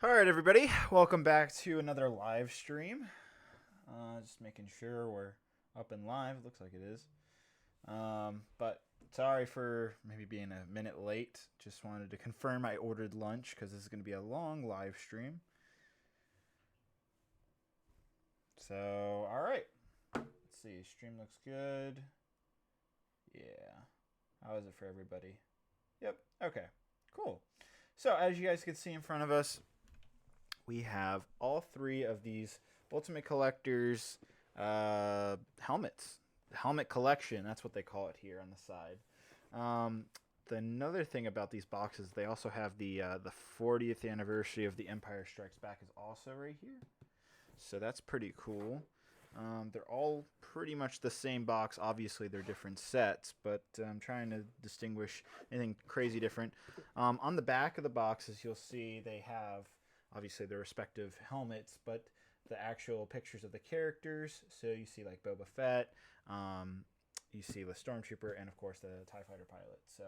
All right, everybody. Welcome back to another live stream. Just making sure we're up and live. Looks like it is. But sorry for maybe being a minute late. Just wanted to confirm I ordered lunch because this is going to be a long live stream. So, all right. Let's see. Stream looks good. Yeah. How is it for everybody? Yep. Okay. Cool. So, as you guys can see in front of us, we have all three of these Ultimate Collectors helmets. Helmet collection, that's what they call it here on the side. Another thing about these boxes, they also have the 40th anniversary of The Empire Strikes Back is also right here. So that's pretty cool. They're all pretty much the same box. Obviously, they're different sets, but I'm trying to distinguish anything crazy different. On the back of the boxes, you'll see they have obviously their respective helmets, but the actual pictures of the characters. So you see like Boba Fett, you see the stormtrooper, and of course the TIE fighter pilot. So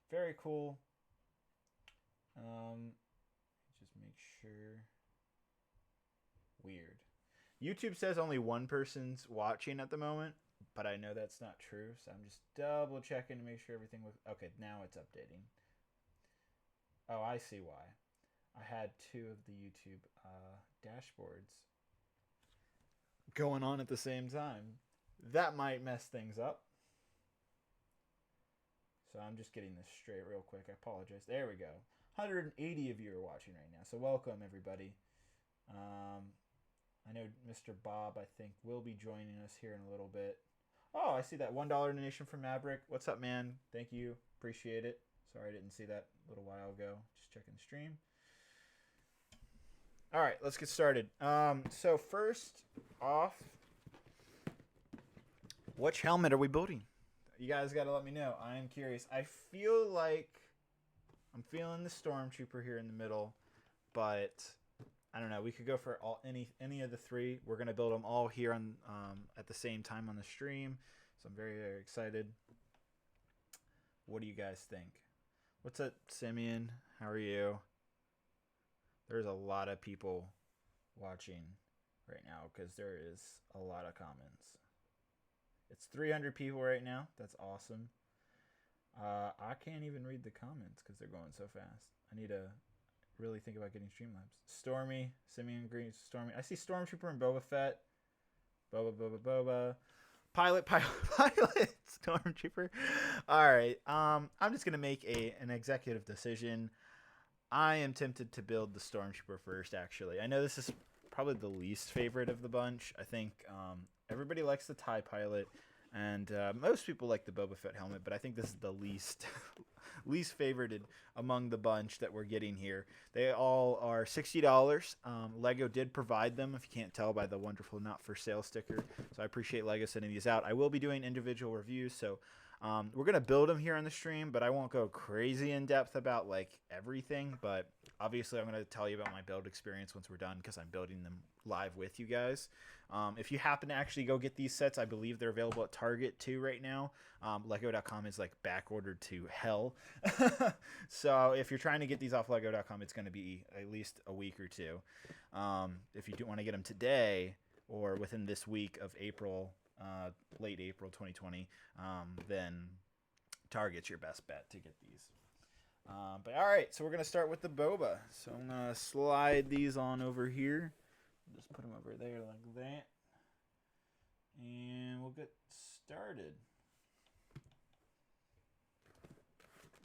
very cool. Just make sure. Weird. YouTube says only one person's watching at the moment, but I know that's not true, so I'm just double checking to make sure everything was okay. Now it's updating. Oh, I see why. I had two of the YouTube dashboards going on at the same time. That might mess things up. So I'm just getting this straight real quick. I apologize. There we go. 180 of you are watching right now. So welcome, everybody. I know Mr. Bob, I think, will be joining us here in a little bit. Oh, I see that $1 donation from Maverick. What's up, man? Thank you. Appreciate it. Sorry I didn't see that a little while ago. Just checking the stream. All right, let's get started. So first off, which helmet are we building? You guys got to let me know. I am curious. I feel like I'm feeling the Stormtrooper here in the middle, but I don't know. We could go for any of the three. We're gonna build them all here on at the same time on the stream, so I'm very, very excited. What do you guys think? What's up, Simeon? How are you? There's a lot of people watching right now because there is a lot of comments. It's 300 people right now. That's awesome. I can't even read the comments because they're going so fast. I need to really think about getting Streamlabs. Stormy, Simeon Green, Stormy. I see Stormtrooper and Boba Fett. Boba. Pilot, Stormtrooper. All right. I'm just gonna make an executive decision. I am tempted to build the Stormtrooper first. Actually, I know this is probably the least favorite of the bunch. I think everybody likes the TIE pilot, and most people like the Boba Fett helmet, but I think this is the least least favorited among the bunch that we're getting here. They all are $60. Lego did provide them, if you can't tell by the wonderful not for sale sticker. So I appreciate Lego sending these out. I will be doing individual reviews, so we're going to build them here on the stream, but I won't go crazy in depth about like everything. But obviously I'm going to tell you about my build experience once we're done because I'm building them live with you guys. If you happen to actually go get these sets, I believe they're available at Target too right now. Lego.com is like back ordered to hell. So if you're trying to get these off Lego.com, it's going to be at least a week or two. If you do want to get them today or within this week of April, late April 2020, then Target's your best bet to get these. But all right, so we're going to start with the Boba. So I'm going to slide these on over here. Just put them over there like that. And we'll get started.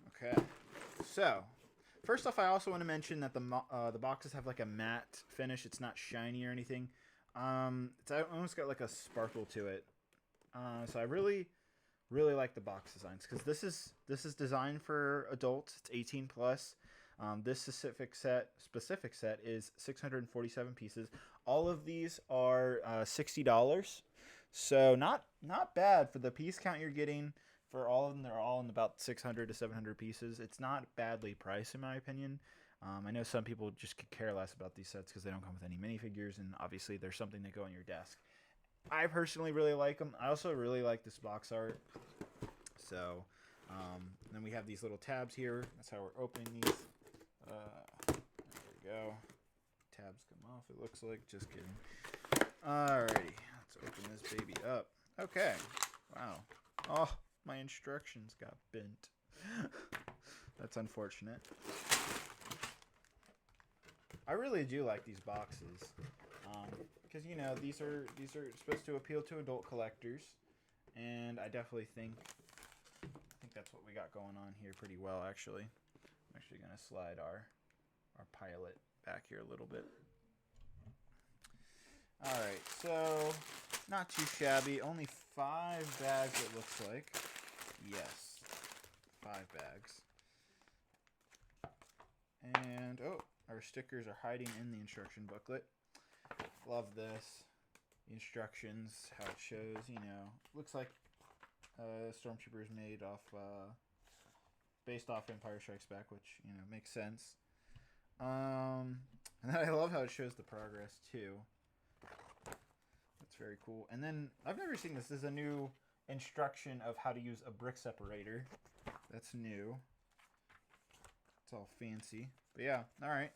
Okay. So, first off, I also want to mention that the boxes have like a matte finish. It's not shiny or anything. It's almost got like a sparkle to it. So I really like the box designs because this is designed for adults. It's 18 plus. This specific set is 647 pieces. All of these are $60, so not bad for the piece count you're getting. For all of them, they're all in about 600 to 700 pieces. It's not badly priced in my opinion. I know some people just could care less about these sets because they don't come with any minifigures, and obviously there's something that go on your desk. I personally really like them. I also really like this box art. So then we have these little tabs here. That's how we're opening these. There we go. tabs come off, it looks like. Just kidding. Alrighty, let's open this baby up. Okay. Wow. Oh, my instructions got bent. That's unfortunate. I really do like these boxes, because you know these are supposed to appeal to adult collectors, and I definitely think that's what we got going on here pretty well. Actually, I'm actually gonna slide our pilot back here a little bit. All right, so not too shabby. Only 5 bags, it looks like. Yes, 5 bags. And oh, our stickers are hiding in the instruction booklet. Love this. The instructions, how it shows, you know, looks like Stormtrooper is made off, based off Empire Strikes Back, which, you know, makes sense. And then I love how it shows the progress too. That's very cool. And then I've never seen this. This is a new instruction of how to use a brick separator. That's new. It's all fancy. But yeah, alright.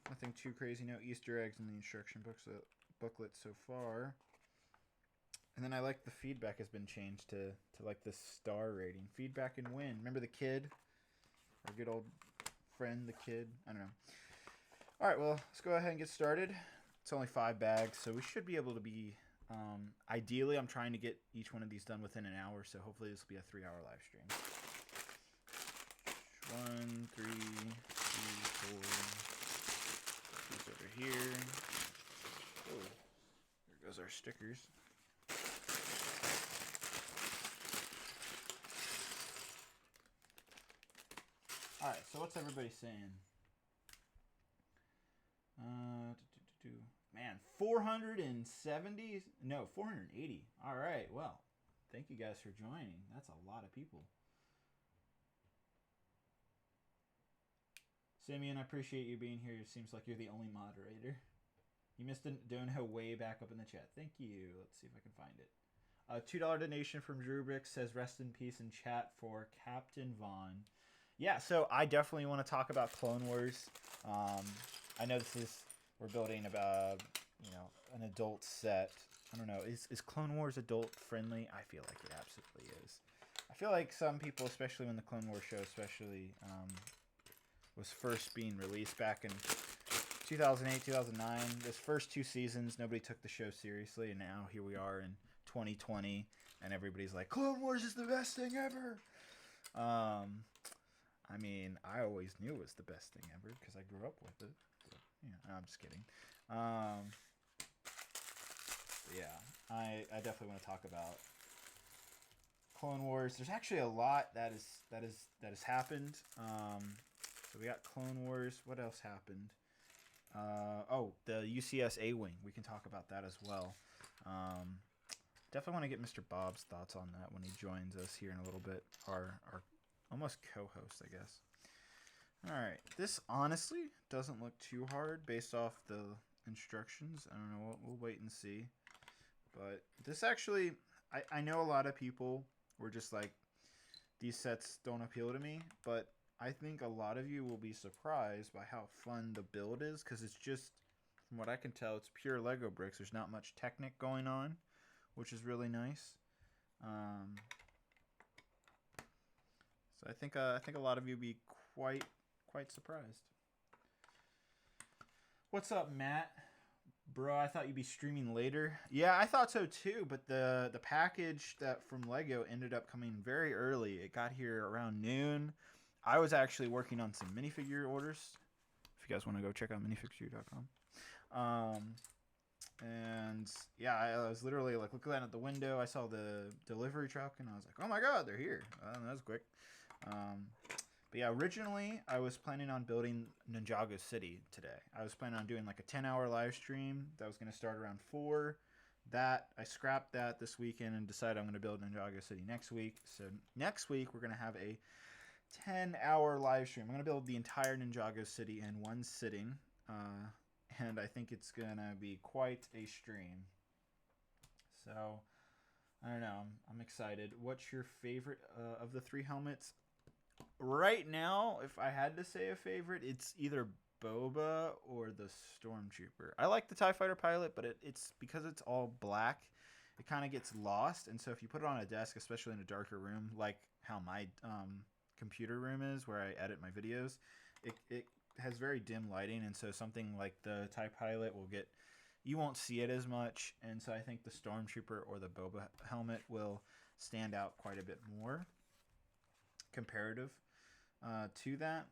Nothing too crazy. No Easter eggs in the instruction booklet so far. And then I like the feedback has been changed to like the star rating. Feedback and win. Remember the kid? Our good old friend, the kid? I don't know. Alright, well, let's go ahead and get started. It's only 5 bags, so we should be able to be... ideally, I'm trying to get each one of these done within an hour, so hopefully this will be a 3-hour live stream. 1, 3, 4. These over here. Oh, there goes our stickers. Alright, so what's everybody saying? Man, 470? No, 480. Alright, well, thank you guys for joining. That's a lot of people. Simeon, I appreciate you being here. It seems like you're the only moderator. You missed a dono way back up in the chat. Thank you. Let's see if I can find it. $2 donation from Brix says rest in peace in chat for Captain Vaughn. Yeah, so I definitely want to talk about Clone Wars. I know we're building about, you know, an adult set. I don't know. Is Clone Wars adult friendly? I feel like it absolutely is. I feel like some people, especially when the Clone Wars show, was first being released back in 2008, 2009. Those first 2 seasons, nobody took the show seriously, and now here we are in 2020, and everybody's like, Clone Wars is the best thing ever. I mean, I always knew it was the best thing ever because I grew up with it. So, yeah, I'm just kidding. Yeah, I definitely want to talk about Clone Wars. There's actually a lot that has happened. So we got Clone Wars. What else happened? Oh, the UCS A-Wing. We can talk about that as well. Definitely want to get Mr. Bob's thoughts on that when he joins us here in a little bit. Our almost co-host, I guess. Alright, this honestly doesn't look too hard based off the instructions. I don't know, we'll wait and see. But this actually, I know a lot of people were just like, these sets don't appeal to me, but I think a lot of you will be surprised by how fun the build is, because it's just, from what I can tell, it's pure Lego bricks. There's not much Technic going on, which is really nice. So I think a lot of you will be quite surprised. What's up, Matt? Bro, I thought you'd be streaming later. Yeah, I thought so too, but the package that from Lego ended up coming very early. It got here around noon. I was actually working on some minifigure orders. If you guys want to go check out minifigure.com. And yeah, I was literally like looking at the window. I saw the delivery truck and I was like, oh my god, they're here. That was quick. But yeah, originally I was planning on building Ninjago City today. I was planning on doing like a 10-hour live stream that was going to start around 4. That I scrapped that this weekend and decided I'm going to build Ninjago City next week. So next week we're going to have a 10-hour live stream. I'm going to build the entire Ninjago City in one sitting. And I think it's going to be quite a stream. So, I don't know. I'm excited. What's your favorite of the 3 helmets? Right now, if I had to say a favorite, it's either Boba or the stormtrooper. I like the TIE fighter pilot, but it's because it's all black, it kind of gets lost. And so if you put it on a desk, especially in a darker room, like how my computer room is where I edit my videos, it has very dim lighting, and so something like the TIE pilot will get, you won't see it as much. And so I think the stormtrooper or the Boba helmet will stand out quite a bit more comparative to that.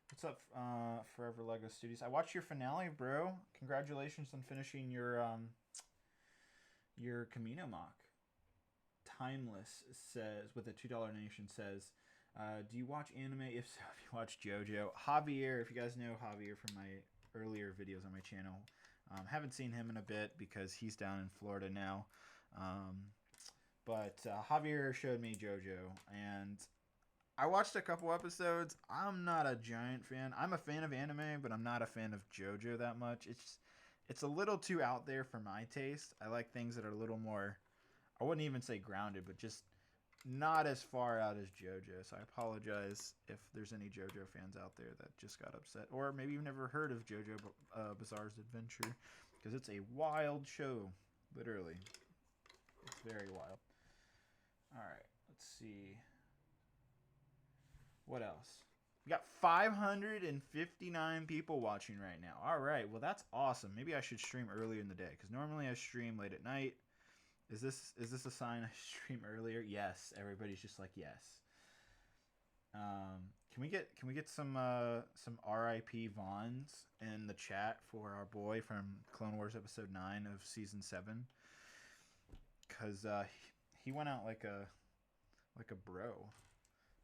What's up, Forever Lego Studios? I watched your finale, bro. Congratulations on finishing your Camino mock. Timeless says, with a $2 donation, says, do you watch anime? If so, if you watch JoJo. Javier, if you guys know Javier from my earlier videos on my channel. Haven't seen him in a bit because he's down in Florida now. But Javier showed me JoJo, and I watched a couple episodes. I'm not a giant fan. I'm a fan of anime, but I'm not a fan of JoJo that much. It's a little too out there for my taste. I like things that are a little more, I wouldn't even say grounded, but just not as far out as JoJo. So I apologize if there's any JoJo fans out there that just got upset, or maybe you've never heard of JoJo Bizarre's Adventure, because it's a wild show, literally. It's very wild. All right, let's see. What else? We got 559 people watching right now. All right, well that's awesome. Maybe I should stream earlier in the day, because normally I stream late at night. Is this a sign I stream earlier? Yes. Everybody's just like yes. Can we get some RIP Vons in the chat for our boy from Clone Wars episode 9 of season 7? Because he went out like a bro,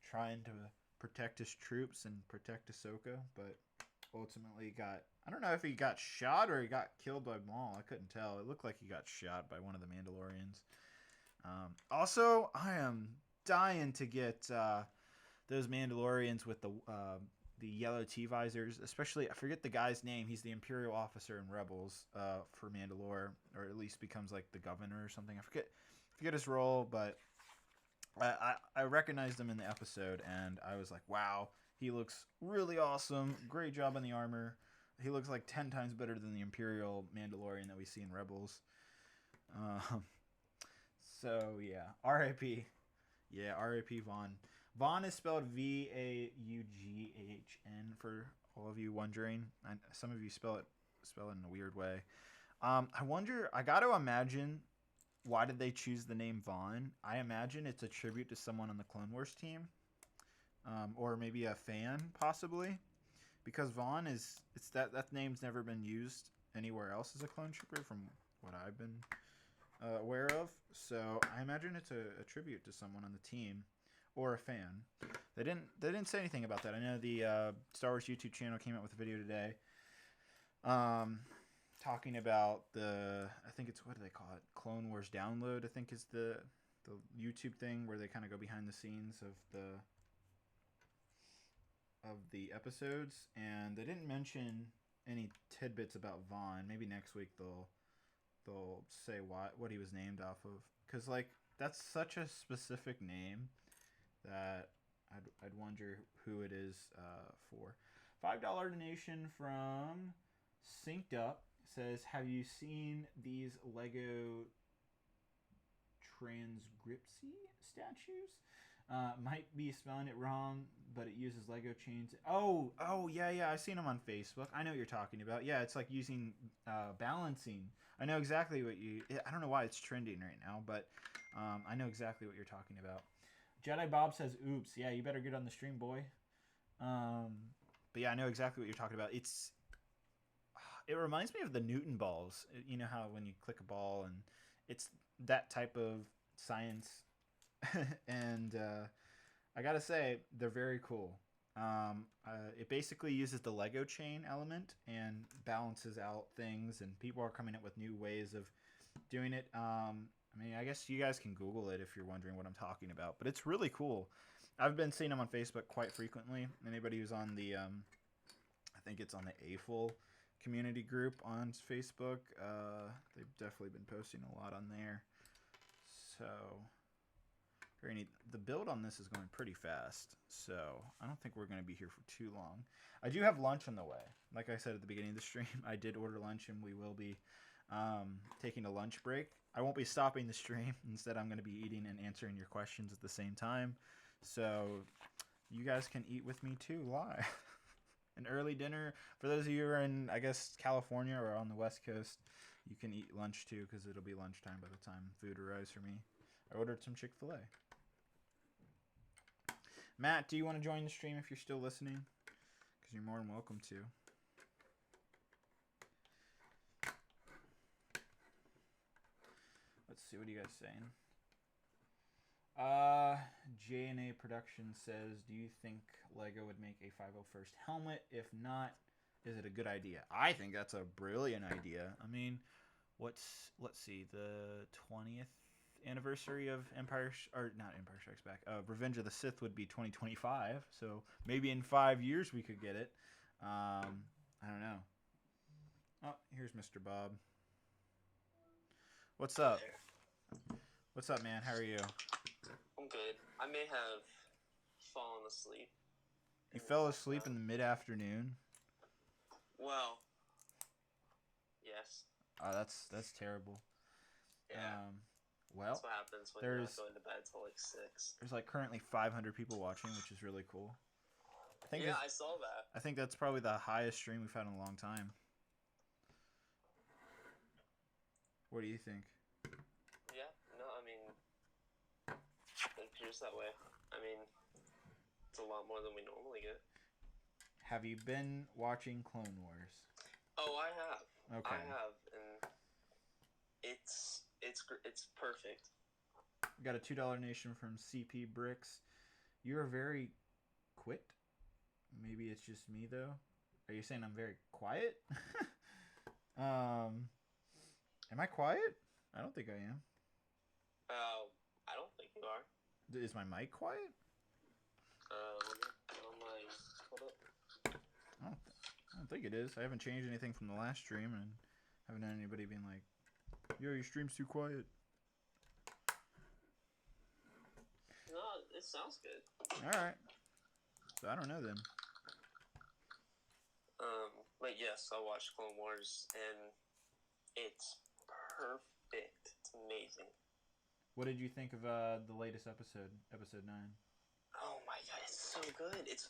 trying to protect his troops and protect Ahsoka, but ultimately got, I don't know if he got shot or he got killed by Maul. I couldn't tell. It looked like he got shot by one of the Mandalorians. Also, I am dying to get those Mandalorians with the yellow T-visors, especially, I forget the guy's name. He's the Imperial officer in Rebels for Mandalore, or at least becomes like the governor or something. I forget his role, but I recognized him in the episode, and I was like, wow, he looks really awesome. Great job on the armor. He looks like 10 times better than the Imperial Mandalorian that we see in Rebels. So, yeah. R.I.P. Yeah, R.I.P. Vaughn. Vaughn is spelled Vaughn, for all of you wondering. Some of you spell it in a weird way. I wonder, I got to imagine, why did they choose the name Vaughn? I imagine it's a tribute to someone on the Clone Wars team. Or maybe a fan, possibly. Because Vaughn that name's never been used anywhere else as a clone trooper from what I've been aware of. So I imagine it's a tribute to someone on the team or a fan. They didn't say anything about that. I know the Star Wars YouTube channel came out with a video today, talking about I think it's, what do they call it? Clone Wars Download, I think is the YouTube thing where they kind of go behind the scenes of the episodes, and they didn't mention any tidbits about Vaughn. Maybe next week they'll say what he was named off of, because like that's such a specific name that I'd wonder who it is for. $5 donation from Synced Up says, have you seen these Lego Transgripsy statues? Might be spelling it wrong, but it uses Lego chains. Oh, yeah, I've seen them on Facebook. I know what you're talking about. Yeah, it's like using balancing. I know exactly what I don't know why it's trending right now, but I know exactly what you're talking about. Jedi Bob says, oops, yeah, you better get on the stream, boy. But yeah, I know exactly what you're talking about. It reminds me of the Newton balls. You know how when you click a ball, and it's that type of science. And I gotta say, they're very cool. It basically uses the Lego chain element and balances out things, and people are coming up with new ways of doing it. I mean, I guess you guys can Google it if you're wondering what I'm talking about, but it's really cool. I've been seeing them on Facebook quite frequently. Anybody who's on the, I think it's on the AFL community group on Facebook, they've definitely been posting a lot on there. So Very neat. The build on this is going pretty fast, so I don't think we're going to be here for too long. I do have lunch on the way. Like I said at the beginning of the stream, I did order lunch, and we will be taking a lunch break. I won't be stopping the stream. Instead, I'm going to be eating and answering your questions at the same time. So you guys can eat with me too live. An early dinner. For those of you who are in, I guess, California or on the West Coast, you can eat lunch too, because it'll be lunchtime by the time food arrives for me. I ordered some Chick-fil-A. Matt, do you want to join the stream if you're still listening? Because you're more than welcome to. Let's see, what are you guys saying? J&A Production says, do you think Lego would make a 501st helmet? If not, is it a good idea? I think that's a brilliant idea. I mean, let's see, the 20th anniversary of Empire Strikes Back. Revenge of the Sith would be 2025, so maybe in 5 years we could get it. I don't know. Oh, here's Mr. Bob. What's up? What's up, man? How are you? I'm good. I may have fallen asleep. You fell asleep in the mid-afternoon? Well, yes. Oh, that's terrible. Yeah. Well, that's what happens when you're not going to bed till like 6. There's like currently 500 people watching, which is really cool. I saw that. I think that's probably the highest stream we've had in a long time. What do you think? Yeah, no, I mean, it appears that way. I mean, it's a lot more than we normally get. Have you been watching Clone Wars? Oh, I have. Okay. I have, and it's perfect. We got a $2 donation from CP Brix. You're very quit. Maybe it's just me though. Are you saying I'm very quiet? Am I quiet? I don't think I am. I don't think you are. Is my mic quiet? Hold up. I don't think it is. I haven't changed anything from the last stream, and haven't had anybody being like, "Yo, your stream's too quiet." No, it sounds good. All right. So I don't know then. But yes, I watched Clone Wars, and it's perfect. It's amazing. What did you think of the latest episode, episode 9? Oh my god, it's so good. It's.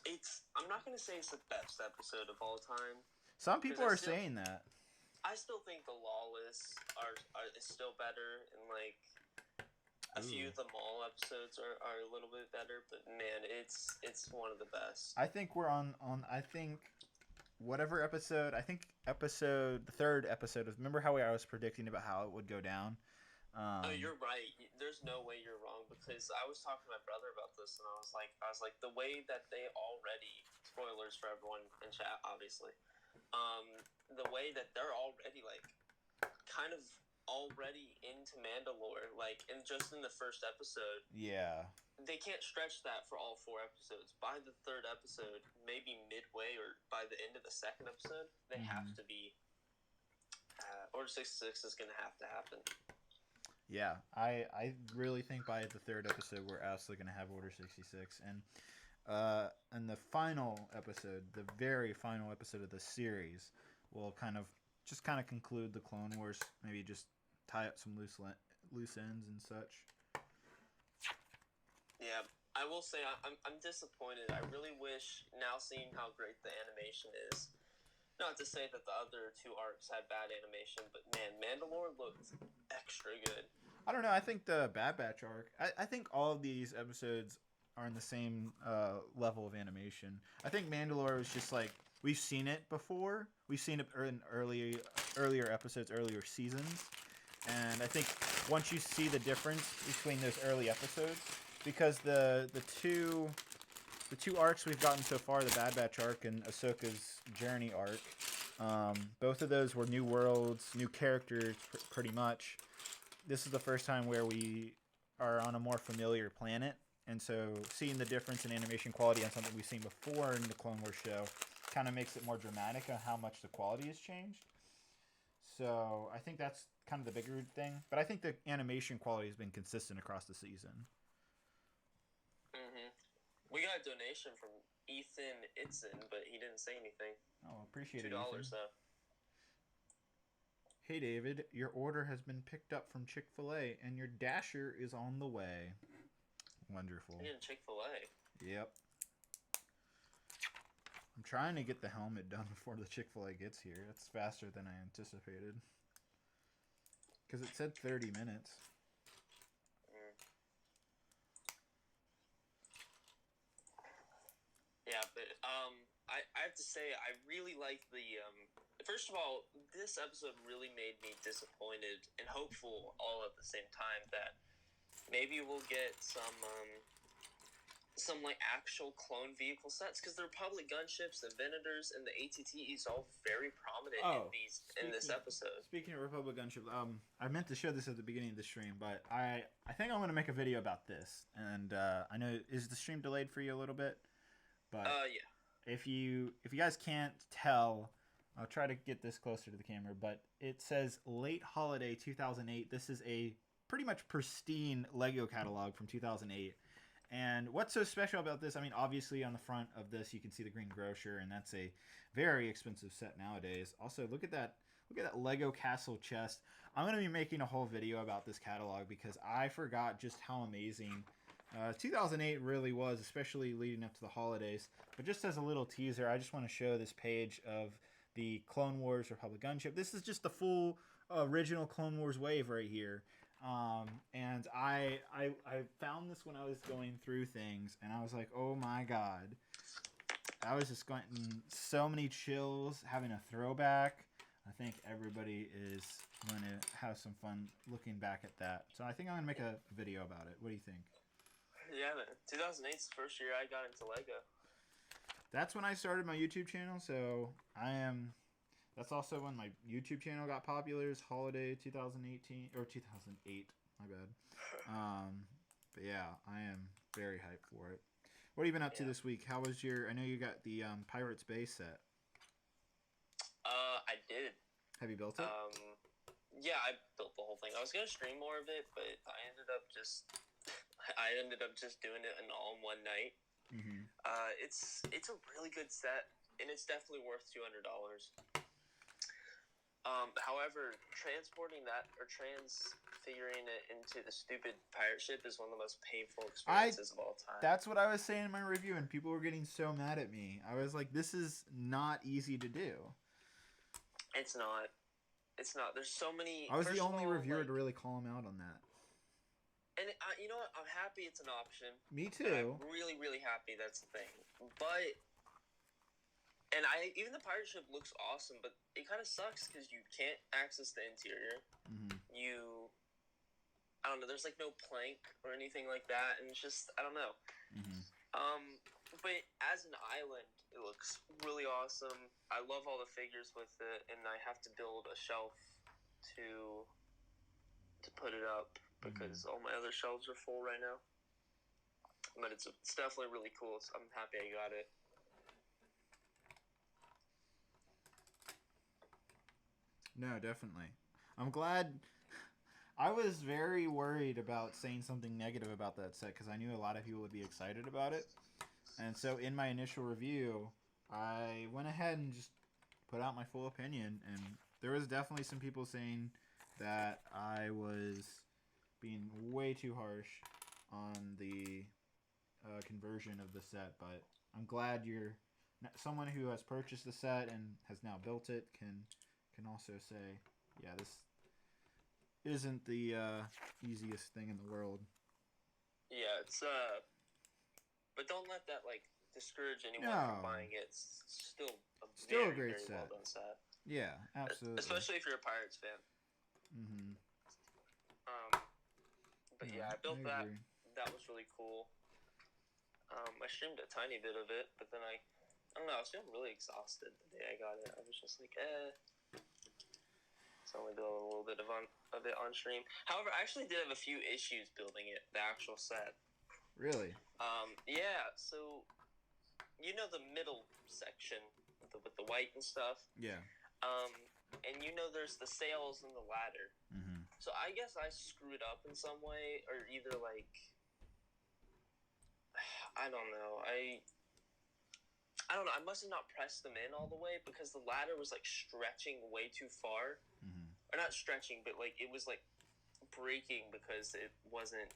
I'm not gonna say it's the best episode of all time. Some people are saying that. I still think the Lawless is still better, and like a few of the Maul episodes are a little bit better. But man, it's one of the best. I think we're on. I think whatever episode. I think the third episode was. Remember how I was predicting about how it would go down. You're right. There's no way you're wrong, because I was talking to my brother about this, and I was like, the way that they already, spoilers for everyone in chat, obviously, the way that they're already like, kind of already into Mandalore, like, and just in the first episode, yeah, they can't stretch that for all 4 episodes. By the 3rd episode, maybe midway or by the end of the 2nd episode, they have to be. Order 66 is gonna have to happen. Yeah, I really think by the 3rd episode we're absolutely going to have Order 66. And the final episode, the very final episode of the series, will kind of conclude the Clone Wars, maybe just tie up some loose ends and such. Yeah, I will say I'm disappointed. I really wish, now seeing how great the animation is, not to say that the other 2 arcs had bad animation, but man, Mandalore looked extra good. I don't know. I think the Bad Batch arc, I think all of these episodes are in the same level of animation. I think Mandalore was just like, we've seen it before. We've seen it in earlier episodes, earlier seasons. And I think once you see the difference between those early episodes, because the two arcs we've gotten so far, the Bad Batch arc and Ahsoka's Journey arc, both of those were new worlds, new characters, pretty much. This is the first time where we are on a more familiar planet, and so seeing the difference in animation quality on something we've seen before in the Clone Wars show kind of makes it more dramatic on how much the quality has changed. So I think that's kind of the bigger thing, but I think the animation quality has been consistent across the season. We got a donation from Ethan Itzen, but he didn't say anything. Oh, appreciate it, $2 Ethan. though. Hey, David, your order has been picked up from Chick-fil-A, and your dasher is on the way. Wonderful. You're getting Chick-fil-A. Yep. I'm trying to get the helmet done before the Chick-fil-A gets here. It's faster than I anticipated. Because it said 30 minutes. Yeah, but I have to say I really like the first of all, this episode really made me disappointed and hopeful all at the same time that maybe we'll get some like actual clone vehicle sets, because the Republic gunships, the Venators, and the ATT is all very prominent in this episode. Speaking of Republic gunship, I meant to show this at the beginning of the stream, but I think I'm going to make a video about this. And I know, is the stream delayed for you a little bit? But yeah. If you guys can't tell, I'll try to get this closer to the camera, but it says late holiday 2008. This is a pretty much pristine Lego catalog from 2008. And what's so special about this? I mean, obviously on the front of this you can see the green grocer, and that's a very expensive set nowadays. Also, look at that Lego castle chest. I'm going to be making a whole video about this catalog because I forgot just how amazing 2008 really was, especially leading up to the holidays. But just as a little teaser, I just want to show this page of the Clone Wars Republic gunship. This is just the full original Clone Wars wave right here. And I found this when I was going through things, and I was like, oh my god. I was just getting so many chills, having a throwback. I think everybody is going to have some fun looking back at that. So I think I'm going to make a video about it. What do you think? Yeah, man. 2008 is the first year I got into Lego. That's when I started my YouTube channel, so that's also when my YouTube channel got popular, is holiday 2018 or 2008. My bad. But yeah, I am very hyped for it. What have you been up to this week? How was I know you got the Pirates Base set. I did. Have you built it? Yeah, I built the whole thing. I was gonna stream more of it, but I ended up just doing it all in one night. Mm-hmm. It's a really good set, and it's definitely worth $200. However, transporting that or transfiguring it into the stupid pirate ship is one of the most painful experiences of all time. That's what I was saying in my review, and people were getting so mad at me. I was like, this is not easy to do. It's not. There's so many. I was the only reviewer to really call him out on that. And you know what? I'm happy it's an option. Me too. I'm really, really happy that's the thing. But, and even the pirate ship looks awesome, but it kind of sucks because you can't access the interior. Mm-hmm. I don't know, there's like no plank or anything like that, and it's just, I don't know. Mm-hmm. But as an island, it looks really awesome. I love all the figures with it, and I have to build a shelf to put it up, because all my other shelves are full right now. But it's definitely really cool. So I'm happy I got it. No, definitely. I'm glad. I was very worried about saying something negative about that set because I knew a lot of people would be excited about it. And so in my initial review, I went ahead and just put out my full opinion. And there was definitely some people saying that I was being way too harsh on the conversion of the set. But I'm glad someone who has purchased the set and has now built it can also say, yeah, this isn't the easiest thing in the world. Yeah, it's but don't let that discourage anyone from buying it. It's still a great set. Well done set. Yeah, absolutely. Especially if you're a Pirates fan. Mm-hmm. But yeah, I built that. That was really cool. I streamed a tiny bit of it, but then I don't know, I was feeling really exhausted the day I got it. I was just like, So I only built a little bit of it on stream. However, I actually did have a few issues building it, the actual set. Really? Yeah, so you know the middle section with the white and stuff? Yeah. And you know there's the sails and the ladder. Mm-hmm. So I guess I screwed up in some way, or either I don't know. I don't know. I must have not pressed them in all the way because the ladder was like stretching way too far, or not stretching, but like it was like breaking because it wasn't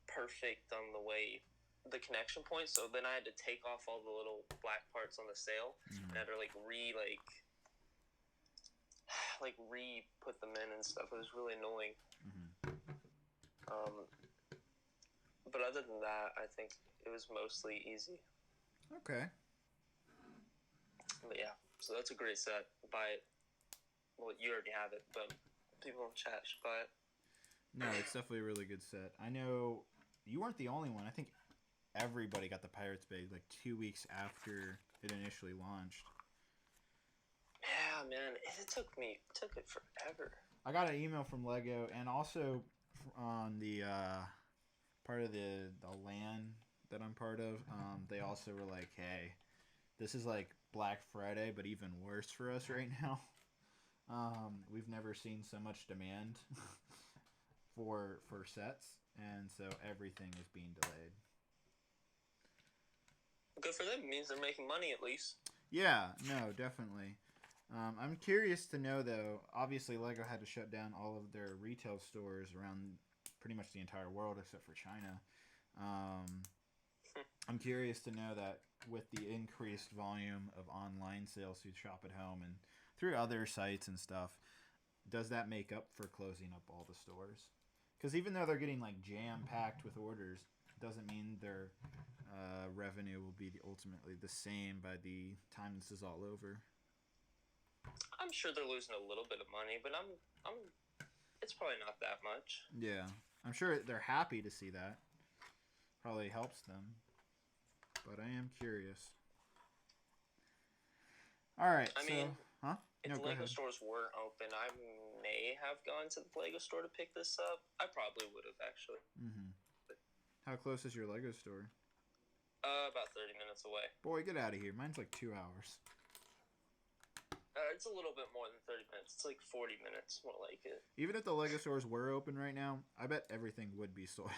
perfect on the way the connection point. So then I had to take off all the little black parts on the sail and I had to like put them in and stuff. It was really annoying. But other than that, I think it was mostly easy. Okay. But yeah, so that's a great set. Buy it. Well, you already have it, but people in chat should buy it. No, it's definitely a really good set. I know you weren't the only one. I think everybody got the Pirates Bay like 2 weeks after it initially launched. Yeah, man, it took it forever. I got an email from Lego, and also on the part of the LAN that I'm part of, they also were like, hey, this is like Black Friday, but even worse for us right now. We've never seen so much demand for sets, and so everything is being delayed. Good for them. It means they're making money at least. Yeah, no, definitely. I'm curious to know, though, obviously Lego had to shut down all of their retail stores around pretty much the entire world except for China. I'm curious to know that with the increased volume of online sales through Shop at Home and through other sites and stuff, does that make up for closing up all the stores? Because even though they're getting like jam-packed with orders, doesn't mean their revenue will be ultimately the same by the time this is all over. I'm sure they're losing a little bit of money, but it's probably not that much. Yeah, I'm sure they're happy to see that. Probably helps them. But I am curious. All right. I mean, huh? If the Lego stores weren't open, I may have gone to the Lego store to pick this up. I probably would have, actually. How close is your Lego store? About 30 minutes away. Boy, get out of here. Mine's like 2 hours. It's a little bit more than 30 minutes. It's like 40 minutes, more like it. Even if the Lego stores were open right now, I bet everything would be sold.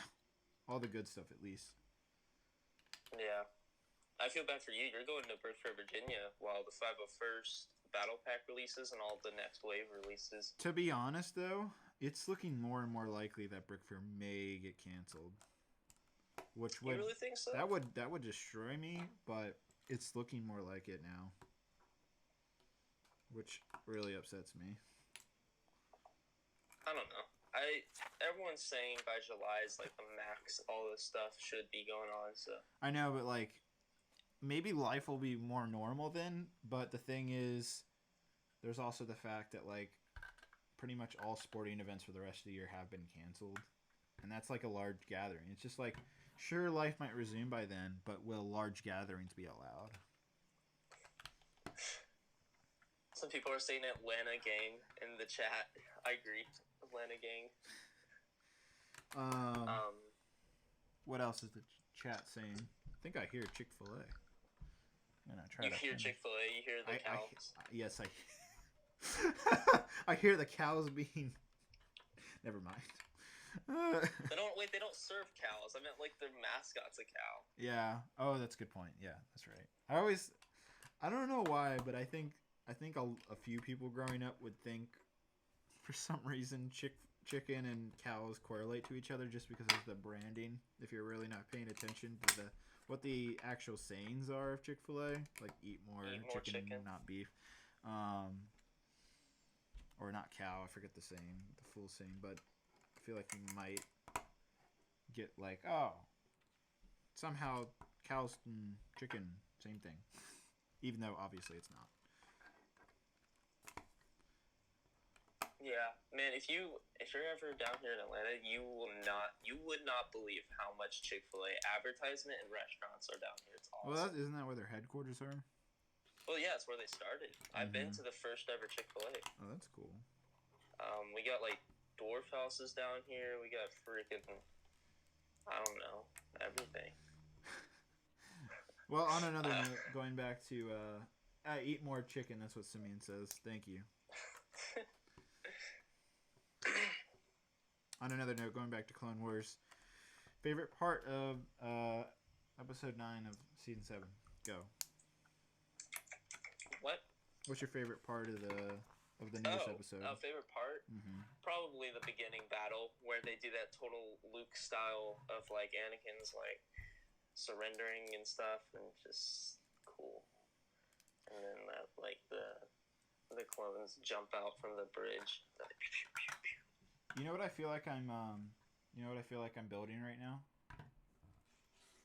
All the good stuff, at least. Yeah. I feel bad for you. You're going to Brix, Virginia, while the 501st Battle Pack releases and all the next wave releases. To be honest, though, it's looking more and more likely that Brix may get canceled. Which would, you really think so? That would destroy me, but it's looking more like it now. Which really upsets me. I don't know. Everyone's saying by July is like the max all this stuff should be going on, so. I know, but like maybe life will be more normal then, but the thing is there's also the fact that like pretty much all sporting events for the rest of the year have been canceled. And that's like a large gathering. It's just like sure life might resume by then, but will large gatherings be allowed? Some people are saying Atlanta gang in the chat. I agree. Atlanta gang. What else is the chat saying? I think I hear Chick-fil-A. You hear Chick-fil-A, you hear the cows. Yes, I hear the cows being... Never mind. They don't serve cows. I meant like their mascot's a cow. Yeah. Oh, that's a good point. Yeah, that's right. I don't know why, but I think a few people growing up would think for some reason chicken and cows correlate to each other just because of the branding. If you're really not paying attention to what the actual sayings are of Chick-fil-A, like eat more chicken, not beef, or not cow. I forget the saying, the full saying, but I feel like you might get like, oh, somehow cows and chicken, same thing, even though obviously it's not. Yeah, man. If you're ever down here in Atlanta, you would not believe how much Chick-fil-A advertisement and restaurants are down here. It's awesome. Well, isn't that where their headquarters are? Well, yeah, it's where they started. I've been to the first ever Chick-fil-A. Oh, that's cool. We got like dwarf houses down here. We got freaking, I don't know, everything. Well, on another note, going back to eat more chicken. That's what Simeon says. Thank you. On another note, going back to Clone Wars, favorite part of Episode 9 of season 7. Go. What? What's your favorite part of the newest episode? Favorite part? Mm-hmm. Probably the beginning battle where they do that total Luke style of like Anakin's like surrendering and stuff, and just cool. And then that like the clones jump out from the bridge. You know what I feel like I'm building right now?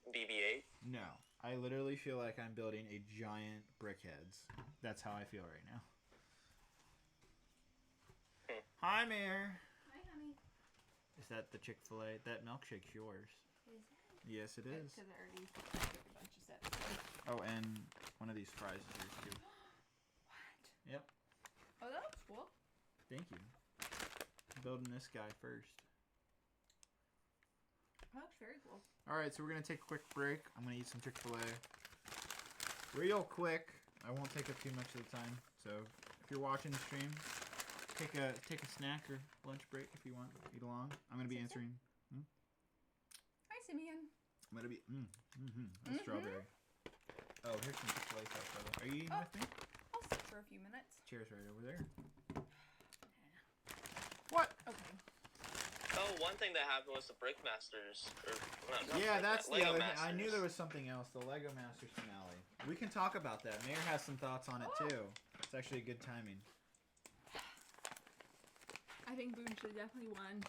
BB-8? No. I literally feel like I'm building a giant brickheads. That's how I feel right now. Hi, Mare. Hi, honey. Is that the Chick-fil-A? That milkshake's yours. Is it? Yes, it is. Because I already took a bunch of steps. Oh, and one of these fries is yours, too. What? Yep. Oh, that looks cool. Thank you. I'm building this guy first. That looks very cool. Alright, so we're going to take a quick break. I'm going to eat some Chick-fil-A. Real quick. I won't take up too much of the time. So, if you're watching the stream, take a snack or lunch break if you want. Eat along. I'm going to be answering. Hi, Simeon. I'm going to be... That's strawberry. Oh, here's some Chick-fil-A stuff, brother. Are you eating with me? I'll sit for a few minutes. Cheers right over there. What? Okay. Oh, one thing that happened was the Brickmasters. Yeah, that's the Lego other thing. I knew Masters. there was something else. The Lego Masters finale. We can talk about that. Mayor has some thoughts on it too. It's actually good timing. I think Boone should have definitely won.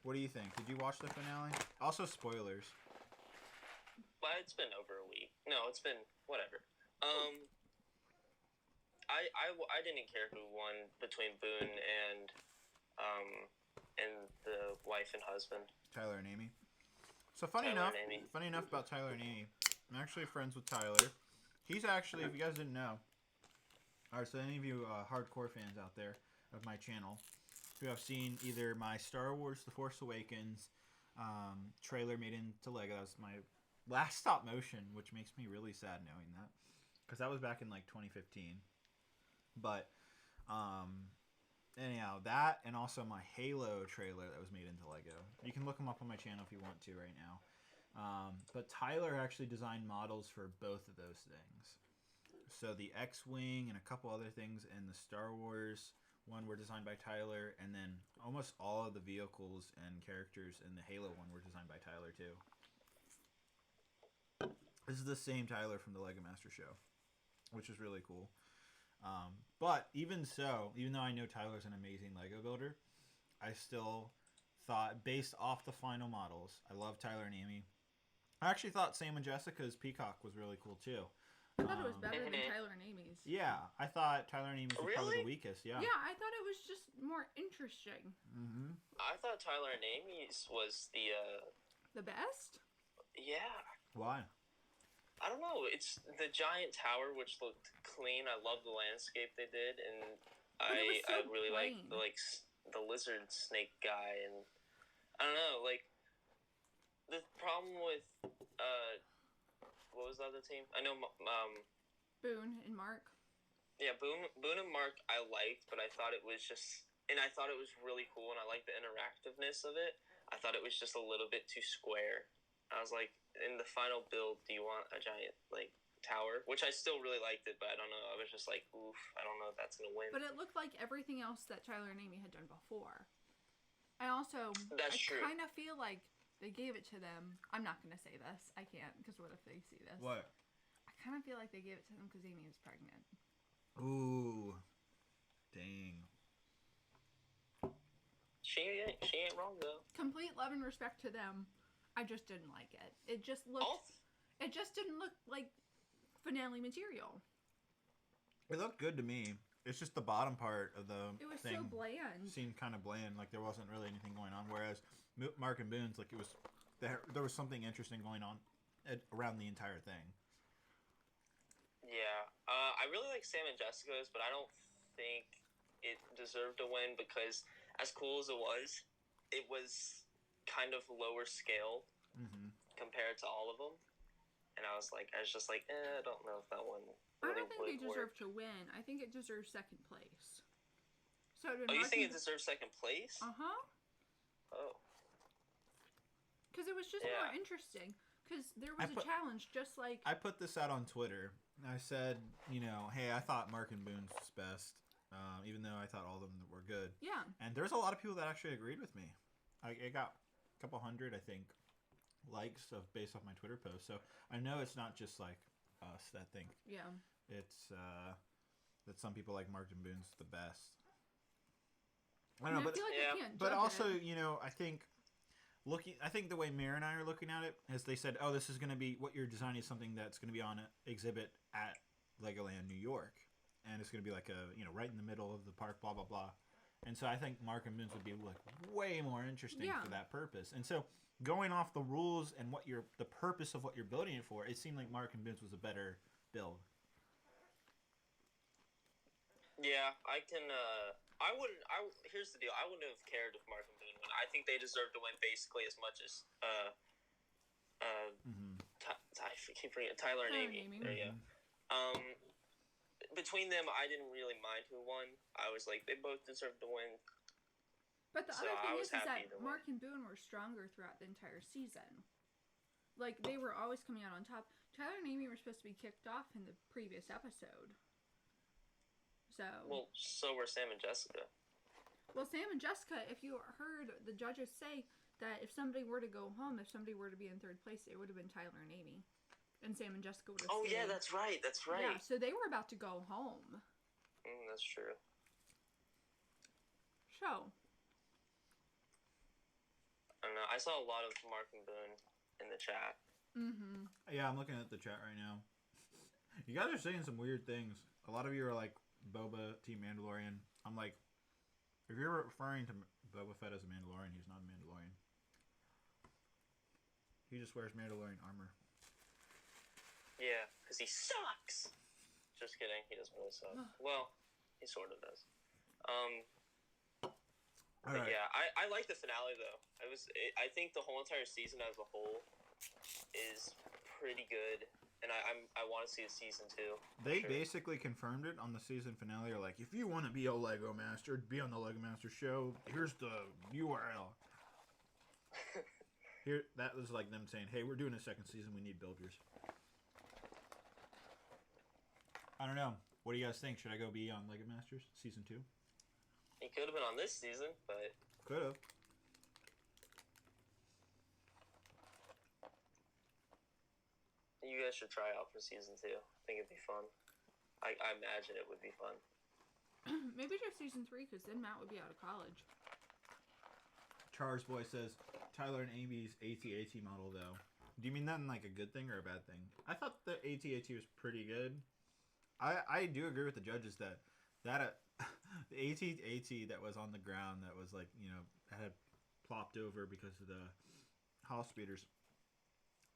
What do you think? Did you watch the finale? Also, spoilers. But it's been over a week. No, it's been whatever. I didn't care who won between Boone and the wife and husband. Tyler and Amy. So funny Tyler enough, and Amy. funny enough about Tyler and Amy. I'm actually friends with Tyler. He's actually, if you guys didn't know. All right, so any of you hardcore fans out there of my channel who have seen either my Star Wars: The Force Awakens trailer made into Lego. That was my last stop motion, which makes me really sad knowing that, because that was back in like 2015. But anyhow, that and also my Halo trailer that was made into Lego. You can look them up on my channel if you want to right now. But Tyler actually designed models for both of those things. So the X-Wing and a couple other things in the Star Wars one were designed by Tyler, and then almost all of the vehicles and characters in the Halo one were designed by Tyler too. This is the same Tyler from the Lego Master Show, which is really cool. But even so, even though I know Tyler's an amazing Lego builder, I still thought, based off the final models, I love Tyler and Amy. I actually thought Sam and Jessica's Peacock was really cool too. I thought it was better than Tyler and Amy's. Yeah, I thought Tyler and Amy's were probably the weakest. Yeah. Yeah, I thought it was just more interesting. Mm-hmm. I thought Tyler and Amy's was the best. Yeah. Why? I don't know. It's the giant tower, which looked clean. I love the landscape they did, and I really like the lizard snake guy, and I don't know. Like the problem with what was the other team? I know Boone and Mark. Yeah, Boone and Mark I liked, but I thought it was just, and I thought it was really cool, and I liked the interactiveness of it. I thought it was just a little bit too square. I was like, in the final build, do you want a giant like tower? Which I still really liked it, but I don't know. I was just like, oof, I don't know if that's gonna win. But it looked like everything else that Tyler and Amy had done before. I kind of feel like they gave it to them. I'm not gonna say this. I can't, because what if they see this? What? I kind of feel like they gave it to them because Amy was pregnant. Ooh, dang. She ain't wrong though. Complete love and respect to them. I just didn't like it. It just looked. It just didn't look like finale material. It looked good to me. It's just the bottom part of the It was thing so bland. seemed kind of bland. Like there wasn't really anything going on. Whereas Mark and Boone's, like it was, there was something interesting going on around the entire thing. Yeah, I really like Sam and Jessica's, but I don't think it deserved a win because as cool as it was kind of lower scale compared to all of them. And I was just like, I don't know if that one I really don't think they deserve work. to win. I think it deserves second place. So you think it deserves second place? Uh-huh. Oh. Because it was just more interesting. Because there was a challenge, just like... I put this out on Twitter. I said, hey, I thought Mark and Boone's was best, even though I thought all of them were good. Yeah. And there's a lot of people that actually agreed with me. It got a couple hundred, I think, likes based off my Twitter post. So I know it's not just like us that think. Yeah. It's that some people like Mark and Boone's the best. I don't know, I feel like I can't but judge also, it. I think the way Mare and I are looking at it is they said, oh, this is going to be what you're designing is something that's going to be on an exhibit at Legoland, New York, and it's going to be like right in the middle of the park, blah blah blah. And so I think Mark and Boone's would be like way more interesting for that purpose. And so going off the rules and the purpose of what you're building it for, it seemed like Mark and Boone's was a better build. Yeah, I can. Here's the deal. I wouldn't have cared if Mark and Boone won. I think they deserve to win basically as much as I keep forgetting Tyler and Amy. There you go. Between them, I didn't really mind who won. I was like, they both deserved to win. But the other thing is that Mark and Boone were stronger throughout the entire season. Like, they were always coming out on top. Tyler and Amy were supposed to be kicked off in the previous episode. So were Sam and Jessica. Well, Sam and Jessica, if you heard the judges say that if somebody were to go home, if somebody were to be in third place, it would have been Tyler and Amy. And Sam and Jessica would have stayed. Yeah, that's right. Yeah, so they were about to go home. That's true. So. I don't know. I saw a lot of Mark and Boone in the chat. Mm-hmm. Yeah, I'm looking at the chat right now. You guys are saying some weird things. A lot of you are like, Boba, Team Mandalorian. I'm like, if you're referring to Boba Fett as a Mandalorian, he's not a Mandalorian. He just wears Mandalorian armor. Yeah, because he sucks! Just kidding, he doesn't really suck. Well, he sort of does. But yeah, I like the finale though. I think the whole entire season as a whole is pretty good. And I want to see a season 2. They basically confirmed it on the season finale. They're like, if you want to be a Lego Master, be on the Lego Master show, here's the URL. That was like them saying, hey, we're doing a second season. We need builders. I don't know. What do you guys think? Should I go be on Lego Masters season 2? He could have been on this season, but... Could have. You guys should try out for season 2. I think it'd be fun. I imagine it would be fun. Maybe just season 3, because then Matt would be out of college. Charles Boy says, Tyler and Amy's AT-AT model, though. Do you mean that in like a good thing or a bad thing? I thought the AT-AT was pretty good. I do agree with the judges that the AT-AT that was on the ground that was like, that had plopped over because of the house speeders,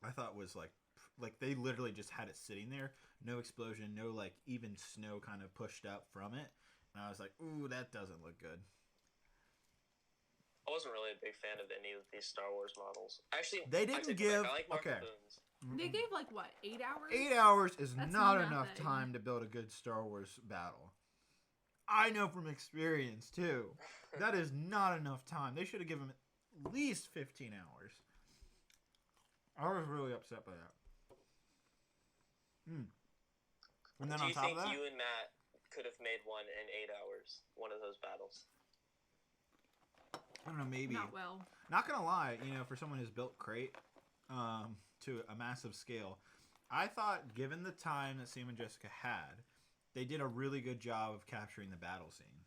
I thought was like they literally just had it sitting there, no explosion, no like even snow kind of pushed up from it, and I was like, ooh, that doesn't look good. I wasn't really a big fan of any of these Star Wars models. Actually, they didn't give. I like Mark okay. Boone's. They gave like what, 8 hours? 8 hours is That's not enough time to build a good Star Wars battle. I know from experience too. That is not enough time. They should have given at least 15 hours. I was really upset by that. And then Do on you top think of that, you and Matt could have made one in 8 hours? One of those battles? I don't know, maybe. Not well. Not gonna lie, for someone who's built Crate to a massive scale, I thought given the time that Sam and Jessica had, they did a really good job of capturing the battle scene.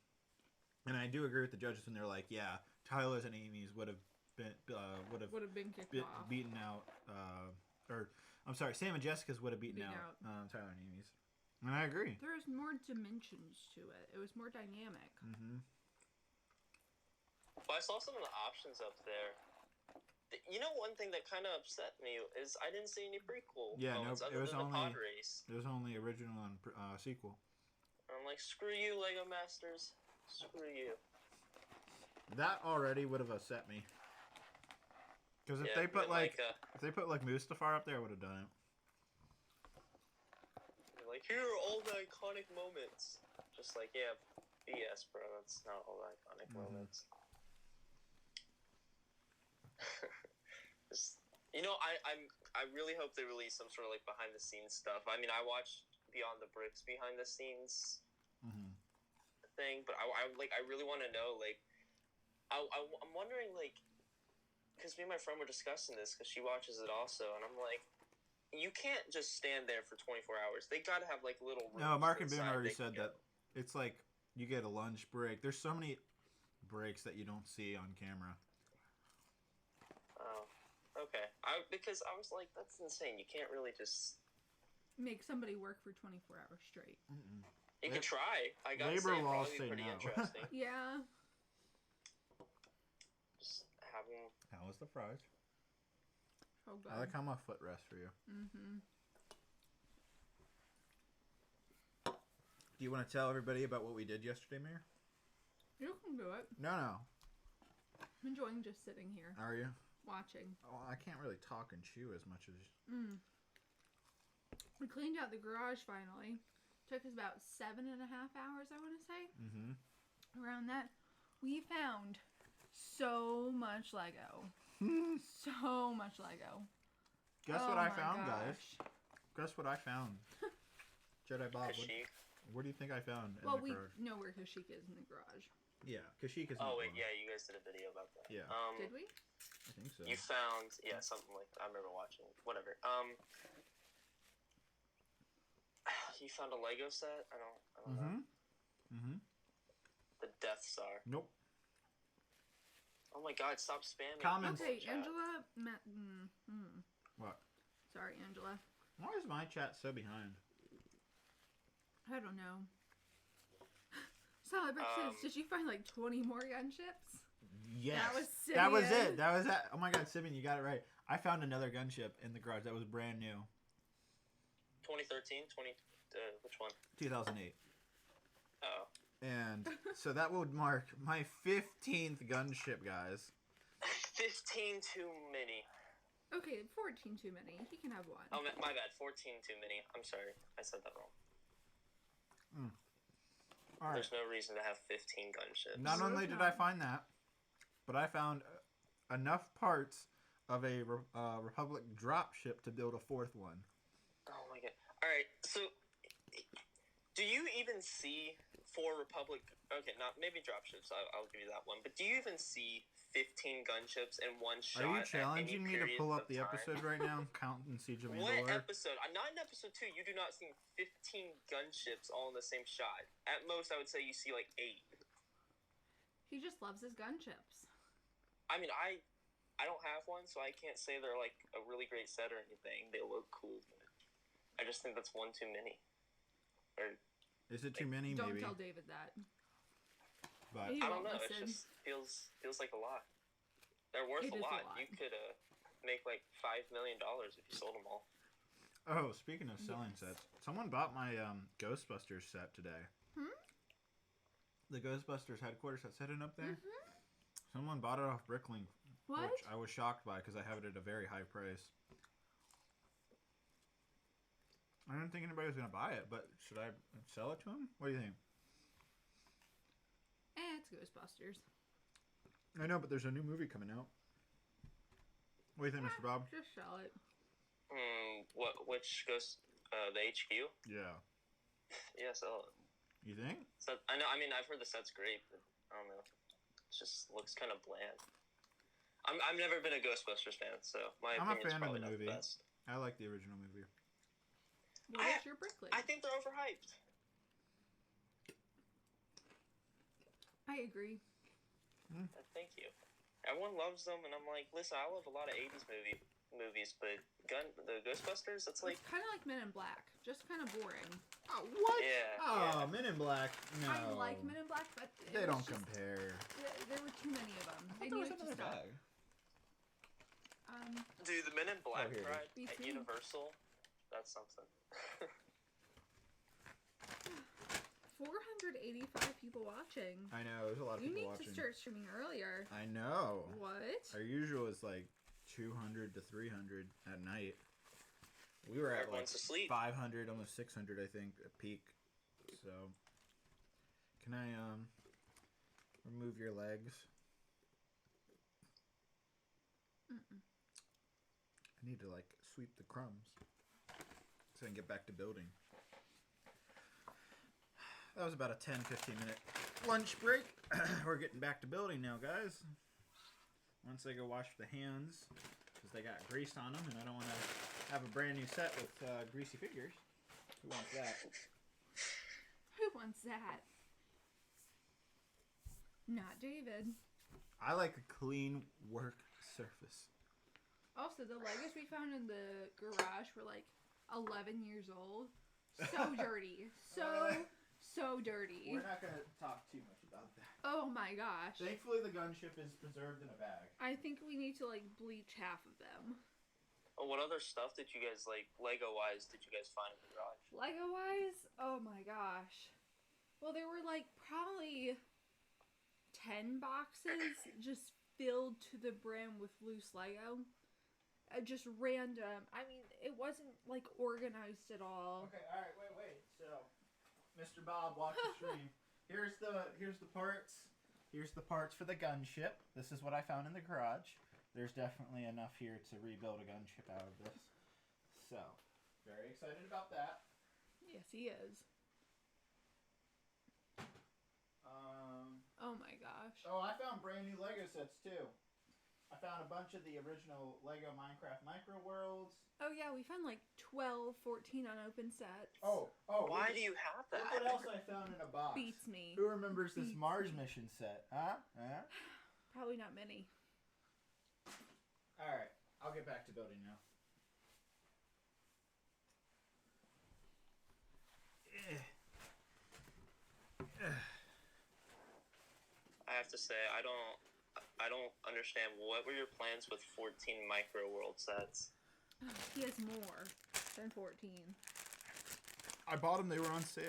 And I do agree with the judges when they're like, yeah, Tyler's and Amy's would have been kicked off. Beaten out, or I'm sorry, Sam and Jessica's would have beaten out Tyler and Amy's. And I agree. There was more dimensions to it. It was more dynamic. Mm-hmm. Well, I saw some of the options up there. One thing that kind of upset me is I didn't see any prequel moments other than the pod race. It was only original and sequel. I'm like, screw you, Lego Masters. Screw you. That already would have upset me. Because if they put like Mustafar up there, I would have done it. Like, here are all the iconic moments. Just like, yeah, BS, bro. That's not all the iconic moments. I really hope they release some sort of like behind the scenes stuff. I mean, I watched Beyond the Bricks behind the scenes thing, but I really want to know like I'm wondering like because me and my friend were discussing this because she watches it also, and I'm like, you can't just stand there for 24 hours. They got to have like little rooms. No, Mark and Boone already said that it's like you get a lunch break. There's so many breaks that you don't see on camera. Oh, okay. Because I was like, that's insane. You can't really just make somebody work for 24 hours straight. You could try. I gotta labor say, it'd laws probably say be pretty no. interesting. Yeah. Just having. How was the fries? Oh, God. I like how my foot rests for you. Do you want to tell everybody about what we did yesterday, Mayor? You can do it. No. I'm enjoying just sitting here. Are you? Watching. Oh, I can't really talk and chew as much as... We cleaned out the garage finally. Took us about 7.5 hours, I want to say. Around that. We found so much Lego. So much Lego. Guess what I found, guys? Guess what I found? Jedi Bob, what do you think I found in the garage? Well, we know where Kashyyyk is in the garage. Yeah, Kashyyyk is in Oh, the wait, garage. yeah, you guys did a video about that. Yeah. Did we? I think so. You found, something like that. I remember watching it. Whatever. You found a Lego set? I don't know. The Death Star. Nope. Oh my God! Stop spamming. Comments. Okay, Angela. What? Sorry, Angela. Why is my chat so behind? I don't know. Solid Brix says, did you find like 20 more gunships? Yes. That was it. That was it. Oh my God, Simeon, you got it right. I found another gunship in the garage that was brand new. 2013? Which one? 2008. Oh. And so that would mark my 15th gunship, guys. 15 too many. Okay, 14 too many. He can have one. Oh, my bad. 14 too many. I'm sorry. I said that wrong. All right. There's no reason to have 15 gunships. Not only did I find that, but I found enough parts of a Republic dropship to build a fourth one. Oh my God. All right. So, do you even see 4 Republic? Okay, not maybe dropships. I'll give you that one. But do you even see 15 gunships in one shot? Are you challenging me to pull up the time? episode right now and count in Siege of Mandalore? What episode? Not in episode 2. You do not see 15 gunships all in the same shot. At most, I would say you see like 8. He just loves his gunships. I mean, I don't have one, so I can't say they're like a really great set or anything. They look cool, but I just think that's one too many. Or is it too many? Don't maybe. tell David that. But He I don't won't know. listen. It just feels like a lot. They're worth a lot. You could make like $5 million if you sold them all. Oh, speaking of selling sets, someone bought my Ghostbusters set today. The Ghostbusters headquarters that's sitting up there. Someone bought it off Bricklink, which I was shocked by because I have it at a very high price. I didn't think anybody was going to buy it, but should I sell it to him? What do you think? It's Ghostbusters. I know, but there's a new movie coming out. What do you think, Mr. Bob? Just sell it. Which goes the HQ? Yeah. Yeah, sell it. You think? So, I know. I mean, I've heard the set's great, but I don't know. It just looks kind of bland. I've never been a Ghostbusters fan, so my opinion's probably not the best. I like the original movie. What's your Bricklink? I think they're overhyped. I agree. Thank you. Everyone loves them, and I'm like, listen, I love a lot of 80s movies, but the Ghostbusters, it's like... It's kind of like Men in Black. Just kind of boring. Oh, what? Yeah. Oh, yeah. Men in Black. No. I like Men in Black, but... They don't compare. There were too many of them. They There was needed to another stop. bag. Dude, the Men in Black here it ride at Universal, that's something. 485 people watching. I know, there's a lot of people watching. You need to start streaming earlier. I know. What? Our usual is like 200 to 300 at night. We were at like 500, almost 600, I think, at peak. So, can I remove your legs? I need to like sweep the crumbs so I can get back to building. That was about a 10-15 minute lunch break. We're getting back to building now, guys. Once I go wash the hands, because they got grease on them, and I don't want to have a brand new set with greasy figures. Who wants that? Who wants that? Not David. I like a clean work surface. Also, the Legos we found in the garage were like 11 years old. So dirty. So dirty. We're not going to talk too much about that. Oh my gosh. Thankfully, the gunship is preserved in a bag. I think we need to like bleach half of them. Oh, what other stuff did you guys, like, Lego-wise, did you guys find in the garage? Lego-wise? Oh my gosh. Well, there were like probably 10 boxes just filled to the brim with loose Lego. Just random. I mean, it wasn't like organized at all. Okay, all right, wait. So, Mr. Bob, watch the stream. Here's the parts. Here's the parts for the gunship. This is what I found in the garage. There's definitely enough here to rebuild a gunship out of this. So, very excited about that. Yes, he is. Oh my gosh. Oh, I found brand new Lego sets too. I found a bunch of the original Lego Minecraft Micro Worlds. Oh yeah, we found like 12, 14 unopened sets. Oh. Why do you have that? Look what else I found in a box. Beats me. Who remembers this Mars mission set? Huh? Probably not many. Alright, I'll get back to building now. I have to say, I don't understand. What were your plans with 14 Micro World sets? He has more than 14. I bought them, they were on sale.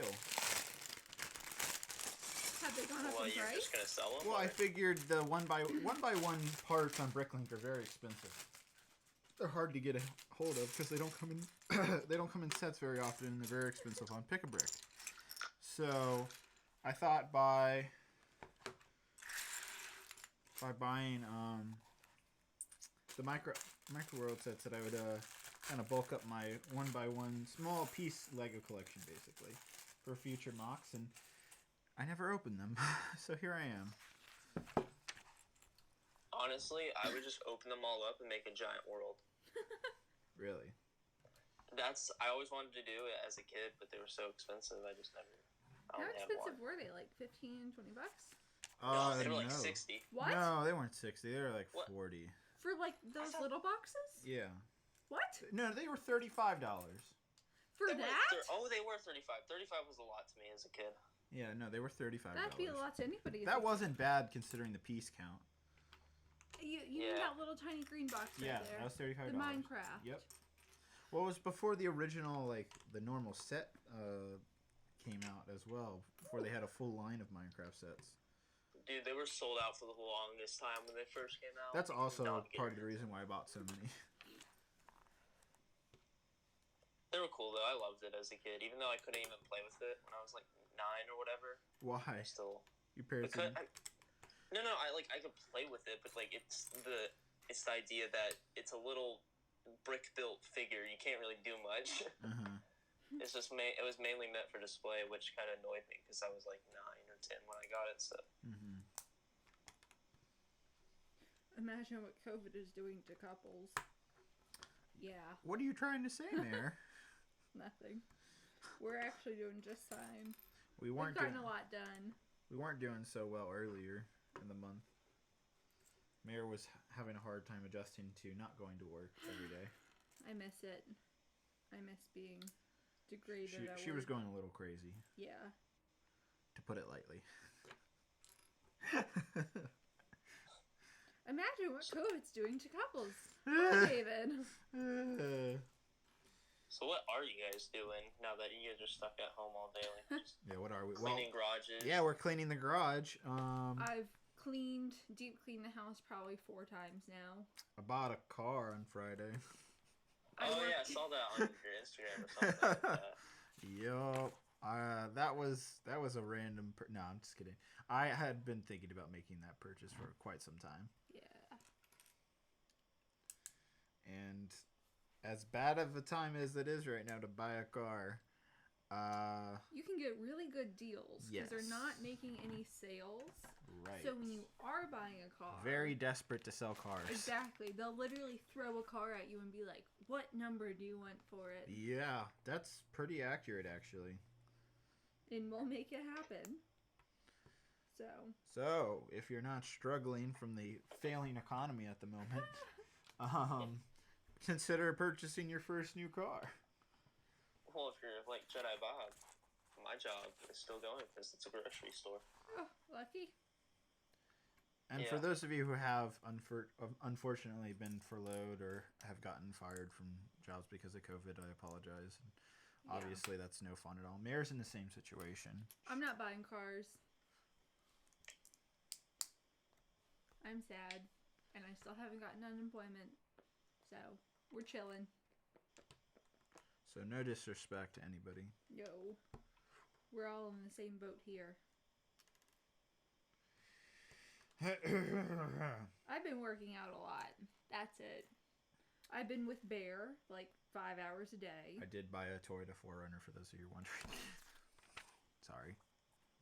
Have they gone up Well, in you're price? just gonna sell them? Well, I figured the one by one parts on Bricklink are very expensive. They're hard to get a hold of because they don't come in they don't come in sets very often, and they're very expensive on Pick-a-Brick. So, I thought by buying the micro world sets that I would kind of bulk up my one by one small piece Lego collection basically for future mocks, and I never opened them. So here I am. Honestly, I would just open them all up and make a giant world. Really? I always wanted to do it as a kid, but they were so expensive. I just never. I How only had expensive one. were they? Like 15, 20 bucks? No, they were like no. 60. What? No, they weren't 60. They were like What? 40. For like those little boxes? Yeah. What? No, they were $35. For They were that? they were 35. 35 was a lot to me as a kid. Yeah, no, they were $35. That'd be a lot to anybody. That wasn't bad considering the piece count. You mean that little tiny green box Yeah, right there? that was $35. The Minecraft. Yep. Well, it was before the original, like, the normal set came out as well. Before they had a full line of Minecraft sets. Dude, they were sold out for the longest time when they first came out. That's also Not part of getting the reason why I bought so many. They were cool though. I loved it as a kid, even though I couldn't even play with it when I was like 9 or whatever. Why? I still. Your parents Because didn't- no, I could play with it, but like it's the idea that it's a little brick built figure. You can't really do much. Uh-huh. It's just it was mainly meant for display, which kind of annoyed me because I was like 9 or 10 when I got it. So. Mm-hmm. Imagine what COVID is doing to couples. Yeah, What are you trying to say there? nothing. We're actually doing just fine. We We've weren't gotten doing, a lot done. we weren't doing so well earlier in the month. Mayor was having a hard time adjusting to not going to work every day. I miss it. I miss being degraded at She was work. going a little crazy, Yeah. to put it lightly. Imagine what COVID's doing to couples. Oh, David. So what are you guys doing now that you guys are stuck at home all day? Like just Yeah, what are we? cleaning garages? Yeah, we're cleaning the garage. I've deep cleaned the house probably 4 times now. I bought a car on Friday. Oh yeah, I saw that on your Instagram or something like that. Yup. That was a random. No, I'm just kidding. I had been thinking about making that purchase for quite some time, Yeah. and as bad of a time as it is right now to buy a car, you can get really good deals because they're Yes. not making any sales. right. So when you are buying a car, Very desperate to sell cars. exactly, they'll literally throw a car at you and be like, "What number do you want for it?" Yeah, that's pretty accurate, actually. And we'll make it happen. So, if you're not struggling from the failing economy at the moment, consider purchasing your first new car. Well, if you're like Jedi Bob, my job is still going because it's a grocery store. Oh, lucky. And for those of you who have unfortunately been furloughed or have gotten fired from jobs because of COVID, I apologize. Obviously, that's no fun at all. Mayor's in the same situation. I'm not buying cars. I'm sad. And I still haven't gotten unemployment. So, we're chilling. So no disrespect to anybody. No. We're all in the same boat here. I've been working out a lot. That's it. I've been with Bear like 5 hours a day. I did buy a Toyota 4Runner for those of you wondering. Sorry.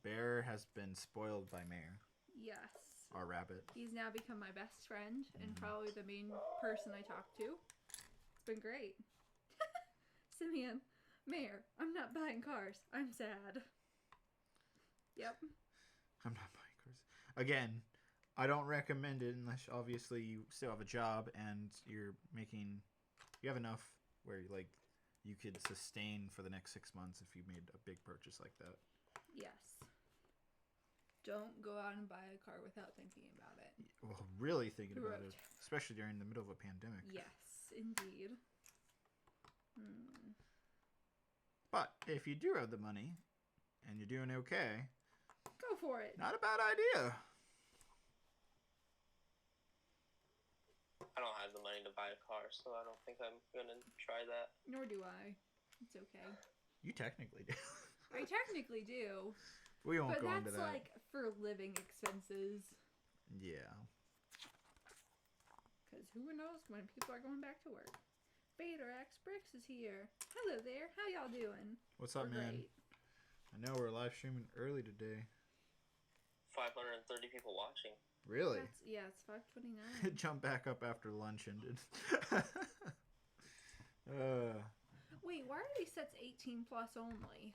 Bear has been spoiled by Mayor. Yes. Our rabbit. He's now become my best friend and probably the main person I talk to. It's been great. Simeon, Mayor, I'm not buying cars. I'm sad. Yep. I'm not buying cars. Again, I don't recommend it unless obviously you still have a job and you have enough where you could sustain for the next 6 months if you made a big purchase like that. Yes. Don't go out and buy a car without thinking about it. Well, really thinking about it, especially during the middle of a pandemic. Yes, indeed. But if you do have the money and you're doing okay, go for it. not a bad idea. I don't have the money to buy a car, so I don't think I'm gonna try that. Nor do I. It's okay. You technically do. I technically do. We won't But go into that's that. like for living expenses. Yeah. Because who knows when people are going back to work. Vader X Brix is here. Hello there. How y'all doing? What's up, We're man? great. I know we're live streaming early today. 530 people watching. Really? It's 5:29. Jump back up after lunch ended. Wait, why are these sets 18 plus only?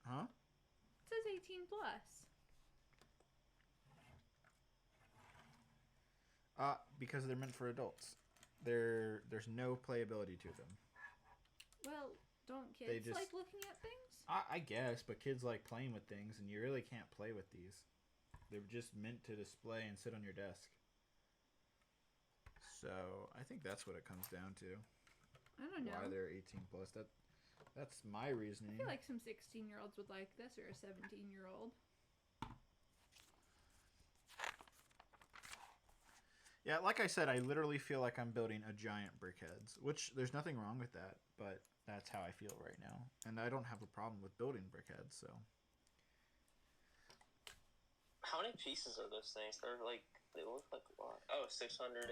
Huh? It says 18 plus. Because they're meant for adults. There's no playability to them. Well, don't They kids just- like looking at things? I guess, but kids like playing with things, and you really can't play with these. They're just meant to display and sit on your desk. So I think that's what it comes down to. I don't know. Why they're 18 plus. That's my reasoning. I feel like some 16-year-olds would like this, or a 17-year-old. Yeah, like I said, I literally feel like I'm building a giant brickheads, which there's nothing wrong with that, but that's how I feel right now. And I don't have a problem with building brickheads, so. How many pieces are those things? They look like a lot. Oh, 600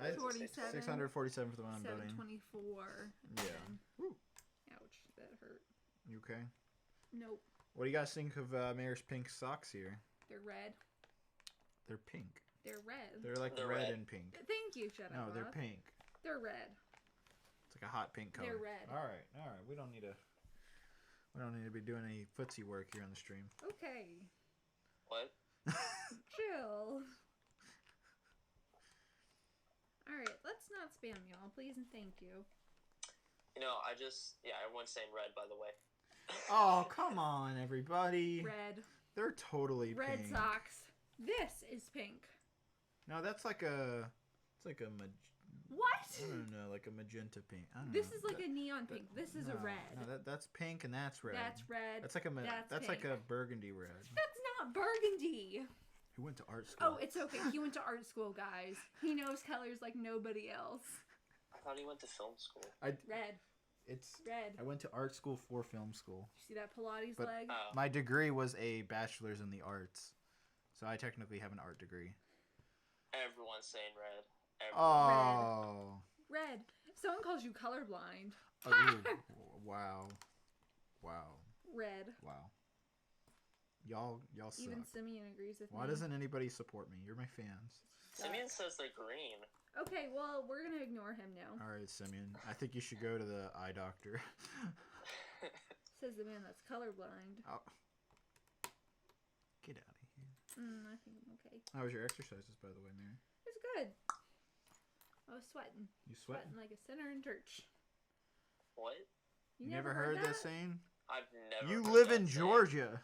I- 47. 647 for the one I'm building. 724. Yeah. Woo. Ouch, that hurt. You okay? Nope, What do you guys think of Mayor's pink socks here? they're red. They're pink. They're red. They're like They're red, red. and pink. Thank you, shut No, up. they're pink. They're red. It's like a hot pink color. They're red. All right. We don't need to be doing any footsie work here on the stream. Okay, What? chill. Alright, let's not spam y'all, please and thank you. You know, everyone's saying red, by the way. Oh, come on, everybody. Red. They're totally Red pink. socks. This is pink. No, that's like a. It's like a. What? I don't know, like a magenta pink. I don't This know. is like a neon pink. This is a red. No, that's pink and that's red. That's red. That's like a. That's like pink. a burgundy red. That's not burgundy. Who went to art school? Oh, it's okay. He went to art school, guys. He knows colors like nobody else. I thought he went to film school. Red. It's. Red. I went to art school for film school. You see that Pilates But- leg? Oh. My degree was a bachelor's in the arts, so I technically have an art degree. Everyone's saying red. Oh. Red. Someone calls you colorblind. Wow. Red. Wow. Y'all suck. Even Simeon agrees with me. Why doesn't anybody support me? You're my fans. Simeon says they're green. Okay, well, we're gonna ignore him now. All right, Simeon. I think you should go to the eye doctor. Says the man that's colorblind. Oh. Get out of here. I think I'm okay. How was your exercises, by the way, Mary? It's good. I was sweating. You sweating? Like a sinner in church. What? You never heard that saying? I've never. You heard live that in saying. Georgia.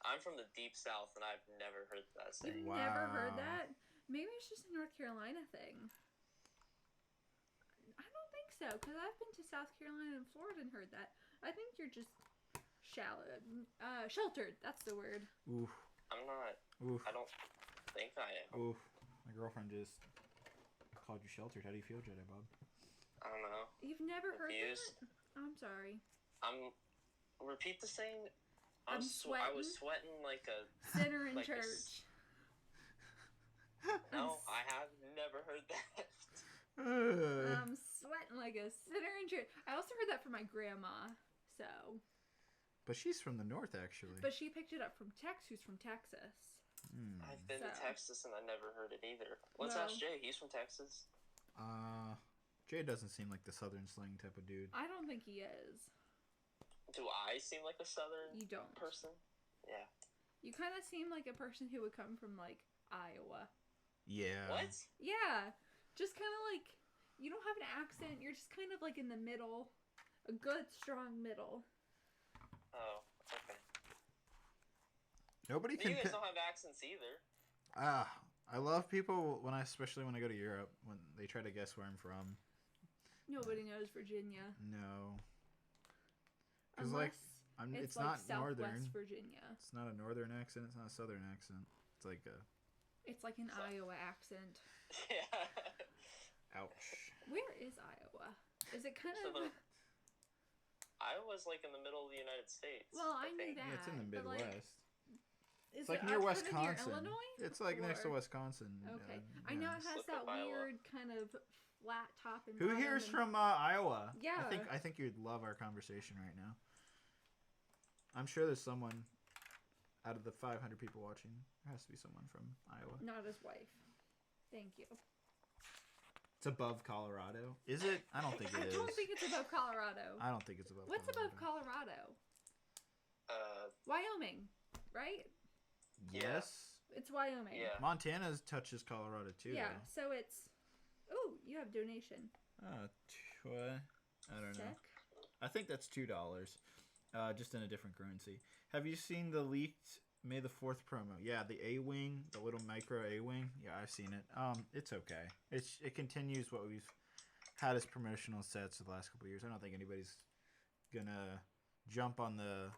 I'm from the deep south, and I've never heard that saying. You've never heard that? Maybe it's just a North Carolina thing. I don't think so, because I've been to South Carolina and Florida and heard that. I think you're just sheltered. That's the word. Oof. I'm not. Oof. I don't think I am. Oof. My girlfriend just called you sheltered. How do you feel, Jedi Bob? I don't know. You've never heard Confused. that? I'm sorry. Repeat the saying. I I'm was sweating like a sinner in like church. No, I have never heard that. I'm sweating like a sinner in church. I also heard that from my grandma. So. But she's from the north, actually. But she picked it up from Tex, who's from Texas. I've been to Texas and I never heard it either. Let's ask Jay. He's from Texas. Jay doesn't seem like the southern slang type of dude. I don't think he is. Do I seem like a southern person? Yeah. You kind of seem like a person who would come from, like, Iowa. Yeah. What? Yeah. Just kind of like, you don't have an accent. You're just kind of like in the middle. A good, strong middle. Oh, okay. Nobody can. You guys don't have accents either. I love people especially when I go to Europe, when they try to guess where I'm from. Nobody knows Virginia. No. Because it's not like northern. Southwest Virginia. It's not a northern accent. It's not a southern accent. It's like a. It's like an Iowa accent. Yeah. Ouch. Where is Iowa? Is it kind of? Iowa's like in the middle of the United States. Well, I knew that. Yeah, it's in the Midwest. It's like near Wisconsin. Near Illinois? It's like next to Wisconsin. Okay, I know it has that weird kind of flat top and. Who here is from Iowa? Yeah. I think you'd love our conversation right now. I'm sure there's someone out of the 500 people watching. There has to be someone from Iowa. Not his wife. Thank you. It's above Colorado. Is it? I don't think it is. I don't think it's above Colorado. I don't think it's above. What's above Colorado? Wyoming, right? Yes. It's Wyoming. Yeah. Montana touches Colorado too. Yeah, so it's. Oh, you have donation. I don't know. Check. I think that's $2. Just in a different currency. Have you seen the leaked May the 4th promo? Yeah, the A-Wing, the little micro A-Wing. Yeah, I've seen it. It's okay. It continues what we've had as promotional sets for the last couple of years. I don't think anybody's gonna jump on the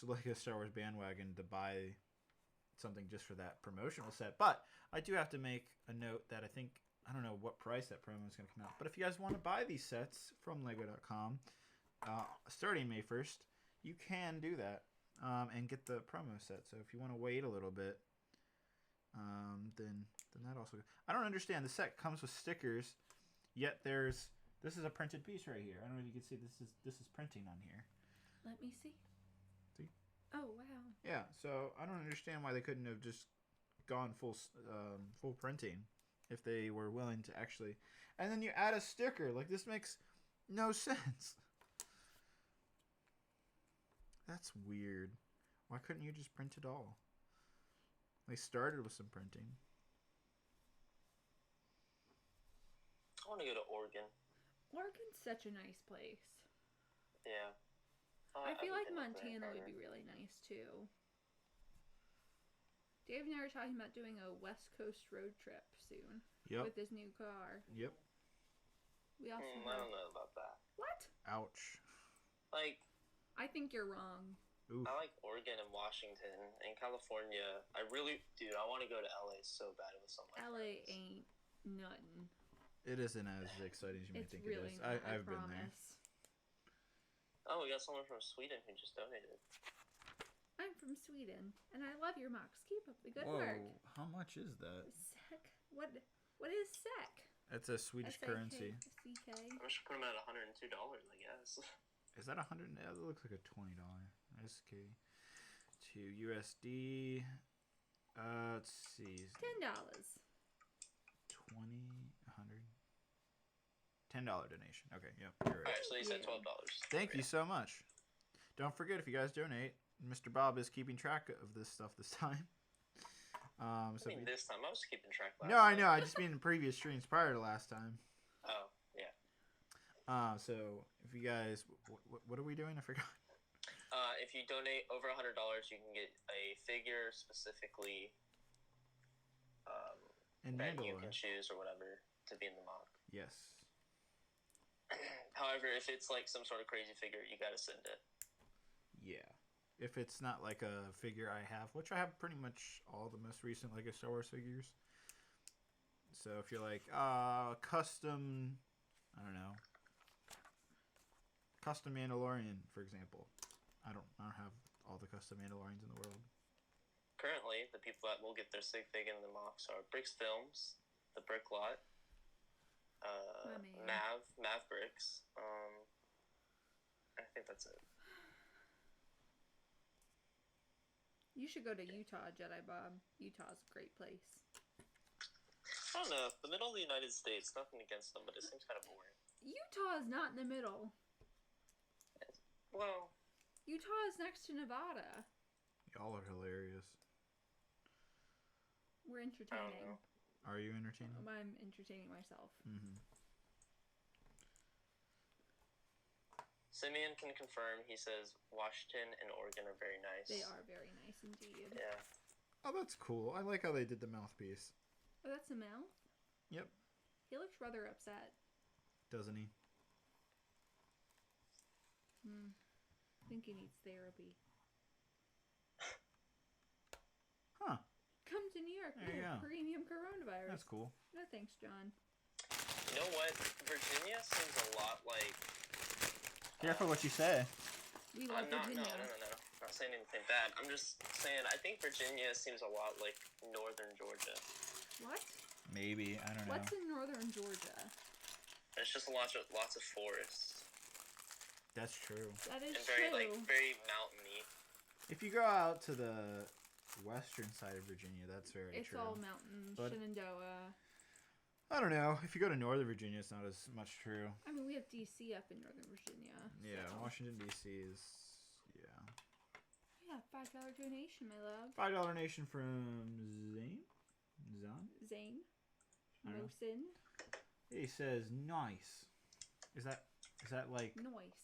Lego Star Wars bandwagon to buy something just for that promotional set. But I do have to make a note that I don't know what price that promo is going to come out. But if you guys want to buy these sets from Lego.com, starting May 1st, you can do that and get the promo set. So if you want to wait a little bit, then that also. I don't understand. The set comes with stickers, yet this is a printed piece right here. I don't know if you can see this is printing on here. Let me see. See? Oh wow. Yeah. So I don't understand why they couldn't have just gone full printing if they were willing to actually. And then you add a sticker. Like, this makes no sense. That's weird. Why couldn't you just print it all? They started with some printing. I want to go to Oregon. Oregon's such a nice place. Yeah. I feel like I've been Montana there. would be really nice too. Dave and I are talking about doing a West Coast road trip soon. Yep. With his new car. Yep. We also I don't know about that. What? Ouch. Like, I think you're wrong. Oof. I like Oregon and Washington and California. Dude, I want to go to LA so bad with some of my LA friends. ain't nothing. It isn't as exciting as you may It's think really it is. not, I've been there. promise. Oh, we got someone from Sweden who just donated. I'm from Sweden, and I love your mocks. Keep up the good Whoa, work. how much is that? Sec? What is sec? That's a Swedish currency. SAK. I should put them at $102, I guess. Is that 100? That looks like a $20. SK to USD. Let's see. $10. 20, 100. $10 donation. Okay, yep. You're right. Alright, so you said $12. Thank you so much. Don't forget, if you guys donate, Mr. Bob is keeping track of this stuff this time. So this time I was keeping track. No, I know. I just mean in previous streams prior to last time. Oh, yeah. So if you guys, what are we doing? I forgot. If you donate over $100, you can get a figure specifically And that you Mandalore. can choose or whatever to be in the mock. Yes. However, if it's like some sort of crazy figure, you gotta send it. Yeah. If it's not like a figure I have, which I have pretty much all the most recent Lego Star Wars figures. So if you're like, custom, I don't know, custom Mandalorian, for example. I don't have all the custom Mandalorians in the world. Currently, the people that will get their sig fig in the mocks are Brix Films, the Brick Lot, Mav Bricks. I think that's it. You should go to Utah, Jedi Bob. Utah's a great place. I don't know. The middle of the United States, nothing against them, but it seems kind of boring. Utah is not in the middle. Well, Utah is next to Nevada. Y'all are hilarious. We're I don't entertaining. know. Are you entertaining? I'm entertaining myself. Mm-hmm. Simeon can confirm. He says Washington and Oregon are very nice. They are very nice indeed. Yeah. Oh, that's cool. I like how they did the mouthpiece. Oh, that's a mouth? Yep. He looks rather upset. Doesn't he? I think he needs therapy. Huh. Come to New York. There you go. Premium coronavirus. That's cool. No thanks, John. You know what? Virginia seems a lot like. Careful what you say. We love Virginia. No. I'm not saying anything bad. I'm just saying I think Virginia seems a lot like northern Georgia. What? Maybe. I don't know. What's in northern Georgia? There's just lots of forests. That's true. That is And very true. very mountainy. If you go out to the western side of Virginia, that's very It's true. all mountains. But- Shenandoah. I don't know. If you go to northern Virginia, it's not as much true. I mean, we have D.C. up in northern Virginia. Yeah, so. Washington, D.C. is, yeah. Yeah, $5 donation, my love. $5 donation from Zane. I don't know. Mosin. He says, nice. Is that like, Noise.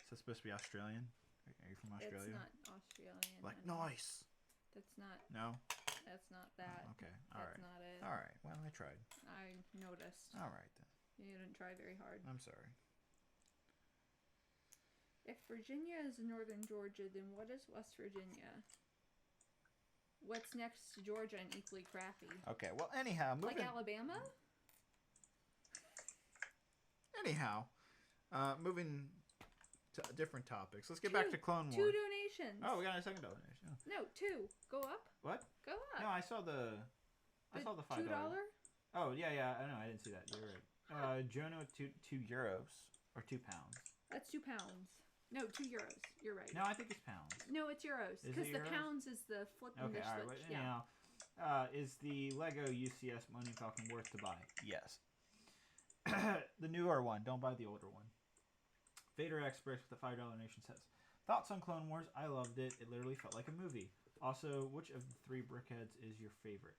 is that supposed to be Australian? Are you from Australia? It's not Australian. Like, honey. nice. That's not. No? That's not that. Oh, okay. That's not it. All right. Well, I tried. I noticed. All right, then. You didn't try very hard. I'm sorry. If Virginia is northern Georgia, then what is West Virginia? What's next to Georgia and equally crappy? Okay. Well, anyhow, moving. Like Alabama? Moving to different topics. Let's get back to Clone Wars. 2 donations. Oh, we got a second donation. Oh. No, 2. Go up. What? Go up. No, I saw the $5. $2? Oh yeah. I know. I didn't see that. You're right. Jono, €2 or £2. That's £2. No, €2. You're right. No, I think it's pounds. No, it's euros. Is Because it the euros? pounds is the flip and Okay, the all right. switch. But Yeah. anyhow, is the Lego UCS Millennium Falcon worth to buy? Yes. The newer one. Don't buy the older one. Vader Express with the $5 donation says, thoughts on Clone Wars? I loved it. It literally felt like a movie. Also, which of the 3 Brickheads is your favorite?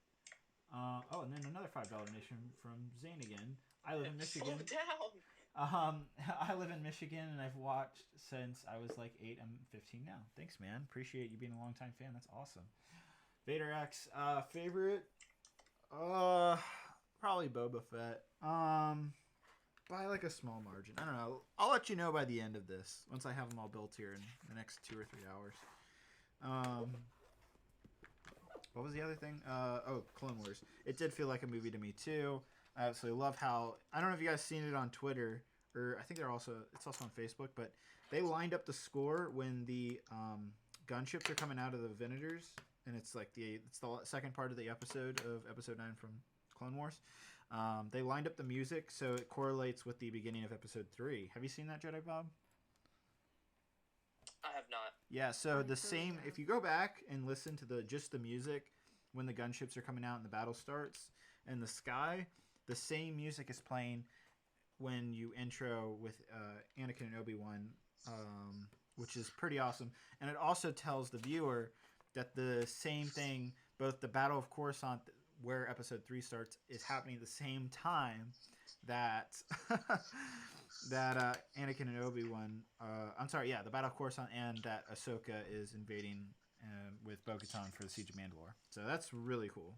Oh, and then another $5 donation from Zane again. I live in Michigan. Slow down. I live in Michigan, and I've watched since I was like 8. I'm 15 now. Thanks, man. Appreciate you being a longtime fan. That's awesome. Vader X, favorite? Probably Boba Fett. By like a small margin. I don't know. I'll let you know by the end of this, once I have them all built here in the next 2 or 3 hours. What was the other thing? Clone Wars. It did feel like a movie to me too. I absolutely love how, I don't know if you guys seen it on Twitter, or I think it's also on Facebook, but they lined up the score when the gunships are coming out of the Venators, and it's like it's the second part of the episode of episode 9 from Clone Wars. They lined up the music so it correlates with the beginning of episode 3. Have you seen that, Jedi Bob? I have not. Yeah, so the same. have. If you go back and listen to just the music when the gunships are coming out and the battle starts in the sky, the same music is playing when you intro with Anakin and Obi-Wan, which is pretty awesome. And it also tells the viewer that the same thing, both the Battle of Coruscant, where episode 3 starts, is happening at the same time that that Anakin and Obi-Wan, the Battle of Coruscant, and that Ahsoka is invading with Bo-Katan for the Siege of Mandalore. So that's really cool.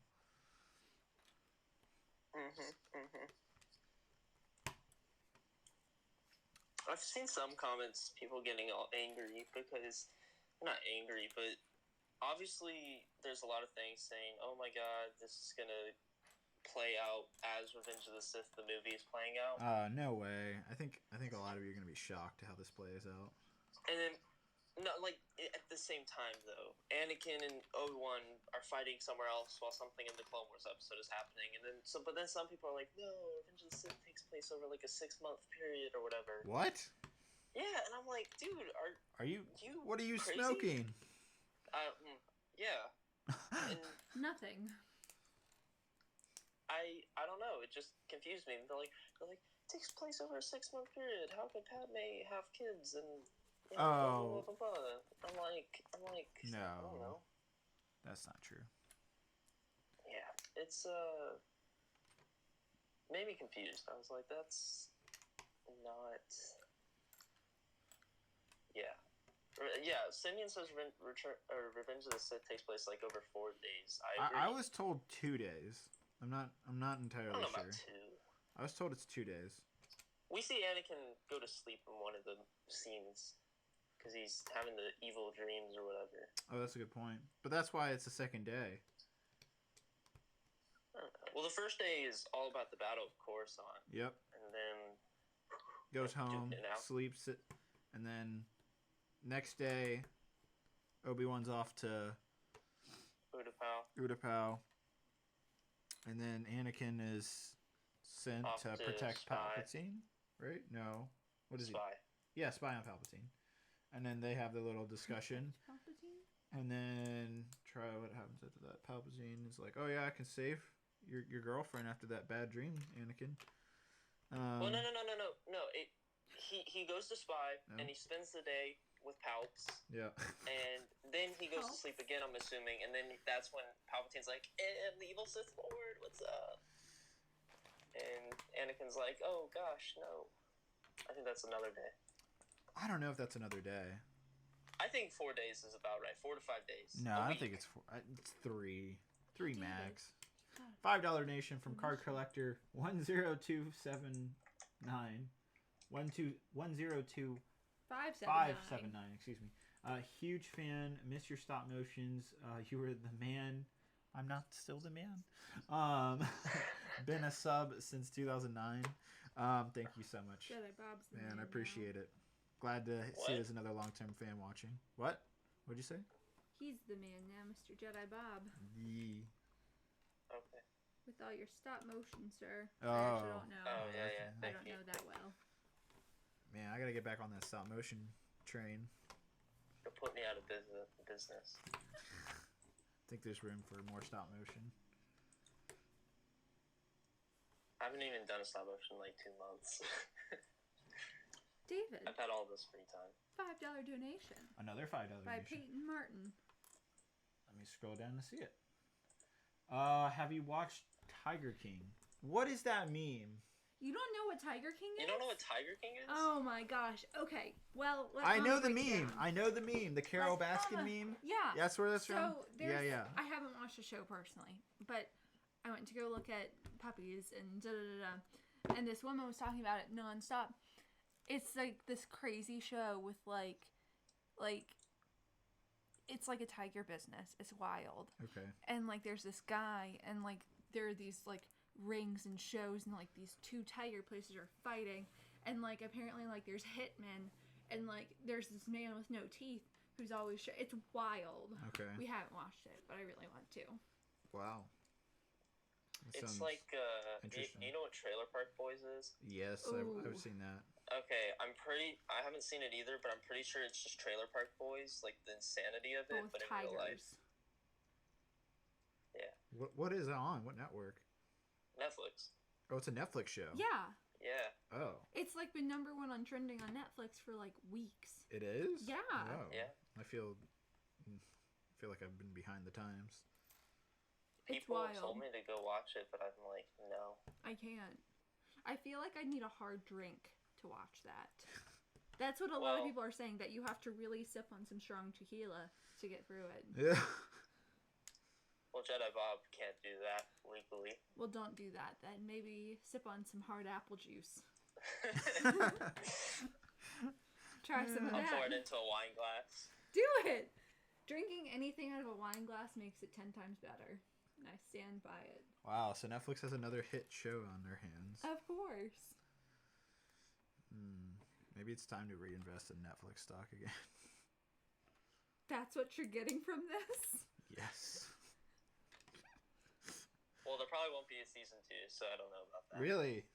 I've seen some comments, people getting all angry because, not angry, but obviously there's a lot of things saying, oh my god, this is going to play out as Revenge of the Sith, the movie, is playing out. No way. I think a lot of you are going to be shocked how this plays out. And then, no, like, at the same time, though, Anakin and Obi-Wan are fighting somewhere else while something in the Clone Wars episode is happening. And then, but then some people are like, no, Revenge of the Sith takes place over, like, a 6-month period or whatever. What? Yeah, and I'm like, dude, are you what are you crazy? smoking? Yeah. And Nothing. I don't know. It just confused me. They're like, it takes place over a 6-month period. How could Padme have kids and blah, blah, blah, blah. I'm like, No, I don't know. That's not true. Yeah, it's made me confused. I was like, that's not. Yeah. Yeah, Simeon says Revenge of the Sith takes place like over 4 days. I agree. I was told 2 days. I'm not entirely I don't know sure. about 2. I was told it's 2 days. We see Anakin go to sleep in one of the scenes because he's having the evil dreams or whatever. Oh, that's a good point. But that's why it's the second day. I don't know. Well, the first day is all about the Battle of Coruscant. Yep. And then Goes home, sleeps it, and then next day, Obi-Wan's off to Utapau. And then Anakin is sent Off to to protect spy. Palpatine, right? No. What is Spy. he? Yeah, spy on Palpatine. And then they have the little discussion. Palpatine? And then try what happens after that. Palpatine is like, oh yeah, I can save your girlfriend after that bad dream, Anakin. Well, no. He goes to spy, No. and he spends the day with Palps. Yeah. And then he goes to Palps? sleep again, I'm assuming, and then that's when Palpatine's like, the evil Sith Lord, what's up? And Anakin's like, oh gosh, no. I think that's another day. I don't know if that's another day. I think 4 days is about right. 4 to 5 days. No, I don't think it's 4. It's 3. 3 max. $5 donation from card collector 10279. 102 579. Excuse me. Huge fan. Miss your stop motions. You were the man. I'm not still the man. Been a sub since 2009. Thank you so much. Jedi Bob's the Man, I man appreciate now. it. Glad to see What? there's another long-term fan watching. What? What'd you say? He's the man now, Mr. Jedi Bob. Okay. With all your stop motion, sir. I Oh. actually don't know. Oh, yeah. I Thank don't you. know that well. Man, I gotta get back on that stop motion train. You'll put me out of business. I think there's room for more stop motion. I haven't even done a stop motion in like 2 months. David, I've had all this free time. $5 donation Another $5 by donation. Peyton Martin. Let me scroll down to see it. Have you watched Tiger King? What is that meme? You don't know what Tiger King is? You don't know what Tiger King is? Oh my gosh. Okay. Well, let's I know the break it meme. down. I know the meme. The Carol Let's Baskin kinda- meme. Yeah. That's where that's from. So there's, Yeah. I haven't watched the show personally, but I went to go look at puppies and and this woman was talking about it nonstop. It's like this crazy show with like it's like a tiger business. It's wild. Okay. And like there's this guy and like there are these like rings and shows and like these two tiger places are fighting and like apparently like there's hitmen and like there's this man with no teeth who's always it's wild. Okay. We haven't watched it, but I really want to. Wow. It's sounds like interesting. you know what Trailer Park Boys is? Yes, Ooh. I've seen that. Okay, I haven't seen it either, but I'm pretty sure it's just Trailer Park Boys, like the insanity of it, Both but in real life. tigers. Yeah. What is it on? What network? Netflix. Oh, it's a Netflix show. Yeah. Yeah. Oh. It's like been #1 on trending on Netflix for like weeks. It is? Yeah. Oh. Yeah. I feel like I've been behind the times. It's People wild. told me to go watch it, but I'm like, no. I can't. I feel like I need a hard drink to watch that. That's what a lot of people are saying, that you have to really sip on some strong tequila to get through it. Yeah. Well, Jedi Bob can't do that legally. Well, don't do that then. Maybe sip on some hard apple juice. Try some of I'll that. pour it into a wine glass. Do it! Drinking anything out of a wine glass makes it 10 times better. And I stand by it. Wow, so Netflix has another hit show on their hands. Of course. Maybe it's time to reinvest in Netflix stock again. That's what you're getting from this? Yes. Well, there probably won't be a season 2, so I don't know about that. Really?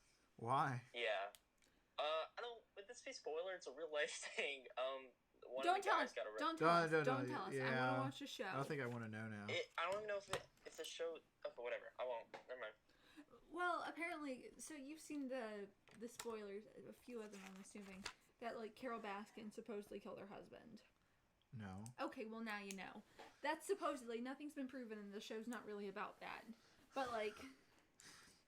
Why? Yeah. I don't. Would this be spoiler? It's a real life thing. One Don't of the tell guys us. got arrested. Don't tell us. Don't Don't tell us. I yeah. want to watch the show. I don't think I want to know now. I don't even know if the show. Okay, whatever. I won't. Never mind. Well, apparently, so you've seen the spoilers, a few of them, I'm assuming, that like Carol Baskin supposedly killed her husband. No. Okay, well now you know. That's supposedly, nothing's been proven, and the show's not really about that. But like,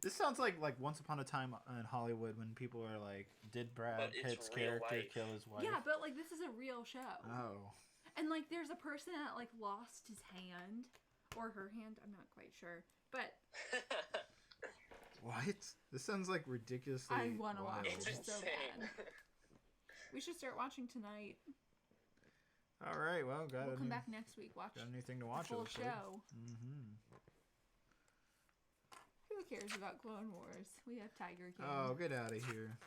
This sounds like Once Upon a Time in Hollywood when people are like, did Brad But it's Pitt's real character life. kill his wife? yeah, but like this is a real show. Oh. And like there's a person that like lost his hand or her hand, I'm not quite sure. But What? This sounds like ridiculously I want to watch wild. it It's so insane. bad. We should start watching tonight. All right, well, We'll come back next week. Watch got anything to the watch? full it looks like. show. Mm-hmm. Who cares about Clone Wars? We have Tiger King. Oh, get out of here.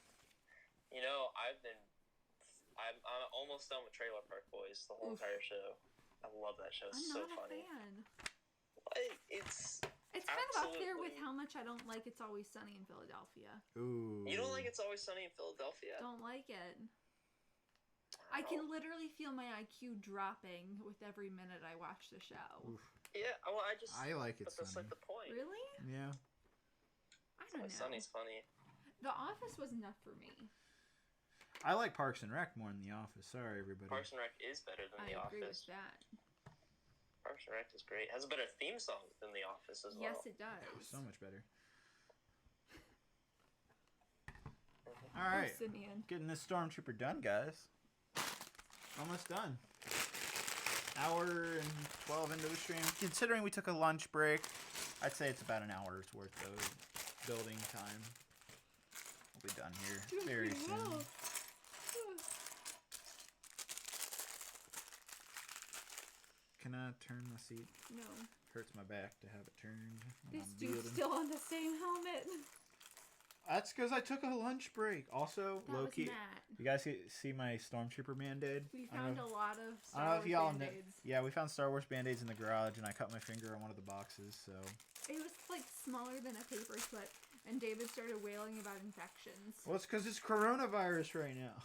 You know, I'm almost done with Trailer Park Boys. The whole Oof. entire show. I love that show. It's I'm so not funny. a fan. Like, it's kind of up there with absolutely- how much I don't like It's Always Sunny in Philadelphia. Ooh. You don't like It's Always Sunny in Philadelphia? Don't like it. I can literally feel my IQ dropping with every minute I watch the show. Oof. Yeah. Well, I like it But that's sunny. like the point. Really? Yeah. I don't It's know. Sunny's funny. The Office was enough for me. I like Parks and Rec more than The Office. Sorry, everybody. Parks and Rec is better than I The agree Office. with that. Parks and Rec is great. It has a better theme song than The Office as well. Yes, it does. So much better. All right. Simeon. Getting this Stormtrooper done, guys. Almost done. Hour and 12 into the stream. Considering we took a lunch break, I'd say it's about an hour's worth of building time. We'll be done here Doing very pretty soon. well. Can I turn the seat? No. Hurts my back to have it turned. when This I'm dude's building. still on the same helmet. That's because I took a lunch break. Also, That was Loki. Matt. You guys see my Stormtrooper Band-Aid? We I don't found know- a lot of I don't Star know if Wars y'all know. Band-Aids. Yeah, we found Star Wars Band-Aids in the garage, and I cut my finger on one of the boxes, so... It was like smaller than a paper clip, and David started wailing about infections. Well, it's because it's coronavirus right now.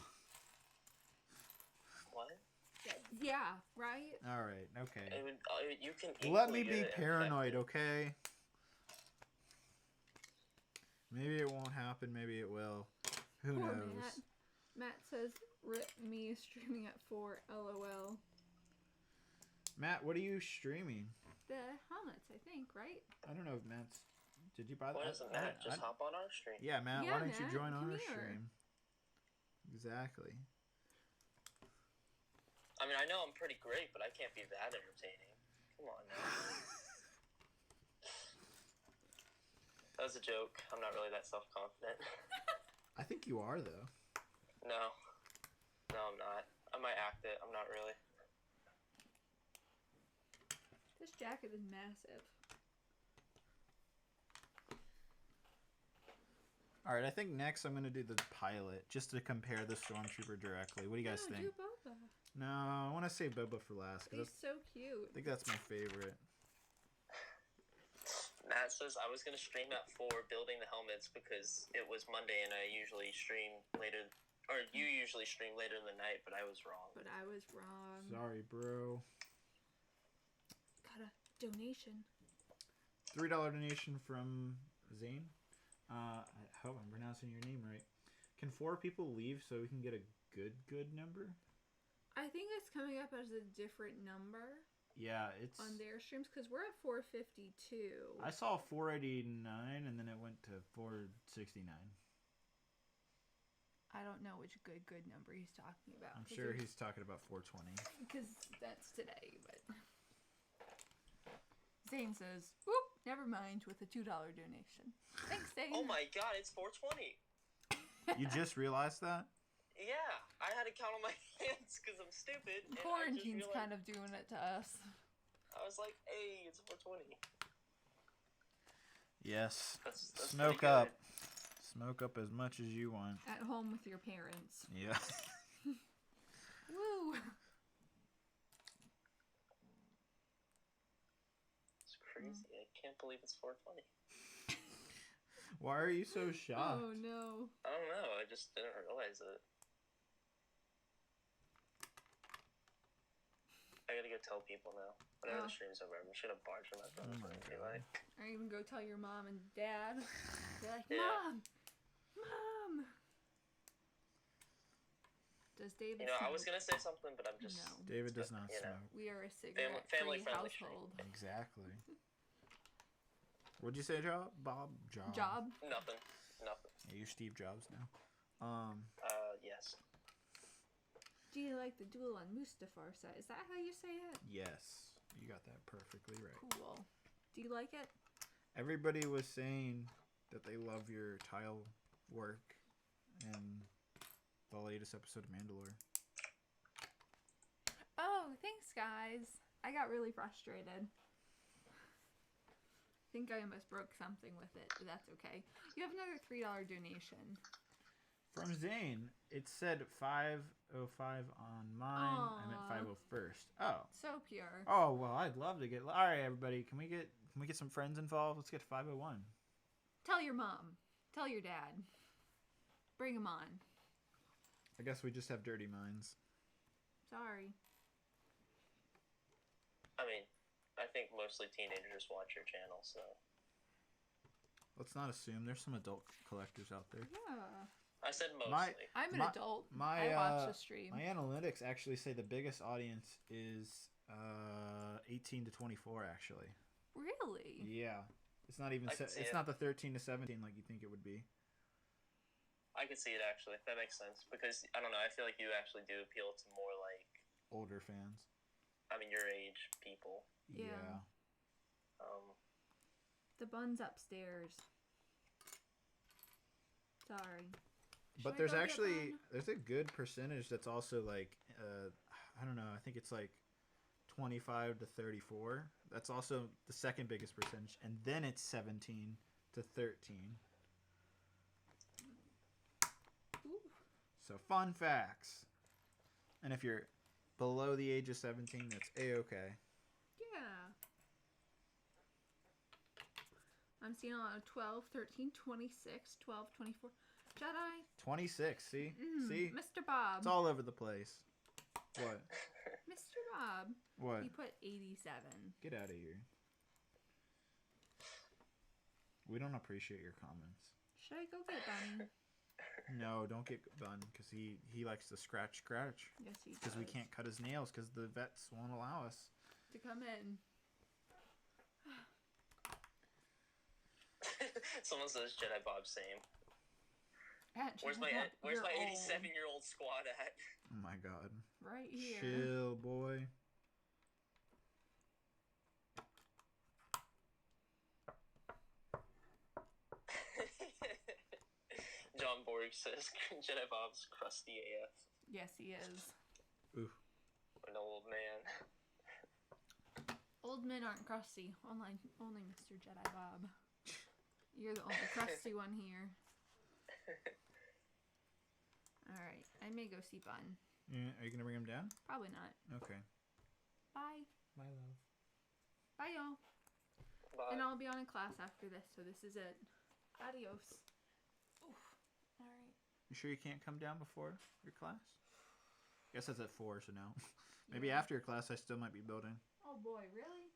What? Yeah, right? All right, okay. You can. Let me equally be get paranoid, infected. okay? Maybe it won't happen, maybe it will. Who Poor knows? Matt. Matt says, "Rip me streaming at 4, lol." Matt, what are you streaming? The helmets, I think, right? I don't know if Matt's... Did you buy that? Why doesn't Matt just hop on our stream? Yeah, Matt, Yeah, why don't you Matt, join come our here. stream? Exactly. I mean, I know I'm pretty great, but I can't be that entertaining. Come on, man. That was a joke. I'm not really that self-confident. I think you are, though. No. No, I'm not. I might act it. I'm not really. This jacket is massive. Alright, I think next I'm going to do the pilot, just to compare the Stormtrooper directly. What do you guys No, think? do Boba. No, I want to save Boba for last, He's because so cute. I think that's my favorite. Matt says I was gonna stream at 4 building the helmets because it was Monday and I usually stream later, or you usually stream later in the night, but I was wrong. Sorry, bro. Got a donation. $3 donation from Zane. I hope I'm pronouncing your name right. Can 4 people leave so we can get a good number? I think it's coming up as a different number. Yeah, it's on their streams because we're at 452. I saw 489 and then it went to 469. I don't know which good number he's talking about. I'm sure he's talking about 420. Because that's today, but Zane says, "Whoop, never mind," with a $2 donation. Thanks, Zane. Oh my God, it's 420. You just realized that? Yeah, I had to count on my hands because I'm stupid. Quarantine's kind of doing it to us. I was like, hey, it's 420. Yes. That's Smoke up. Smoke up as much as you want. At home with your parents. Yeah. Woo! It's crazy. I can't believe it's 420. Why are you so shocked? Oh no. I don't know. I just didn't realize it. I gotta go tell people now. Whenever the stream's over, I'm just gonna barge from my phone. Or even go tell your mom and dad. Be like, Yeah. Mom! Does David I smoke? was gonna say something, but I'm just... No. David does not you know. smoke. We are a cigarette-free Family-friendly household. Exactly. What'd you say, Job? Bob? Job? Nothing. Yeah, you're Steve Jobs now. Yes. Do you like the duel on Mustafar set? Is that how you say it? Yes. You got that perfectly right. Cool. Do you like it? Everybody was saying that they love your tile work in the latest episode of Mandalore. Oh, thanks, guys. I got really frustrated. I think I almost broke something with it, but that's okay. You have another $3 donation. From Zane, it said 505 on mine. Aww. I meant 501st. Oh. So pure. Oh, well, I'd love to get... All right, everybody. Can we get some friends involved? Let's get 501. Tell your mom. Tell your dad. Bring them on. I guess we just have dirty minds. Sorry. I mean, I think mostly teenagers watch your channel, so... Let's not assume. There's some adult collectors out there. Yeah. I said mostly. I'm an adult. I watch the stream. My analytics actually say the biggest audience is 18 to 24, actually. Really? Yeah. It's not even... It's not the 13 to 17 like you think it would be. I could see it, actually. That makes sense. Because, I don't know, I feel like you actually do appeal to more, like... older fans. I mean, your age people. Yeah. The bun's upstairs. Sorry. But there's a good percentage that's also like I don't know, I think it's like 25 to 34. That's also the second biggest percentage, and then it's 17 to 13. Ooh. So fun facts. And if you're below the age of 17, that's A-okay. Yeah. I'm seeing a lot of 12, 13, 26, 12, 24. Jedi. 26, see? See? Mr. Bob. It's all over the place. What? Mr. Bob. What? He put 87. Get out of here. We don't appreciate your comments. Should I go get Bunny? No, don't get Bun, because he likes to scratch. Yes, he does. Because we can't cut his nails, because the vets won't allow us. To come in. Someone says Jedi Bob same. Where's my Bob, 87-year-old squad at? Oh my god. Right here. Chill, boy. John Borg says Jedi Bob's crusty AF. Yes, he is. Ooh. An old man. Old men aren't crusty. Only Mr. Jedi Bob. You're the only crusty one here. Alright, I may go see Bun. Yeah, are you going to bring him down? Probably not. Okay. Bye. Bye, love. Bye, y'all. Bye. And I'll be on in class after this, so this is it. Adios. Oof. All right. You sure you can't come down before your class? I guess that's at 4, so no. Maybe Yeah. after your class, I still might be building. Oh boy, really?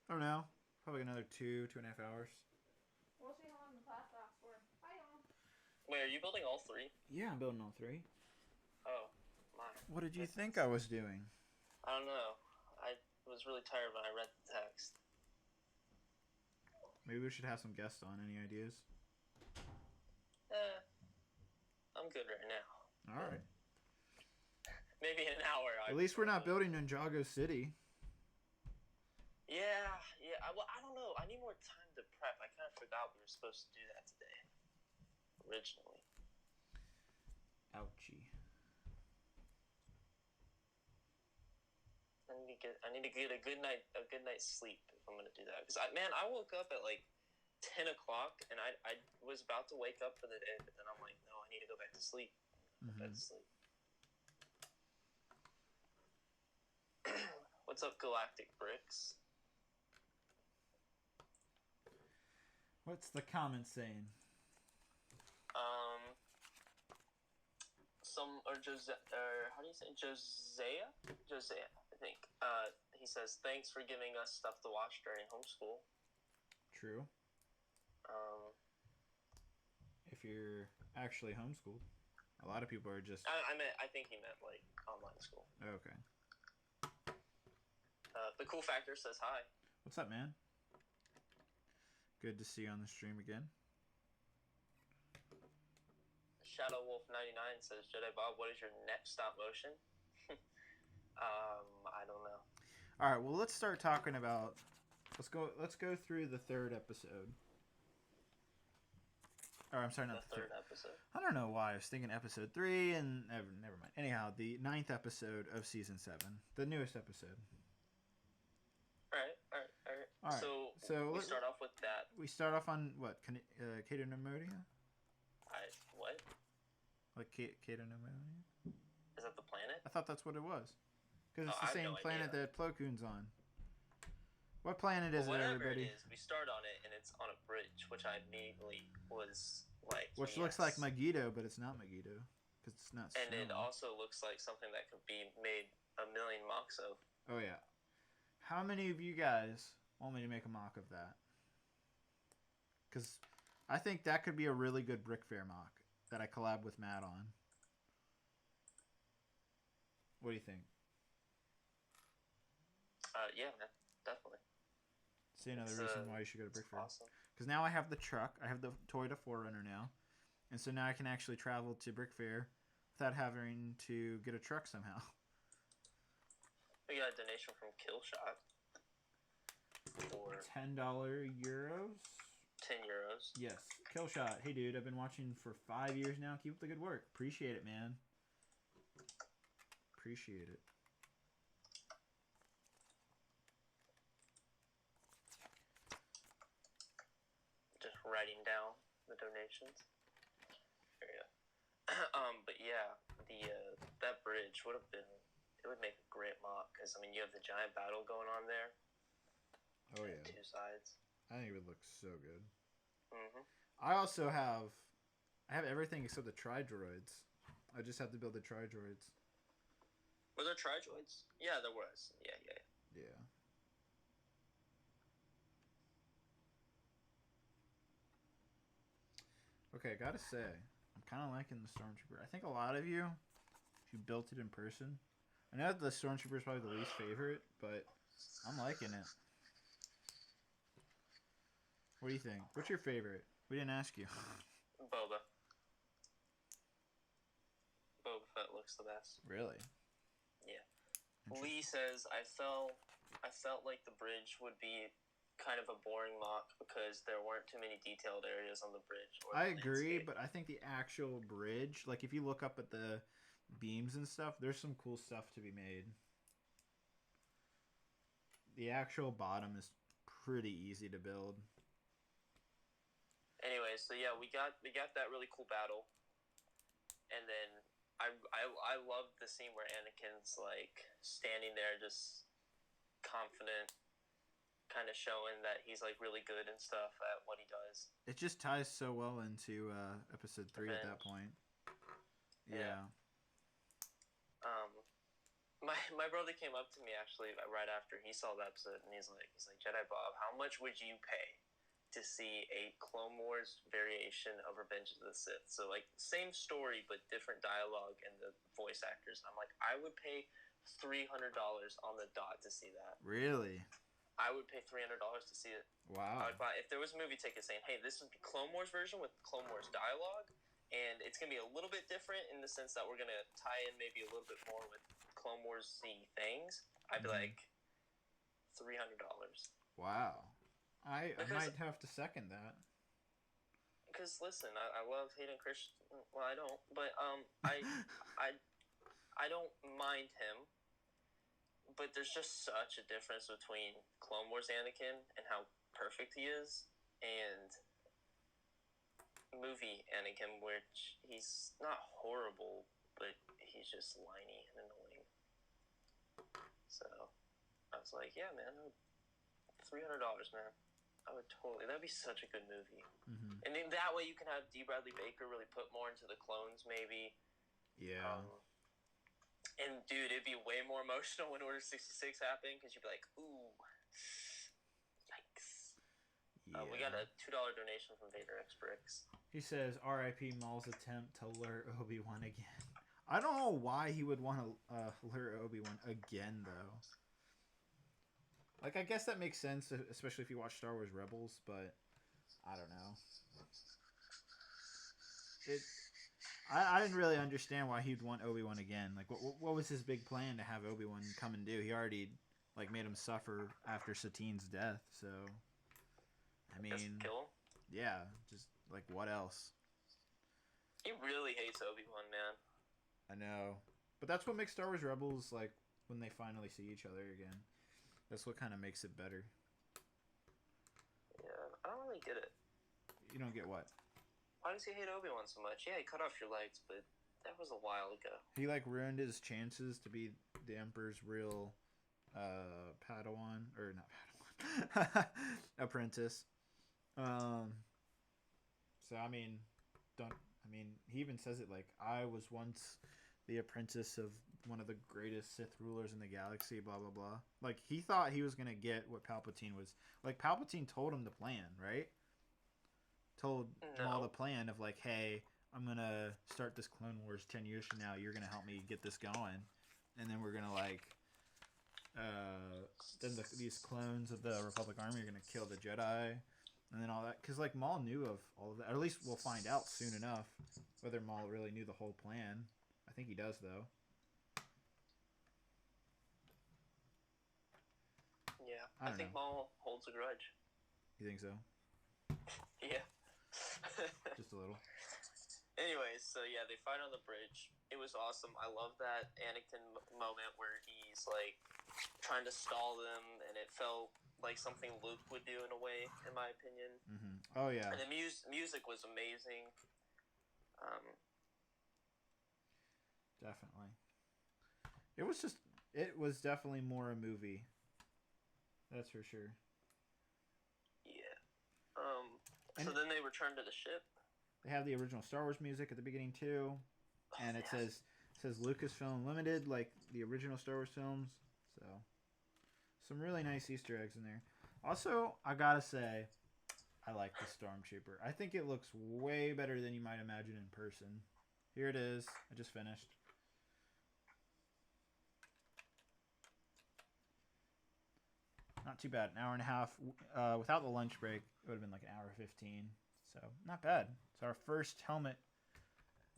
I don't know. Probably another 2.5 hours. We'll see how long the class lasts for. Bye, y'all. Wait, are you building all 3? Yeah, I'm building all 3. Oh, my. What did you think I was doing? I don't know. I was really tired when I read the text. Maybe we should have some guests on. Any ideas? I'm good right now. All right. Maybe in an hour. At least we're not building Ninjago City. Yeah. Well, I don't know. I need more time to prep. I kind of forgot we were supposed to do that today. Originally. Ouchie. I need to get a good night's sleep if I'm gonna do that. Because I woke up at like 10 o'clock and I was about to wake up for the day, but then I'm like, no, I need to go back to sleep. What's up, Galactic Brix? What's the comment saying? How do you say Josiah, I think. He says thanks for giving us stuff to watch during homeschool. True. If you're actually homeschooled, a lot of people are just. I think he meant like online school. Okay. The Cool Factor says hi. What's up, man? Good to see you on the stream again. Shadow Wolf 99 says, Jedi Bob, what is your next stop motion? I don't know. All right, well, let's start talking about. Let's go through the 3rd episode. Or I'm sorry, not the third episode. I don't know why I was thinking episode 3, and never mind. Anyhow, the 9th episode of season 7, the newest episode. All right. So we start off with that. We start off on what? Kato no Moria? What? Like Kato no Moria? Is that the planet? I thought that's what it was. Because it's the same no planet idea. that Plo Koon's on. What planet is it, everybody? It is, we start on it, and it's on a bridge, which I immediately was like, Which looks like Megiddo, but it's not Megiddo. Because it's not snow. And it also looks like something that could be made a million mocks of. Oh, yeah. How many of you guys want me to make a mock of that? Because I think that could be a really good Brick Fair mock that I collab with Matt on. What do you think? Yeah, man, definitely. See another reason why you should go to Brick Fair. Awesome. Because now I have the truck. I have the Toyota 4Runner now. And so now I can actually travel to Brick Fair without having to get a truck somehow. We got a donation from Killshot. For $10 euros? 10 euros. Yes. Killshot. Hey, dude, I've been watching for 5 years now. Keep up the good work. Appreciate it, man. Appreciate it. Just writing down the donations. There you go. But yeah, that bridge would have been. It would make a great mock because I mean you have the giant battle going on there. Oh yeah. 2 sides. I think it would look so good. Mhm. I also have everything except the Tri-Droids. I just have to build the Tri-Droids. Were there Tri-Droids? Yeah, there was. Yeah. Yeah. Okay, I gotta say, I'm kind of liking the Stormtrooper. I think a lot of you, if you built it in person, I know the Stormtrooper is probably the least favorite, but I'm liking it. What do you think? What's your favorite? We didn't ask you. Boba. Boba Fett looks the best. Really? Yeah. Lee says I felt like the bridge would be kind of a boring mock because there weren't too many detailed areas on the bridge. I agree, but I think the actual bridge, like if you look up at the beams and stuff, there's some cool stuff to be made. The actual bottom is pretty easy to build. Anyway, so yeah, we got that really cool battle, and then I loved the scene where Anakin's like standing there just confident, kind of showing that he's like really good and stuff at what he does. It just ties so well into episode 3 at that point. Yeah. My brother came up to me actually right after he saw the episode, and he's like, Jedi Bob, how much would you pay to see a Clone Wars variation of Revenge of the Sith? So like same story but different dialogue and the voice actors. I'm like, I would pay $300 on the dot to see that. Really? I would pay $300 to see it. Wow. I would buy, if there was a movie ticket saying, hey, this is the Clone Wars version with Clone Wars dialogue, and it's going to be a little bit different in the sense that we're going to tie in maybe a little bit more with Clone Wars-y things, I'd be like, $300. Wow. I might have to second that. Because listen, I love Hayden Christensen. Well, I don't, but I don't mind him. But there's just such a difference between Clone Wars Anakin and how perfect he is, and movie Anakin, which he's not horrible, but he's just whiny and annoying. So I was like, yeah, man, $300, man. I would totally. That'd be such a good movie. Mm-hmm. And then that way you can have D. Bradley Baker really put more into the clones, maybe. Yeah. And dude, it'd be way more emotional when Order 66 happened, because you'd be like, ooh, yikes. Yeah. We got a $2 donation from Vader X Brix. He says, R.I.P. Maul's attempt to lure Obi-Wan again. I don't know why he would want to lure Obi-Wan again, though. Like, I guess that makes sense, especially if you watch Star Wars Rebels, but I don't know. I didn't really understand why he'd want Obi-Wan again. Like, what was his big plan to have Obi-Wan come and do? He already, like, made him suffer after Satine's death, so... I mean... Just kill him? Yeah, just, like, what else? He really hates Obi-Wan, man. I know. But that's what makes Star Wars Rebels, like, when they finally see each other again. That's what kind of makes it better. Yeah, I don't really get it. You don't get what? Why does he hate Obi-Wan so much? Yeah, he cut off your legs, but that was a while ago. He, like, ruined his chances to be the Emperor's real Padawan. Or, not Padawan. Apprentice. So, I mean, he even says it, like, I was once the apprentice of one of the greatest Sith rulers in the galaxy, blah, blah, blah. Like, he thought he was going to get what Palpatine was. Like, Palpatine told him the plan, right? Told Maul the plan of, like, hey, I'm going to start this Clone Wars 10 years from now. You're going to help me get this going. And then we're going to, like, then these clones of the Republic Army are going to kill the Jedi. And then all that. Because, like, Maul knew of all of that. Or at least we'll find out soon enough whether Maul really knew the whole plan. I think he does, though. Yeah, I think Maul holds a grudge. You think so? Yeah. Just a little. Anyways, so yeah, they fight on the bridge. It was awesome. I love that Anakin moment where he's like trying to stall them, and it felt like something Luke would do in a way, in my opinion. Mm-hmm. Oh yeah. And the music was amazing. Definitely. It was definitely more a movie. That's for sure. Yeah. So then they return to the ship. They have the original Star Wars music at the beginning too, and it says Lucasfilm Limited, like the original Star Wars films. So, some really nice Easter eggs in there. Also, I gotta say, I like the Stormtrooper. I think it looks way better than you might imagine in person. Here it is. I just finished. Not too bad. An hour and a half. Without the lunch break, it would have been like an hour 15. So, not bad. So, our first helmet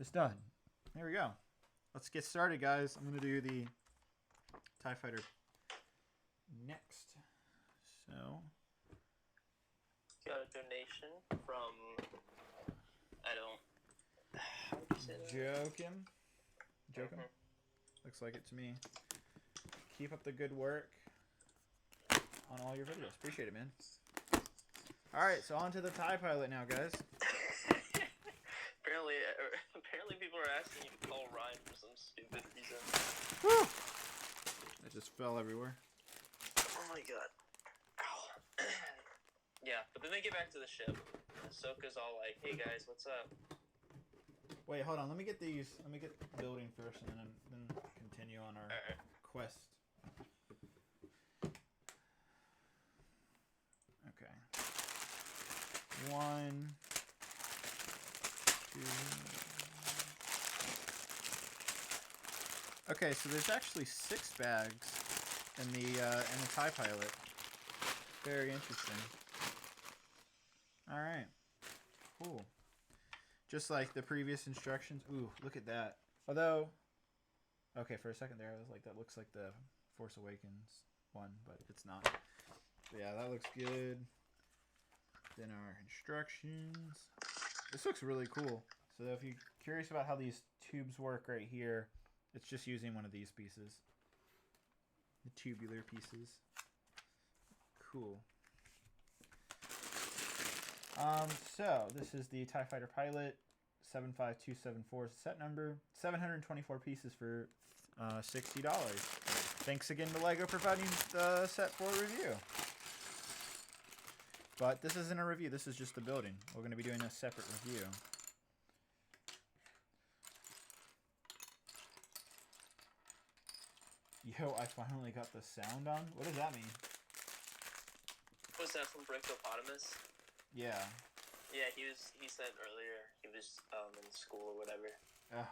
is done. There we go. Let's get started, guys. I'm going to do the TIE Fighter next. So. Got a donation from. How would you say that? Joachim. Looks like it to me. Keep up the good work on all your videos. Appreciate it, man. Alright, so on to the TIE Pilot now, guys. Apparently people are asking you to call Ryan for some stupid reason. Woo! It just fell everywhere. Oh my god. Ow. Yeah, but then they get back to the ship. Ahsoka's all like, "Hey guys, what's up?" Wait, hold on. Let me get the building first, and then continue on our Alright. quest. Okay. 1, 2. Okay, so there's actually 6 bags in the TIE pilot. Very interesting. All right. Cool. Just like the previous instructions. Ooh, look at that. Although, okay, for a second there, I was like, that looks like the Force Awakens one, but it's not. But yeah, that looks good. Then our instructions. This looks really cool. So if you're curious about how these tubes work right here, it's just using one of these pieces. The tubular pieces. Cool. So this is the TIE Fighter Pilot 75274 is the set number. 724 pieces for $60. Thanks again to LEGO providing the set for review. But this isn't a review. This is just the building. We're going to be doing a separate review. Yo, I finally got the sound on. What does that mean? Was that from Brickopotamus? Yeah. Yeah, he said earlier he was in school or whatever. Oh.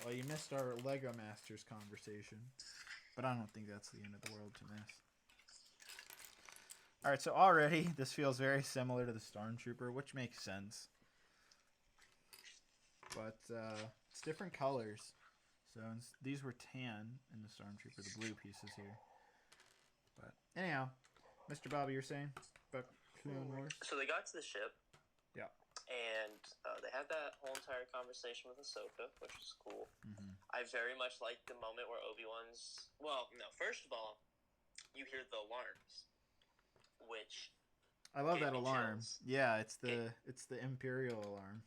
Well, you missed our Lego Masters conversation. But I don't think that's the end of the world to miss. Alright, so already this feels very similar to the Stormtrooper, which makes sense. But it's different colors. So these were tan in the Stormtrooper, the blue pieces here. But anyhow, Mr. Bobby, you're saying about Clone Wars? So they got to the ship. Yeah. And they had that whole entire conversation with Ahsoka, which was cool. Mm-hmm. I very much liked the moment where Obi-Wan's... Well, no, first of all, you hear the alarms, which... I love that alarm. Chills. Yeah, it's the Imperial alarm.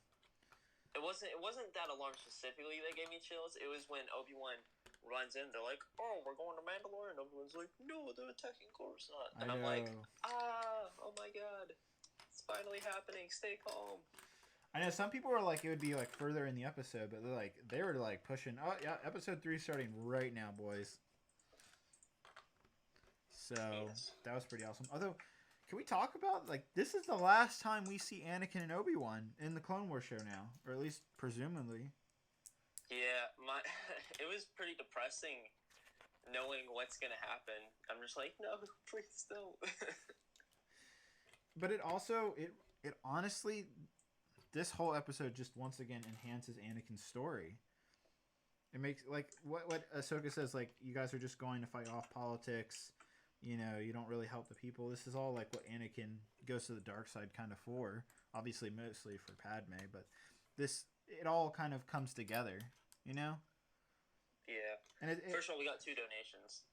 It wasn't that alarm specifically that gave me chills. It was when Obi-Wan runs in. They're like, "Oh, we're going to Mandalore," and Obi-Wan's like, "No, they're attacking Coruscant." And I'm like, "Oh my god, it's finally happening. Stay calm." I know some people were like, it would be like further in the episode, but they were pushing. Oh yeah, episode 3 starting right now, boys. So yes. That was pretty awesome. Although, can we talk about this is the last time we see Anakin and Obi-Wan in the Clone Wars show now, or at least presumably. Yeah, it was pretty depressing knowing what's gonna happen. I'm just like, no, please don't. But it also it honestly, this whole episode just once again enhances Anakin's story. It makes what Ahsoka says, you guys are just going to fight off politics. You know, you don't really help the people. This is all what Anakin goes to the dark side kind of for. Obviously, mostly for Padme, but it all kind of comes together, you know? Yeah. And first of all, we got 2 donations.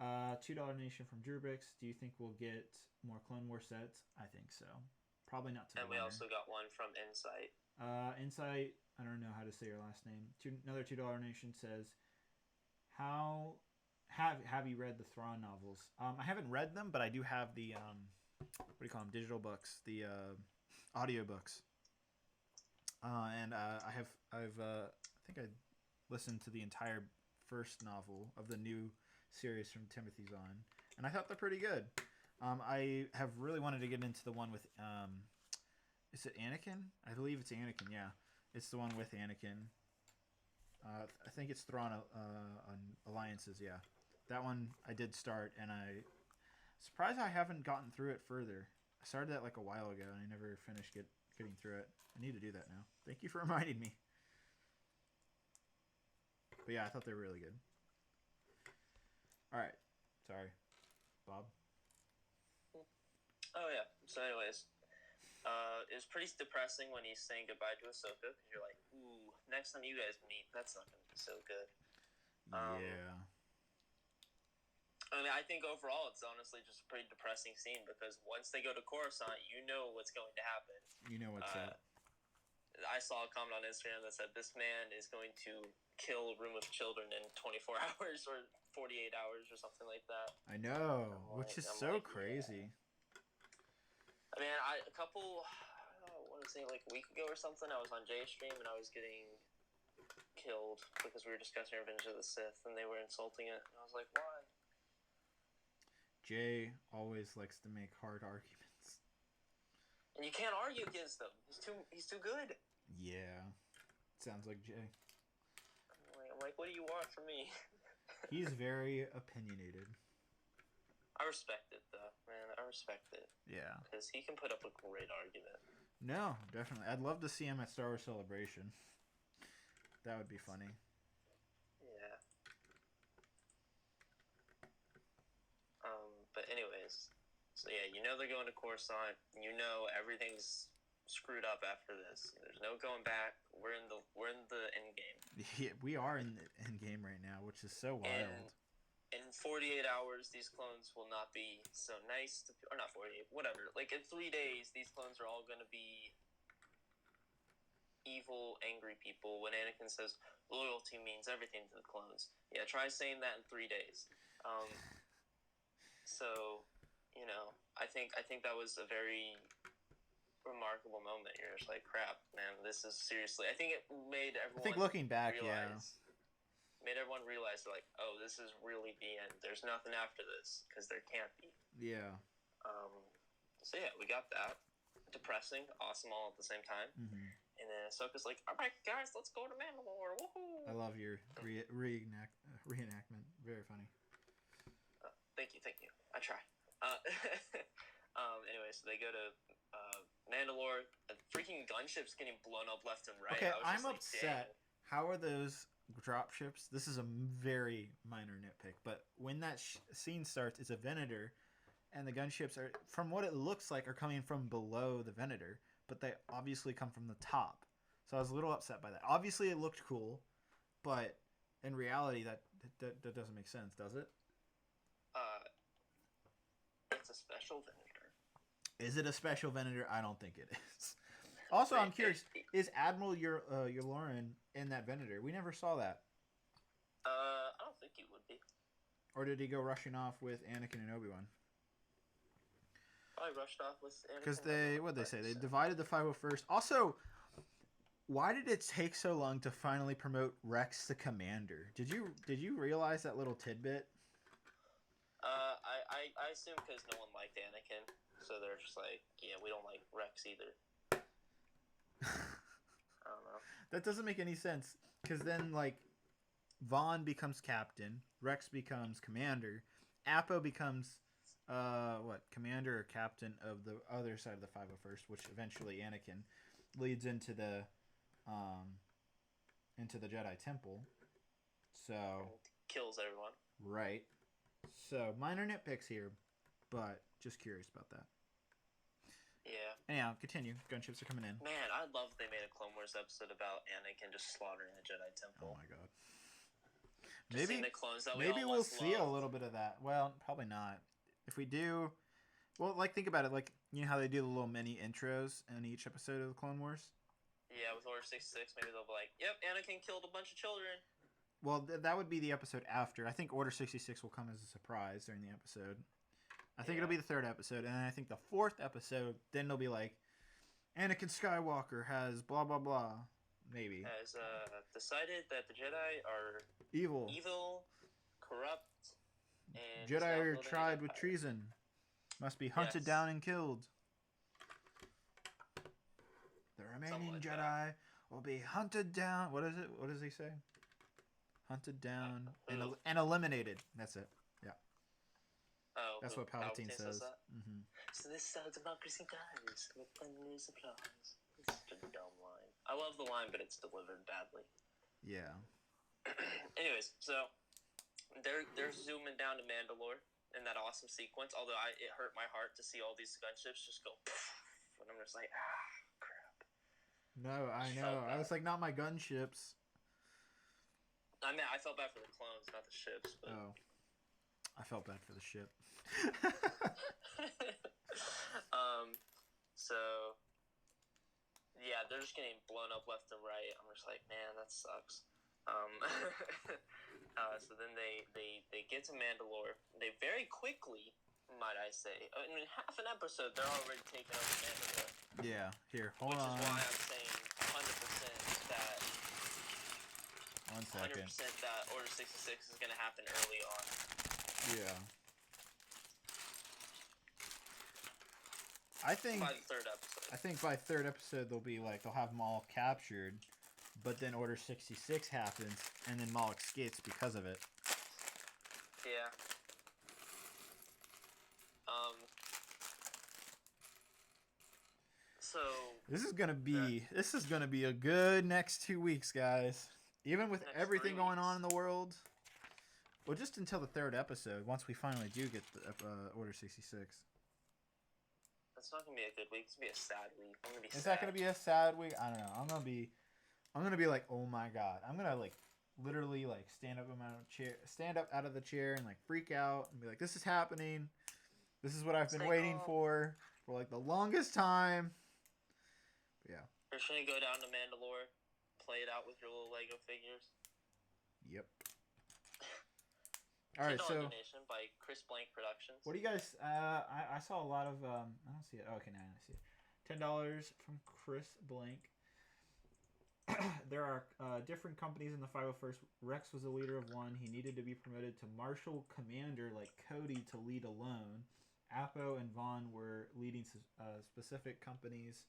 $2 donation from Brix. Do you think we'll get more Clone Wars sets? I think so. Probably not to And we also got one from Insight. Insight, I don't know how to say your last name. Another $2 donation says, have you read the Thrawn novels? I haven't read them, but I do have the what do you call them? Digital books, the audiobooks. And I think I listened to the entire first novel of the new series from Timothy Zahn, and I thought they're pretty good. I have really wanted to get into the one with is it Anakin? I believe it's Anakin. Yeah, it's the one with Anakin. I think it's Thrawn on Alliances. Yeah, that one I did start, and I surprised I haven't gotten through it further. I started that a while ago, and I never finished getting through it. I need to do that now. Thank you for reminding me. But yeah, I thought they were really good. All right, sorry, Bob. Oh yeah. So, anyways, it was pretty depressing when he's saying goodbye to Ahsoka, because you're like, ooh, next time you guys meet, that's not gonna be so good. Yeah. I mean, I think overall it's honestly just a pretty depressing scene, because once they go to Coruscant, you know what's going to happen. You know what's up. I saw a comment on Instagram that said this man is going to kill a room of children in 24 hours or 48 hours or something like that. I know, which is so crazy. Yeah. I mean, a couple, I want to say like a week ago or something, I was on Jay's stream and I was getting killed because we were discussing Revenge of the Sith and they were insulting it. And I was like, why? Jay always likes to make hard arguments. And you can't argue against him. He's too good. Yeah. Sounds like Jay. I'm like, what do you want from me? He's very opinionated. I respect it, though, man. I respect it. Yeah. Because he can put up a great argument. No, definitely. I'd love to see him at Star Wars Celebration. That would be funny. Yeah. But anyways, so yeah, you know they're going to Coruscant. You know everything's screwed up after this. There's no going back. We're in the end game. Yeah, we are in the end game right now, which is so wild. In 48 hours, these clones will not be so nice to, or not 48, whatever. Like in 3 days, these clones are all going to be evil, angry people. When Anakin says loyalty means everything to the clones, yeah, try saying that in 3 days. So, you know, I think that was a very remarkable moment. You're just like, crap, man, this is seriously. I think it made everyone. I think looking back, made everyone realize like, oh, this is really the end. There's nothing after this because there can't be. Yeah. So yeah, we got that. Depressing, awesome, all at the same time. Mm-hmm. And then Ahsoka's like, all right, guys, let's go to Mandalore. Woohoo! I love your reenactment. Very funny. Thank you. I try. Anyway, so they go to Mandalore. Freaking gunship's getting blown up left and right. Okay, I'm like, upset. dang. How are those drop ships? This is a very minor nitpick, but when that scene starts, it's a Venator, and the gunships are, from what it looks like, are coming from below the Venator, but they obviously come from the top. So I was a little upset by that. Obviously, it looked cool, but in reality, that doesn't make sense, does it? It's a special Venator. Is it a special Venator? I don't think it is. Also, I'm curious, is Admiral Yularen in that Venator? We never saw that. I don't think he would be. Or did he go rushing off with Anakin and Obi-Wan? Probably rushed off with Anakin. Because what'd they say? They divided the 501st. Also, why did it take so long to finally promote Rex to commander? Did you realize that little tidbit? I assume because no one liked Anakin, so they're just like, yeah, we don't like Rex either. I don't know. That doesn't make any sense. Because then, like, Vaughn becomes captain, Rex becomes commander, Appo becomes, commander or captain of the other side of the 501st, which eventually Anakin leads into the Jedi Temple. So kills everyone. Right. So minor nitpicks here, but just curious about that. Yeah. Anyhow, continue. Gunships are coming in. Man, I'd love if they made a Clone Wars episode about Anakin just slaughtering the Jedi Temple. Oh my god. Just seeing the clones that maybe we'll see loved. a little bit of that. Well, probably not. If we do, well, like, think about it. Like, you know how they do the little mini intros in each episode of the Clone Wars? Yeah, with Order 66, maybe they'll be like, yep, Anakin killed a bunch of children. Well, that would be the episode after. I think Order 66 will come as a surprise during the episode. I think it'll be the third episode, and I think the fourth episode, then they'll be like, Anakin Skywalker has blah, blah, blah. Maybe. Has decided that the Jedi are evil, corrupt, and Jedi are tried with treason. Must be hunted down and killed. The remaining like Jedi will be hunted down. What is it? What does he say? Hunted down and eliminated. That's it. Yeah. Oh, that's what Palpatine says. Mm-hmm. So this is how democracy dies, with thunderous applause. It's such a dumb line. I love the line, but it's delivered badly. Yeah. Anyways, so they're zooming down to Mandalore in that awesome sequence. Although it hurt my heart to see all these gunships just go, and I'm just like, crap. No, I know. I was like, not my gunships. I mean, I felt bad for the clones, not the ships. But... Oh. I felt bad for the ship. So, yeah, they're just getting blown up left and right. I'm just like, man, that sucks. Um, so then they get to Mandalore. They very quickly, might I say, in half an episode, they're already taking over Mandalore. Yeah. Here, hold which on. Which is why I'm saying 100% that. 1 second. 100% that Order 66 is going to happen early on. Yeah. I think by the third episode. I think by third episode they'll have them all captured, but then Order 66 happens, and then Maul escapes because of it. Yeah. So this is gonna be a good next 2 weeks, guys. Even with everything going on in the world. Well, just until the third episode, once we finally do get the Order 66. That's not gonna be a good week. It's gonna be a sad week. I'm gonna be Is sad. that gonna be a sad week? I don't know. I'm gonna be like, oh my god. I'm gonna literally stand up out of the chair and freak out and be like, this is happening. This is what I've been waiting for the longest time. But yeah. You're just gonna go down to Mandalore, play it out with your little Lego figures. Yep. All right, so donation by Chris Blank Productions. What do you guys? I saw a lot of. I don't see it. Oh, okay, now I see it. $10 from Chris Blank. There are different companies in the 501st. Rex was the leader of one. He needed to be promoted to Marshal Commander like Cody to lead alone. Apo and Vaughn were leading specific companies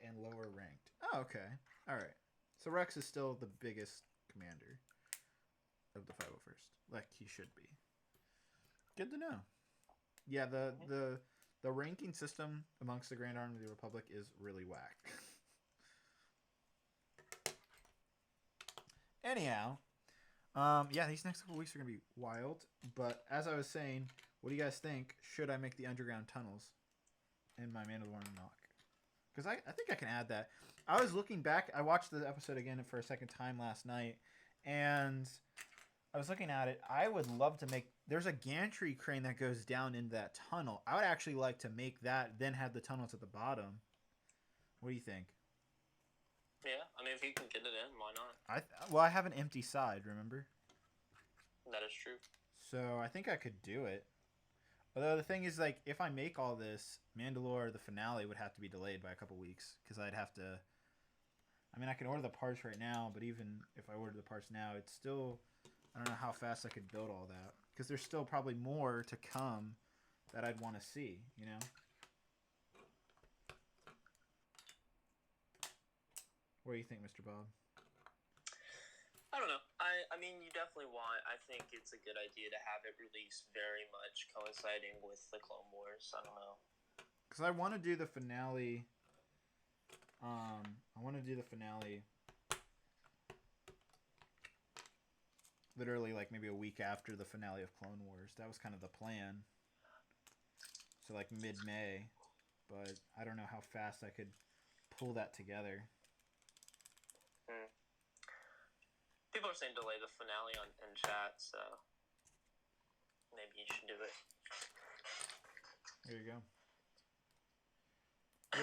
and lower ranked. Oh, okay. All right. So Rex is still the biggest commander of the 501st. Like he should be. Good to know. Yeah, the ranking system amongst the Grand Army of the Republic is really whack. Anyhow, yeah, these next couple weeks are gonna be wild. But as I was saying, what do you guys think? Should I make the underground tunnels in my Mandalorian knock? Because I think I can add that. I was looking back. I watched the episode again for a second time last night, and I was looking at it. I would love to make... There's a gantry crane that goes down into that tunnel. I would actually like to make that, then have the tunnels at the bottom. What do you think? Yeah, I mean, if you can get it in, why not? I have an empty side, remember? That is true. So I think I could do it. Although the thing is, if I make all this, Mandalore, the finale, would have to be delayed by a couple weeks. Because I'd have to... I mean, I can order the parts right now, but even if I order the parts now, it's still... I don't know how fast I could build all that. Because there's still probably more to come that I'd want to see, you know? What do you think, Mr. Bob? I don't know. I mean, you definitely want... I think it's a good idea to have it released very much coinciding with the Clone Wars. I don't know. Because I want to do the finale... I want to do the finale... literally maybe a week after the finale of Clone Wars. That was kind of the plan. So mid-May. But I don't know how fast I could pull that together. People are saying delay the finale in chat, so maybe you should do it. There you go.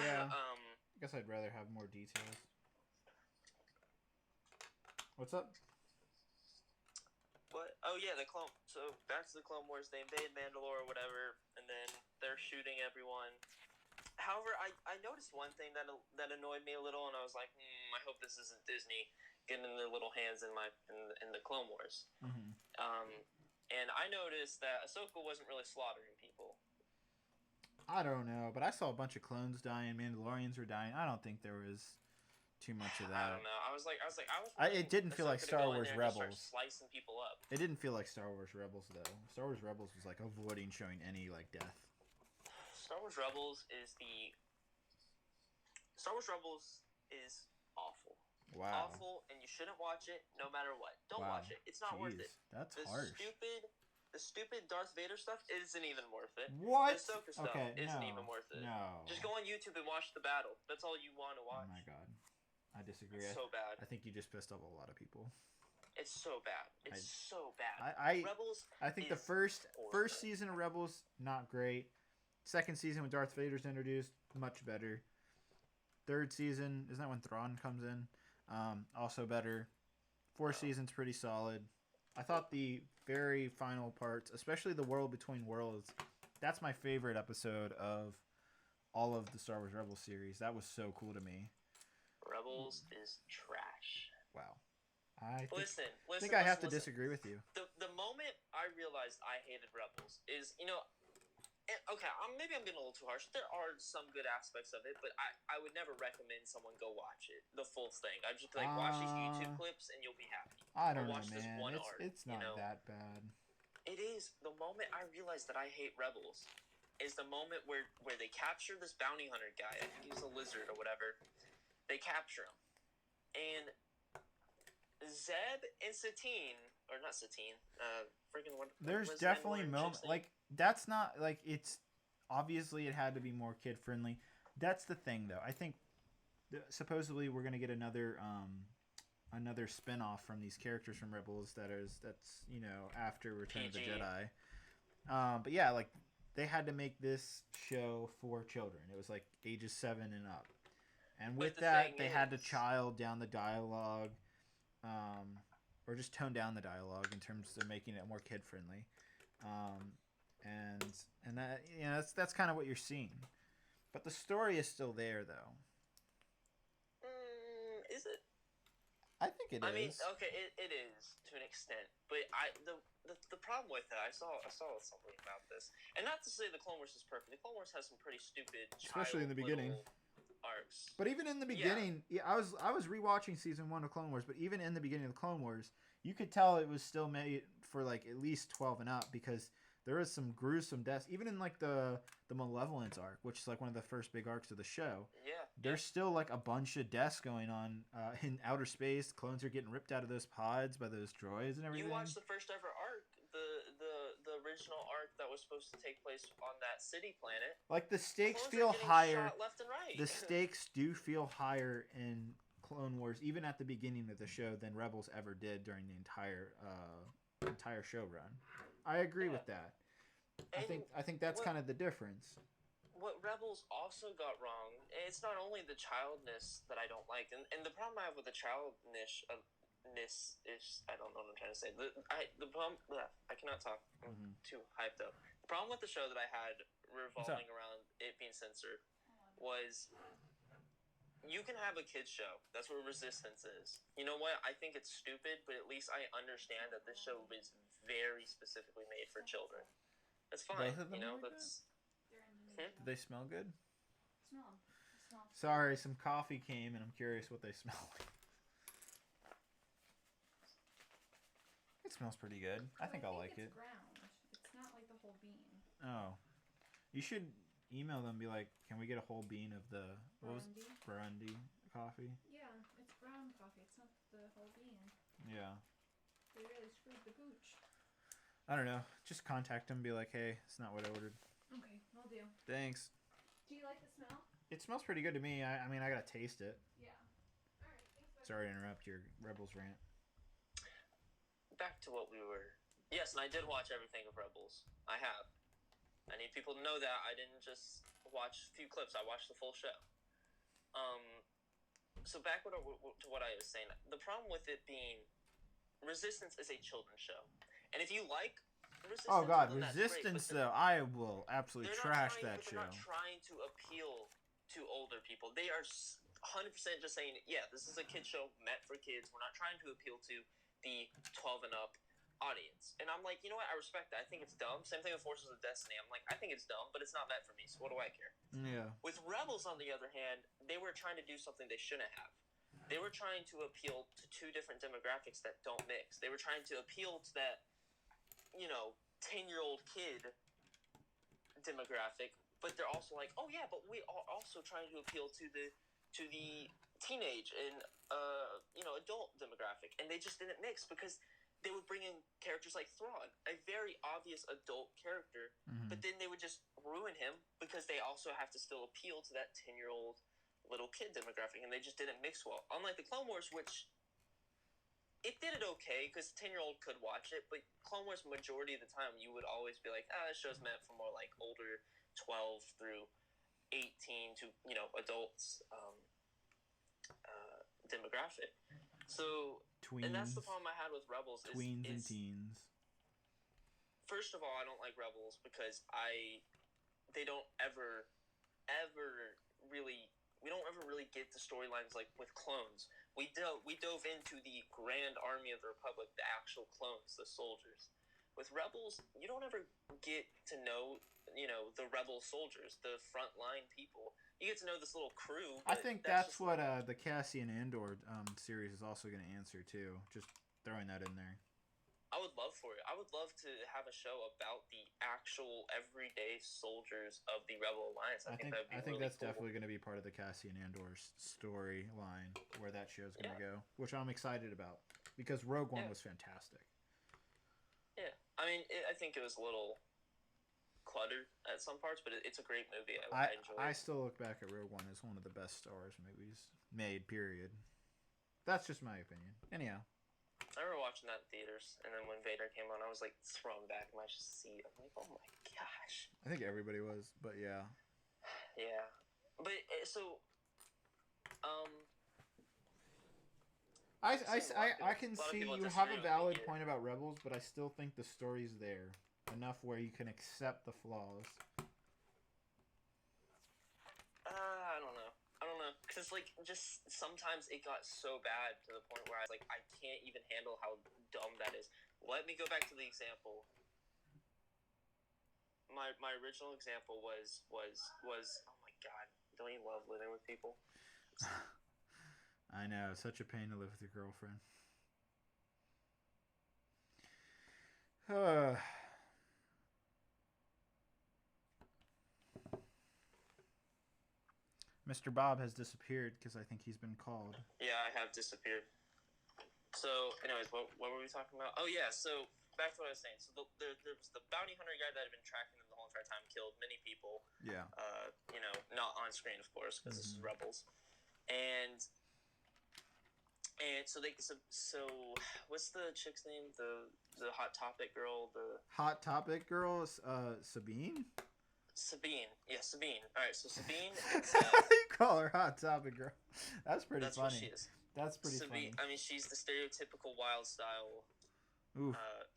Yeah. I guess I'd rather have more details. What's up? What? Oh yeah, the Clone. So back to the Clone Wars. They invade Mandalore or whatever, and then they're shooting everyone. However, I noticed one thing that annoyed me a little, and I was like, I hope this isn't Disney getting their little hands in the Clone Wars. Mm-hmm. And I noticed that Ahsoka wasn't really slaughtering people. I don't know, but I saw a bunch of clones dying. Mandalorians were dying. I don't think there was too much of that. I don't know. It didn't feel like Star Wars Rebels. Slicing people up. It didn't feel like Star Wars Rebels though. Star Wars Rebels was avoiding showing any death. Star Wars Rebels is awful. Wow. Awful, and you shouldn't watch it no matter what. Don't watch it. It's not worth it. That's harsh. The stupid Darth Vader stuff isn't even worth it. What? The Ahsoka stuff isn't even worth it. No. Just go on YouTube and watch the battle. That's all you want to watch. Oh my god. I disagree. It's so bad. I think you just pissed off a lot of people. It's so bad. It's so bad. Rebels. I think the first season of Rebels, not great. Second season when Darth Vader's introduced, much better. Third season, isn't that when Thrawn comes in? Also better. 4 seasons pretty solid. I thought the very final parts, especially the World Between Worlds, that's my favorite episode of all of the Star Wars Rebels series. That was so cool to me. Rebels is trash. Wow. I think I have to disagree with you. The moment I realized I hated Rebels is, okay, maybe I'm getting a little too harsh. There are some good aspects of it, but I would never recommend someone go watch it, the full thing. I'd just be like, watch these YouTube clips and you'll be happy. I don't know, watch man. This one arc, it's not that bad. It is. The moment I realized that I hate Rebels is the moment where they capture this bounty hunter guy. I think he's a lizard or whatever. They capture him. And Zeb and Satine, or not Satine, freaking what? There's definitely moments like that's not like it's obviously it had to be more kid friendly. That's the thing though. I think supposedly we're gonna get another spin-off from these characters from Rebels that's after Return of the Jedi. But yeah, like they had to make this show for children. It was like ages 7 and up, and with that they had to child down the dialogue. Or just tone down the dialogue in terms of making it more kid friendly, and that that's kind of what you're seeing, but the story is still there though. Is it? I think it is. I mean, okay, it is to an extent, but the problem with it, I saw something about this, and not to say the Clone Wars is perfect. The Clone Wars has some pretty stupid, especially in the beginning. Arcs. But even in the beginning, I was rewatching season 1 of Clone Wars, but even in the beginning of the Clone Wars, you could tell it was still made for like at least 12 and up because there was some gruesome deaths. Even in like the Malevolence arc, which is like one of the first big arcs of the show. Yeah. There's still like a bunch of deaths going on in outer space. Clones are getting ripped out of those pods by those droids and everything. You watched the first ever arc, the original arc that was supposed to take place on that city planet. Like the stakes feel higher. Shot left and right. The stakes do feel higher in Clone Wars, even at the beginning of the show, than Rebels ever did during the entire show run. I agree with that. I think that's kind of the difference. What Rebels also got wrong, it's not only the childness that I don't like, and the problem I have with the childness is, I don't know what I'm trying to say. The problem, I cannot talk. I'm too hyped up. The problem with the show that I had revolving around it being censored was you can have a kids show. That's what Resistance is. You know what? I think it's stupid, but at least I understand that this show is very specifically made for children. That's fine. That's. They smell good? Smell. Sorry, some coffee came, and I'm curious what they smell like. It smells pretty good. I think I'll like it. Ground. It's not like the whole bean. Oh. You should email them and be like, can we get a whole bean of the Burundi coffee? Yeah, it's brown coffee. It's not the whole bean. Yeah. They really screwed the gooch. I don't know. Just contact them and be like, hey, it's not what I ordered. Okay, will do. Thanks. Do you like the smell? It smells pretty good to me. I mean, I gotta taste it. Yeah. All right. Thanks. Sorry to interrupt your Rebels rant. Back to what we were. Yes, and I did watch everything of Rebels. I have. I need people to know that I didn't just watch a few clips. I watched the full show. So back to what I was saying. The problem with it being Resistance is a children's show, and if you like Resistance, oh god, well, Resistance great, though, I will absolutely trash that show. They're not trying to appeal to older people. They are 100% just saying, yeah, this is a kid show meant for kids. We're not trying to appeal to the 12 and up audience. And I'm like, you know what? I respect that. I think it's dumb. Same thing with Forces of Destiny. I'm like, I think it's dumb, but it's not meant for me, so what do I care? Yeah. With Rebels, on the other hand, they were trying to do something they shouldn't have. They were trying to appeal to two different demographics that don't mix. They were trying to appeal to that, 10-year-old kid demographic, but they're also like, oh yeah, but we are also trying to appeal to the teenage and adult demographic, and they just didn't mix because they would bring in characters like Thrawn, a very obvious adult character, but then they would just ruin him because they also have to still appeal to that 10-year-old little kid demographic, and they just didn't mix well. Unlike the Clone Wars, which it did it okay because 10-year-old could watch it, but Clone Wars majority of the time you would always be like, this show's meant for more like older 12 through 18 to adults demographic. So Tweens. And that's the problem I had with Rebels. Tweens and teens. First of all, I don't like Rebels because they don't ever really. We don't ever really get the storylines like with clones. We dove into the Grand Army of the Republic, the actual clones, the soldiers. With Rebels, you don't ever get to know, the Rebel soldiers, the frontline people. You get to know this little crew. I think that's what the Cassian Andor series is also going to answer too. Just throwing that in there. I would love for it. I would love to have a show about the actual everyday soldiers of the Rebel Alliance. I think that'd be really that's cool. definitely going to be part of the Cassian Andor storyline where that show's going to go, which I'm excited about because Rogue One was fantastic. Yeah, I mean, I think it was a little cluttered at some parts, but it's a great movie. I enjoy it. I still look back at Rogue One as one of the best Star Wars movies made, period. That's just my opinion. Anyhow. I remember watching that in theaters, and then when Vader came on, I was like thrown back in my seat. I'm like, oh my gosh. I think everybody was, but yeah. Yeah, but so, I can see you have a valid point about Rebels, but I still think the story's there enough where you can accept the flaws. I don't know, because like just sometimes it got so bad to the point where I was like, I can't even handle how dumb that is. Let me go back to the example. My original example was oh my god, don't you love living with people? I know, such a pain to live with your girlfriend. Mr. Bob has disappeared because I think he's been called. Yeah, I have disappeared. So, anyways, what were we talking about? Oh, yeah, so back to what I was saying. So there was the bounty hunter guy that had been tracking them the whole entire time, killed many people. Yeah. Not on screen, of course, because this is Rebels. And so what's the chick's name? The Hot Topic girl? The Hot Topic girl is Sabine? Sabine. Yeah, Sabine. All right, so Sabine. You call her Hot Topic girl. That's pretty funny. That's what she is. That's pretty funny. I mean, she's the stereotypical wild style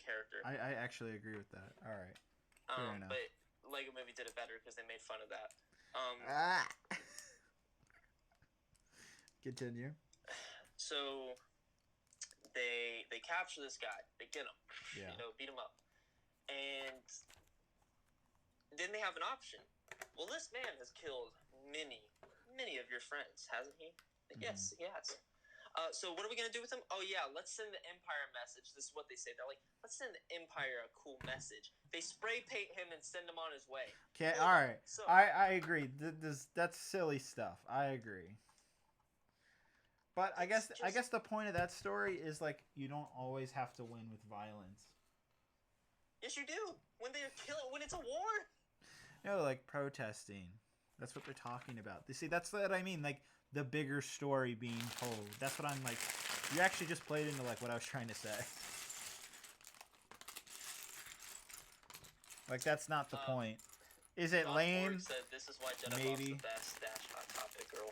character. I actually agree with that. All right. Fair enough. But Lego Movie did it better because they made fun of that. Continue. So they capture this guy. They get him. Yeah. Beat him up. And then they have an option. Well, this man has killed many of your friends, hasn't he? Yes, he has. So what are we going to do with him? Oh, yeah, let's send the Empire a message. This is what they say. They're like, let's send the Empire a cool message. They spray paint him and send him on his way. Okay, all right. So, I agree. That's silly stuff. I agree. But I guess the point of that story is, like, you don't always have to win with violence. Yes, you do. When it's a war. No, like protesting. That's what they're talking about. You see, that's what I mean. Like, the bigger story being told. That's what I'm like. You actually just played into like what I was trying to say. Like, that's not the point. Is it lame? Said, this is why Jedi maybe. The best Hot Topic girl.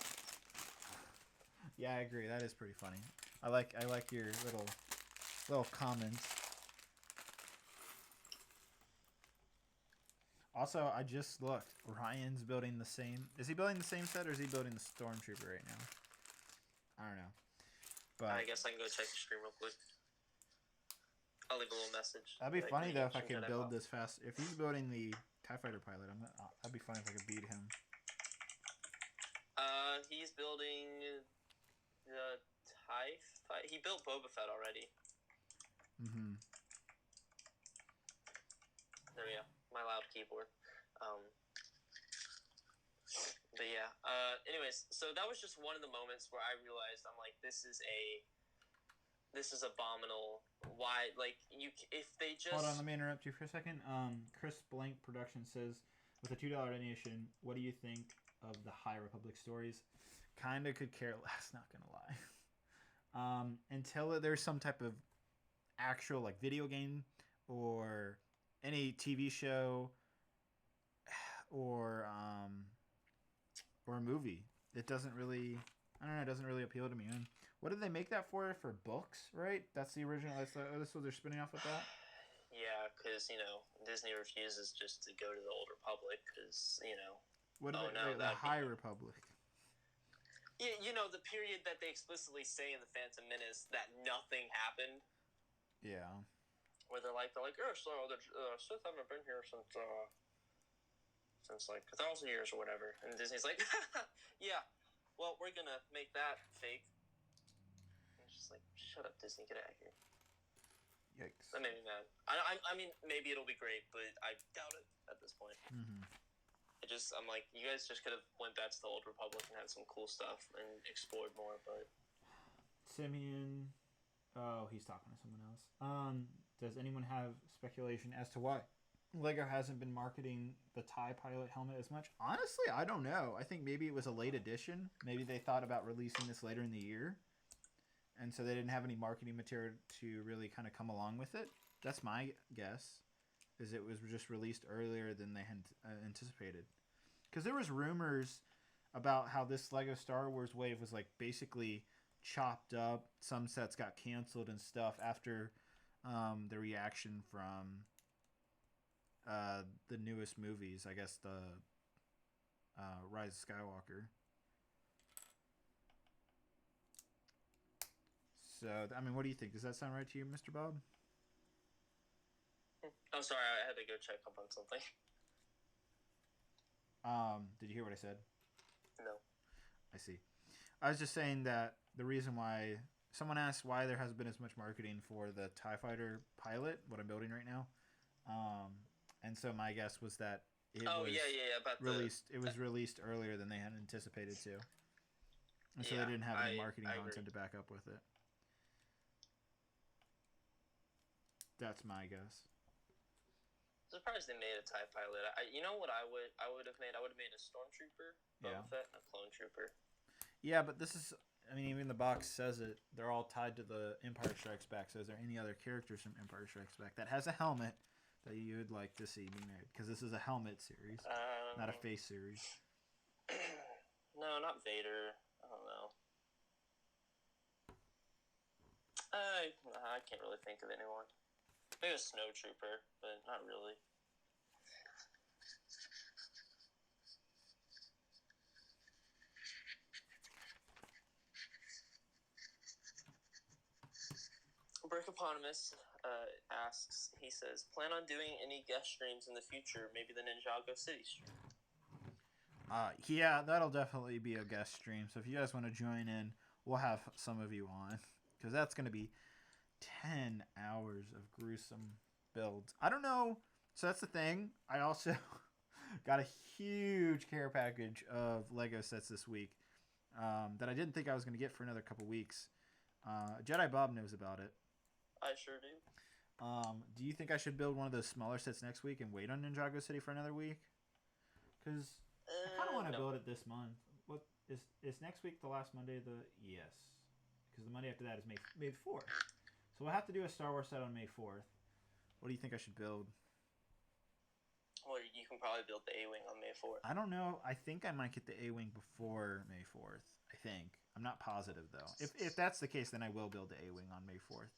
Yeah, I agree. That is pretty funny. I like your little comments. Also, I just looked. Ryan's building the same. Is he building the same set, or is he building the stormtrooper right now? I don't know. But I guess I can go check the stream real quick. I'll leave a little message. That'd be funny though if I could build this fast. If he's building the TIE Fighter pilot, that'd be funny if I could beat him. He's building the TIE Fighter. He built Boba Fett already. Mm-hmm. There we go. My loud keyboard. But yeah. Anyways, so that was just one of the moments where I realized I'm like, this is abominable. Why? Like, if they just hold on, let me interrupt you for a second. Chris Blank Production says, with a $2 donation, what do you think of the High Republic stories? Kinda could care less. Not gonna lie. Until there's some type of actual like video game or any TV show or a movie, it doesn't really, I don't know, it doesn't really appeal to me. And What did they make that for? For books, right? That's the original. That's what they're spinning off with that. Yeah, because Disney refuses just to go to the Old Republic because What are the High Republic? Yeah, the period that they explicitly say in the Phantom Menace that nothing happened. Yeah. Where they're like, oh, so the Sith haven't been here since like 1,000 years or whatever, and Disney's like, yeah, well, we're gonna make that fake. And it's just like, shut up, Disney, get out of here. Yikes. That made me mad. I mean, maybe it'll be great, but I doubt it at this point. Mm-hmm. I'm like, you guys just could have went back to the Old Republic and had some cool stuff and explored more, but... Simeon... Oh, he's talking to someone else. Does anyone have speculation as to why LEGO hasn't been marketing the TIE pilot helmet as much? Honestly, I don't know. I think maybe it was a late edition. Maybe they thought about releasing this later in the year, and so they didn't have any marketing material to really kind of come along with it. That's my guess, is it was just released earlier than they had anticipated. Because there was rumors about how this LEGO Star Wars wave was like basically chopped up. Some sets got canceled and stuff after the reaction from the newest movies. I guess the Rise of Skywalker. So, I mean, what do you think? Does that sound right to you, Mr. Bob? I'm sorry, I had to go check up on something. Did you hear what I said? No. I see. I was just saying that the reason why someone asked why there hasn't been as much marketing for the TIE Fighter pilot, what I'm building right now. And so my guess was that it was released earlier than they had anticipated to. And so they didn't have any marketing content to back up with it. That's my guess. Surprised they made a TIE pilot. You know what I would have made? I would have made a stormtrooper, Boba Fett, and a clone trooper. Yeah, but this is, I mean, even the box says it. They're all tied to the Empire Strikes Back. So is there any other characters from Empire Strikes Back that has a helmet that you would like to see be made? Because this is a helmet series, not a face series. No, not Vader. I don't know. I can't really think of anyone. Maybe a snow trooper, but not really. Brickoponymous asks, he says, plan on doing any guest streams in the future, maybe the Ninjago City stream? Yeah, that'll definitely be a guest stream. So if you guys want to join in, we'll have some of you on. Because that's going to be 10 hours of gruesome builds. I don't know. So that's the thing. I also got a huge care package of Lego sets this week that I didn't think I was going to get for another couple weeks. Jedi Bob knows about it. I sure do. Do you think I should build one of those smaller sets next week and wait on Ninjago City for another week? Because I kind of want to build it this month. What is next week the last Monday? Yes. Because the Monday after that is May 4th. So we'll have to do a Star Wars set on May 4th. What do you think I should build? Well, you can probably build the A-Wing on May 4th. I don't know. I think I might get the A-Wing before May 4th. I think. I'm not positive, though. If that's the case, then I will build the A-Wing on May 4th.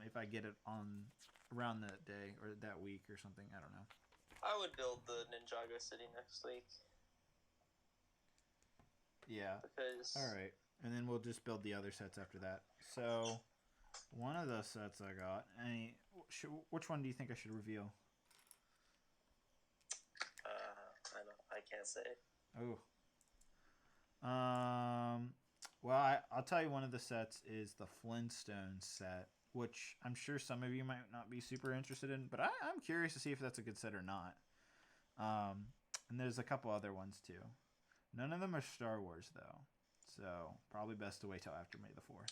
If I get it on around that day or that week or something. I don't know. I would build the Ninjago City next week. Yeah. Because... All right. And then we'll just build the other sets after that. So, one of those sets I got. Which one do you think I should reveal? I can't say. Oh. Well, I'll tell you one of the sets is the Flintstones set, which I'm sure some of you might not be super interested in, but I'm curious to see if that's a good set or not. And there's a couple other ones too. None of them are Star Wars though, so probably best to wait till after May the 4th.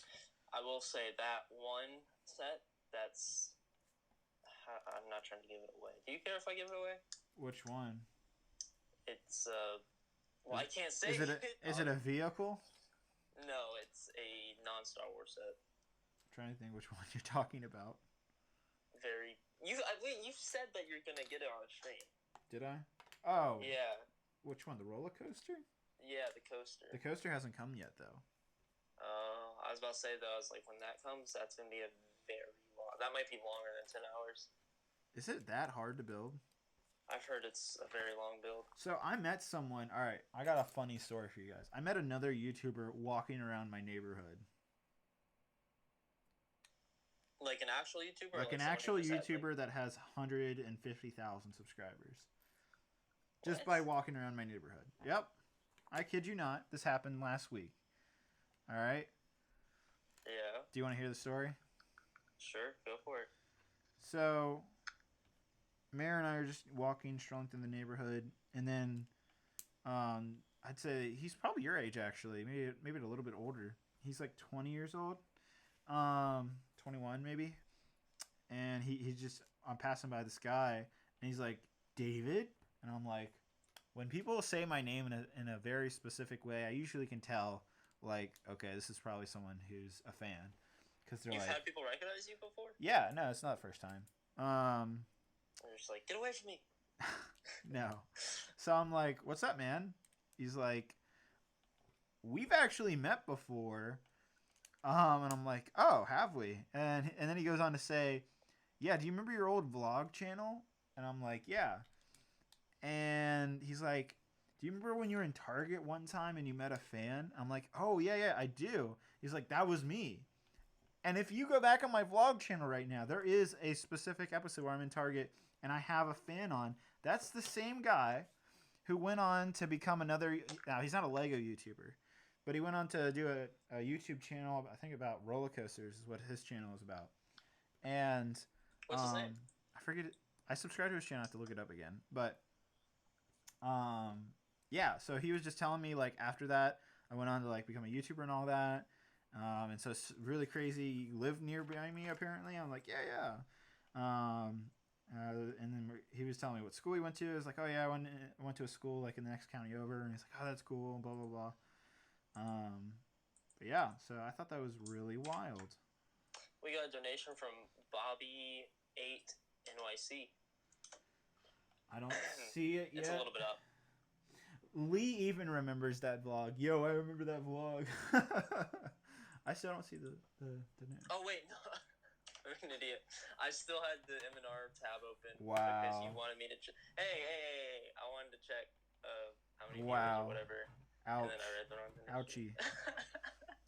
I will say that one set that's... I'm not trying to give it away. Do you care if I give it away? Which one? It's well, I can't say. Is it a vehicle? No, it's a non-Star Wars set. I'm trying to think which one you're talking about. You said that you're gonna get it on stream. Did I? Oh. Yeah. Which one? The roller coaster? Yeah, the coaster. The coaster hasn't come yet, though. I was about to say though, I was like, when that comes, that's gonna be a very long. That might be longer than 10 hours. Is it that hard to build? I've heard it's a very long build. So I met someone. All right, I got a funny story for you guys. I met another YouTuber walking around my neighborhood. Like an actual YouTuber? Like an actual YouTuber that has 150,000 subscribers. Just by walking around my neighborhood. Yep. I kid you not. This happened last week. All right? Yeah. Do you want to hear the story? Sure, go for it. So, Mare and I are just walking, strolling through the neighborhood, and then I'd say he's probably your age, actually. Maybe a little bit older. He's like 20 years old. 21 maybe. And I'm passing by this guy, and he's like, David? And I'm like, when people say my name in a very specific way, I usually can tell, like, okay, this is probably someone who's a fan. Because they're You've like, had people recognize you before? yeah, no, it's not the first time. They're just like, get away from me. No. So I'm like, what's up, man? He's like, we've actually met before. And I'm like, oh, have we? And then he goes on to say, yeah, do you remember your old vlog channel? And I'm like, yeah. And he's like, do you remember when you were in Target one time and you met a fan? I'm like, oh, yeah, I do. He's like, that was me. And if you go back on my vlog channel right now, there is a specific episode where I'm in Target and I have a fan on. That's the same guy who went on to become another. Now, he's not a Lego YouTuber, but he went on to do a YouTube channel, I think about roller coasters is what his channel is about. And what's his name? I forget it. I subscribed to his channel. I have to look it up again. But yeah, so he was just telling me, like, after that, I went on to, like, become a YouTuber and all that. And so it's really crazy. You live nearby me, apparently. I'm like, yeah. And then he was telling me what school he went to. I was like, oh, yeah, I went to a school, like, in the next county over. And he's like, oh, that's cool, blah, blah, blah. But yeah, so I thought that was really wild. We got a donation from Bobby8 NYC. I don't see it yet. It's a little bit up. Lee even remembers that vlog. Yo, I remember that vlog. I still don't see the name. Oh wait, no. I'm an idiot. I still had the M&R tab open. Wow. Because you wanted me to hey, I wanted to check how many viewers or whatever. Ouch. And then I read the wrong donation. Ouchie.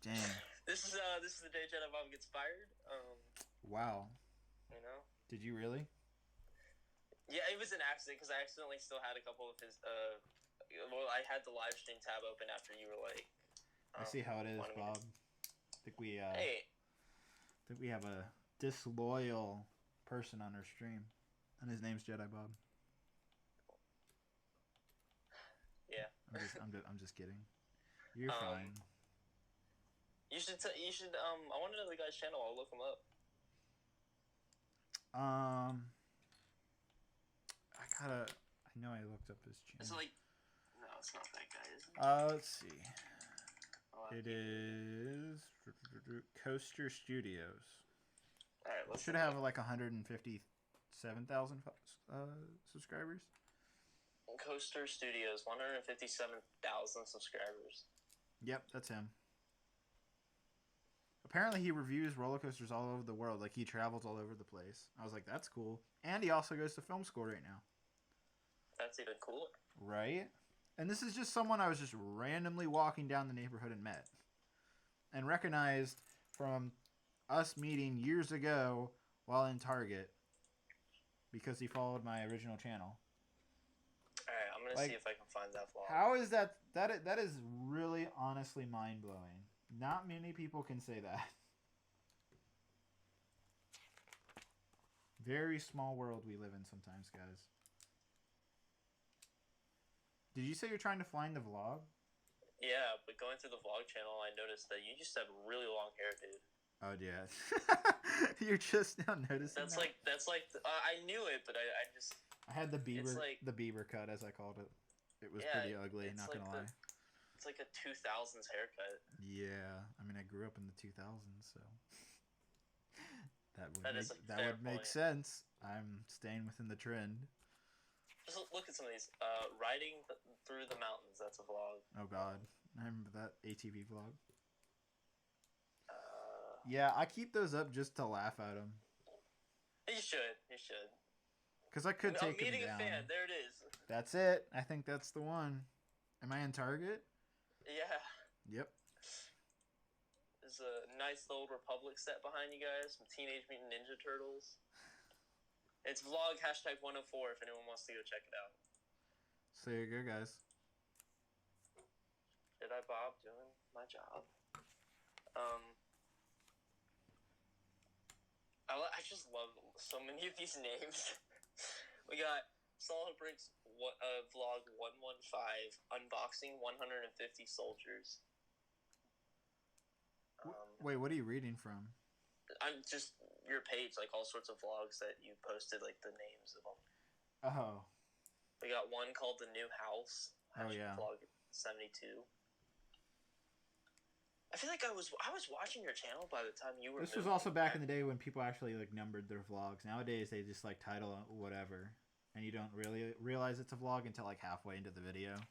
Dang. This is the day Jedi Bob gets fired. Wow. You know? Did you really? Yeah, it was an accident because I accidentally still had a couple of his well, I had the live stream tab open after you were like. I see how it is, Bob. I think we have a disloyal person on our stream, and his name's Jedi Bob. Yeah. I'm just kidding. You're fine. You should. I want to know the guy's channel. I'll look him up. I know I looked up his channel. It's like. No, it's not that guy, is it? Let's see. It is Coaster Studios. All right, Should have like 157,000 subscribers. Coaster Studios, 157,000 subscribers. Yep, that's him. Apparently, he reviews roller coasters all over the world. Like, he travels all over the place. I was like, that's cool. And he also goes to film school right now. That's even cooler. Right? And this is just someone I was just randomly walking down the neighborhood and met. And recognized from us meeting years ago while in Target. Because he followed my original channel. Alright, I'm going to see if I can find that vlog. How is that? That is really, honestly mind-blowing. Not many people can say that. Very small world we live in sometimes, guys. Did you say you're trying to find the vlog? Yeah, but going through the vlog channel, I noticed that you just have really long hair, dude. Oh, yeah. You're just now noticing that's like I knew it, but I just... I had the Bieber cut, as I called it. It was pretty ugly, not gonna lie. It's like a 2000s haircut. Yeah, I mean, I grew up in the 2000s, so that would make sense. I'm staying within the trend. Just look at some of these. Riding through the mountains. That's a vlog. Oh God, I remember that ATV vlog. Yeah, I keep those up just to laugh at them. You should. You should. Because I could take them meeting down. a fan. There it is. That's it. I think that's the one. Am I in Target? Yeah. Yep. There's a nice little Republic set behind you guys. Some Teenage Mutant Ninja Turtles. It's vlog #104 if anyone wants to go check it out. So there you go, guys. Did I, Bob, doing my job? I just love so many of these names. We got Solid Brix vlog 115, unboxing 150 soldiers. Wait, what are you reading from? I'm just your page, like all sorts of vlogs that you posted, like the names of them. Oh. We got one called The New House. Oh, yeah. Vlog 72. I feel like I was watching your channel by the time you were. This was also back in the day when people actually like numbered their vlogs. Nowadays they just like title whatever, and you don't really realize it's a vlog until like halfway into the video.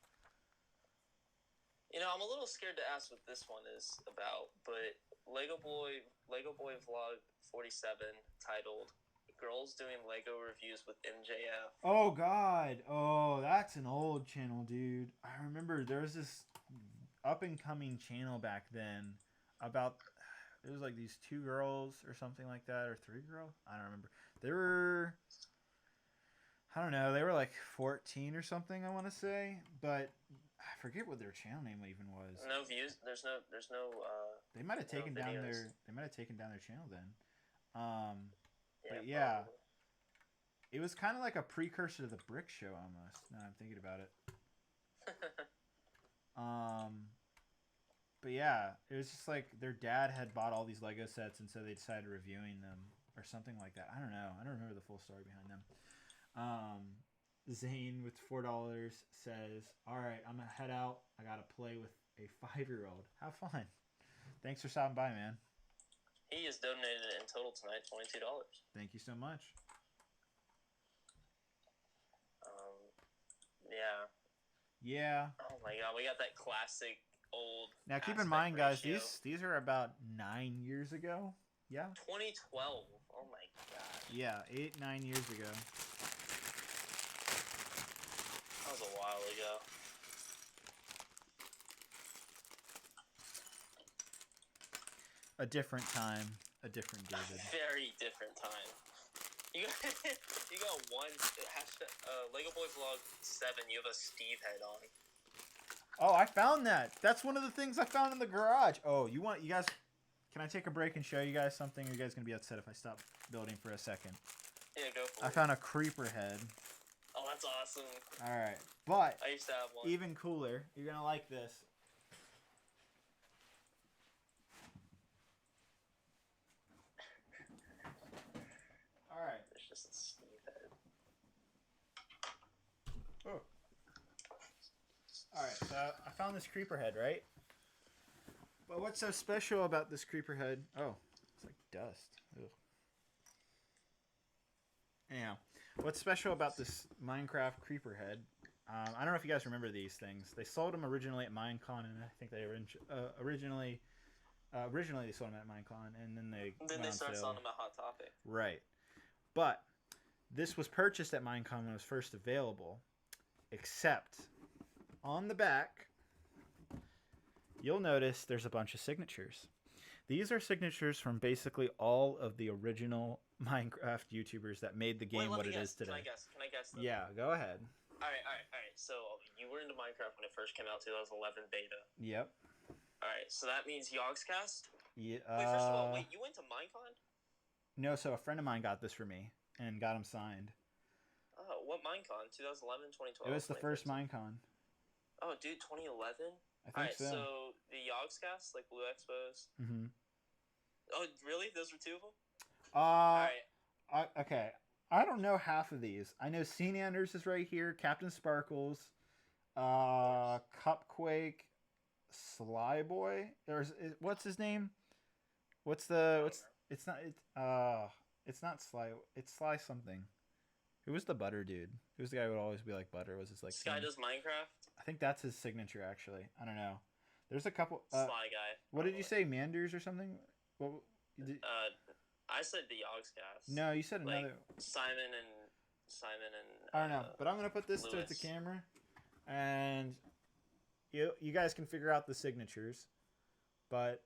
You know, I'm a little scared to ask what this one is about, but Lego Boy vlog 47 titled "Girls Doing Lego Reviews with MJF." Oh God! Oh, that's an old channel, dude. I remember there was this up and coming channel back then about it was like these 2 girls or something like that, or 3 girls. I don't remember. They were, I don't know, they were like 14 or something, I want to say, but I forget what their channel name even was. No views. There's no. They might have taken down videos. their channel then. But yeah, it was kind of like a precursor to the Brix Show almost. Now I'm thinking about it. But yeah, it was just like their dad had bought all these Lego sets, and so they decided reviewing them or something like that. I don't know. I don't remember the full story behind them. Zane with $4 says, "All right, I'm gonna head out. I gotta play with a 5-year-old. Have fun. Thanks for stopping by, man." He has donated in total tonight $22. Thank you so much. Yeah. Yeah. Oh my God, we got that classic old. Now keep in aspect mind, guys, ratio. these are about 9 years ago. Yeah. 2012. Oh my gosh. Yeah, 8-9 years ago. That was a while ago. A different time, a different David. Very different time. You got one Lego Boy Vlog 7. You have a Steve head on. Oh, I found that. That's one of the things I found in the garage. Oh, you guys? Can I take a break and show you guys something? Or are you guys gonna be upset if I stop building for a second? Yeah, go for it. I found a creeper head. Oh, that's awesome. All right, but I used to have one. even cooler. You're gonna like this. All right. It's just a Steve head. Oh. All right, so I found this creeper head, right? But what's so special about this creeper head? Oh, it's like dust. Ugh. Anyhow, what's special about this Minecraft creeper head? I don't know if you guys remember these things. They sold them originally at Minecon, and I think they originally they sold them at Minecon, and then they started selling them at Hot Topic. Right, but this was purchased at Minecon when it was first available, except on the back, you'll notice there's a bunch of signatures. These are signatures from basically all of the original Minecraft YouTubers that made the game what it is today. Can I guess? Yeah, go ahead. All right. So you were into Minecraft when it first came out, 2011 beta. Yep. All right, so that means Yogscast? Yeah. Wait, first of all, you went to Minecon? No, so a friend of mine got this for me and got him signed. Oh, what Minecon? 2011, 2012? It was the first Minecon. Oh, dude, 2011? I think so. So the Yogscast, like Blue Expos. Mm-hmm. Oh, really? Those were 2 of them? All right. Okay. I don't know half of these. I know Sea Anders is right here. Captain Sparkles, Cupquake, Sly Boy. What's his name? It's not Sly. It's Sly something. Who was the Butter dude? Who was the guy who would always be like Butter? Was his like Sky Does Minecraft? I think that's his signature actually. I don't know. There's a couple Sly guy. What did you say? Manders or something? What I said the Yogscast. No, you said Like another. Simon and I don't know, but I'm gonna put this Lewis. to the camera, and you guys can figure out the signatures, but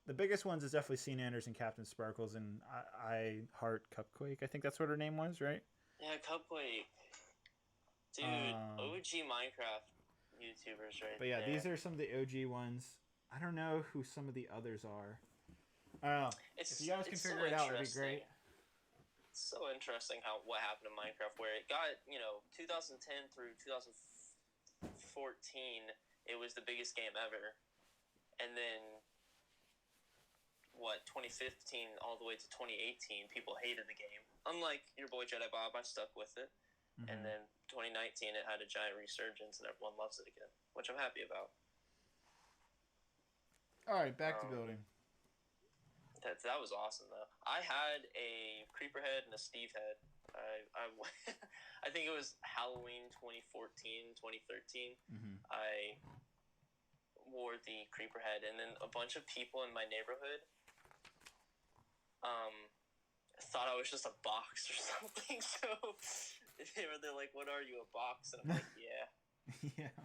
the biggest ones is definitely Scene Anders and Captain Sparkles and I Heart Cupquake. I think that's what her name was, right? Yeah, Cupquake. Dude, OG Minecraft YouTubers right But yeah, there. these are some of the OG ones. I don't know who some of the others are. I don't know. If you guys can figure it out, it'd be great. It's so interesting what happened in Minecraft, where it got, 2010 through 2014, it was the biggest game ever. And then, 2015 all the way to 2018, people hated the game. Unlike your boy Jedi Bob, I stuck with it. Mm-hmm. And then 2019, it had a giant resurgence, and everyone loves it again, which I'm happy about. All right, back to building. That was awesome, though. I had a creeper head and a Steve head. I think it was Halloween 2014, 2013. Mm-hmm. I wore the creeper head, and then a bunch of people in my neighborhood thought I was just a box or something. So they're like, "What are you, a box?" And I'm like, "Yeah." Yeah.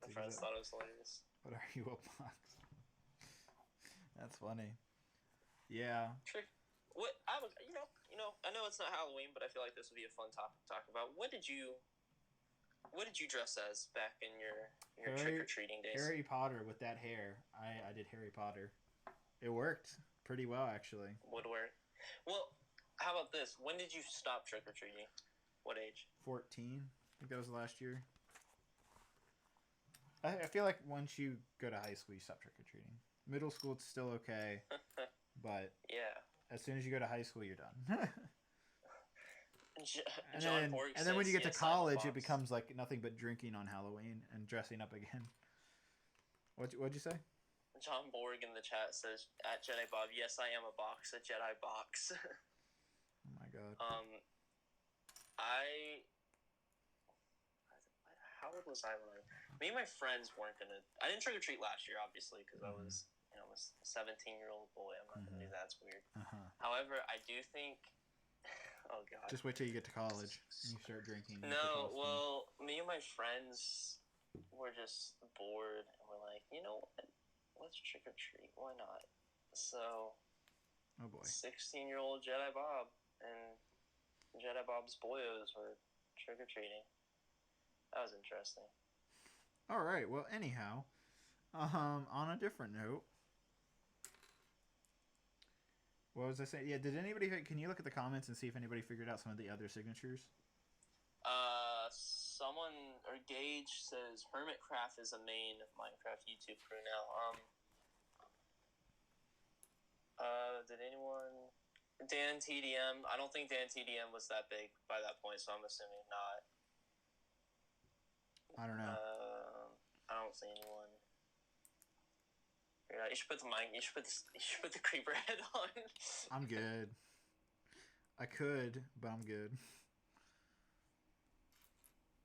My friends thought it was hilarious. What are you, a box? That's funny. Yeah. What I know it's not Halloween, but I feel like this would be a fun topic to talk about. What did you dress as back in your trick or treating days? Harry Potter with that hair. I did Harry Potter. It worked pretty well, actually. Would work. Well, how about this? When did you stop trick or treating? What age? 14. I think that was last year. I feel like once you go to high school, you stop trick or treating. Middle school, it's still okay. But yeah, as soon as you go to high school, you're done. And then when you get to college, it becomes like nothing but drinking on Halloween and dressing up again. What'd you say? John Borg in the chat says, at Jedi Bob, yes, I am a box, a Jedi box. Oh my god. How old was I when me and my friends weren't gonna. I didn't trick or treat last year, obviously, because I was, I'm a 17-year-old boy. I'm not gonna do that. It's weird. However, I do think. Oh god. Just wait till you get to college and you start drinking. No, well, me and my friends were just bored, and we're like, you know what? Let's trick or treat. Why not? So. Oh boy. 16-year-old Jedi Bob and Jedi Bob's boyos were trick or treating. That was interesting. All right. Well, anyhow, on a different note, what was I saying? Yeah. Did anybody? Can you look at the comments and see if anybody figured out some of the other signatures? Someone or Gage says Hermitcraft is a main Minecraft YouTube crew now. Did anyone? Dan TDM. I don't think Dan TDM was that big by that point, so I'm assuming not. I don't know. I don't see anyone. You should put the mic. You should put the creeper head on. I'm good. I could, but I'm good.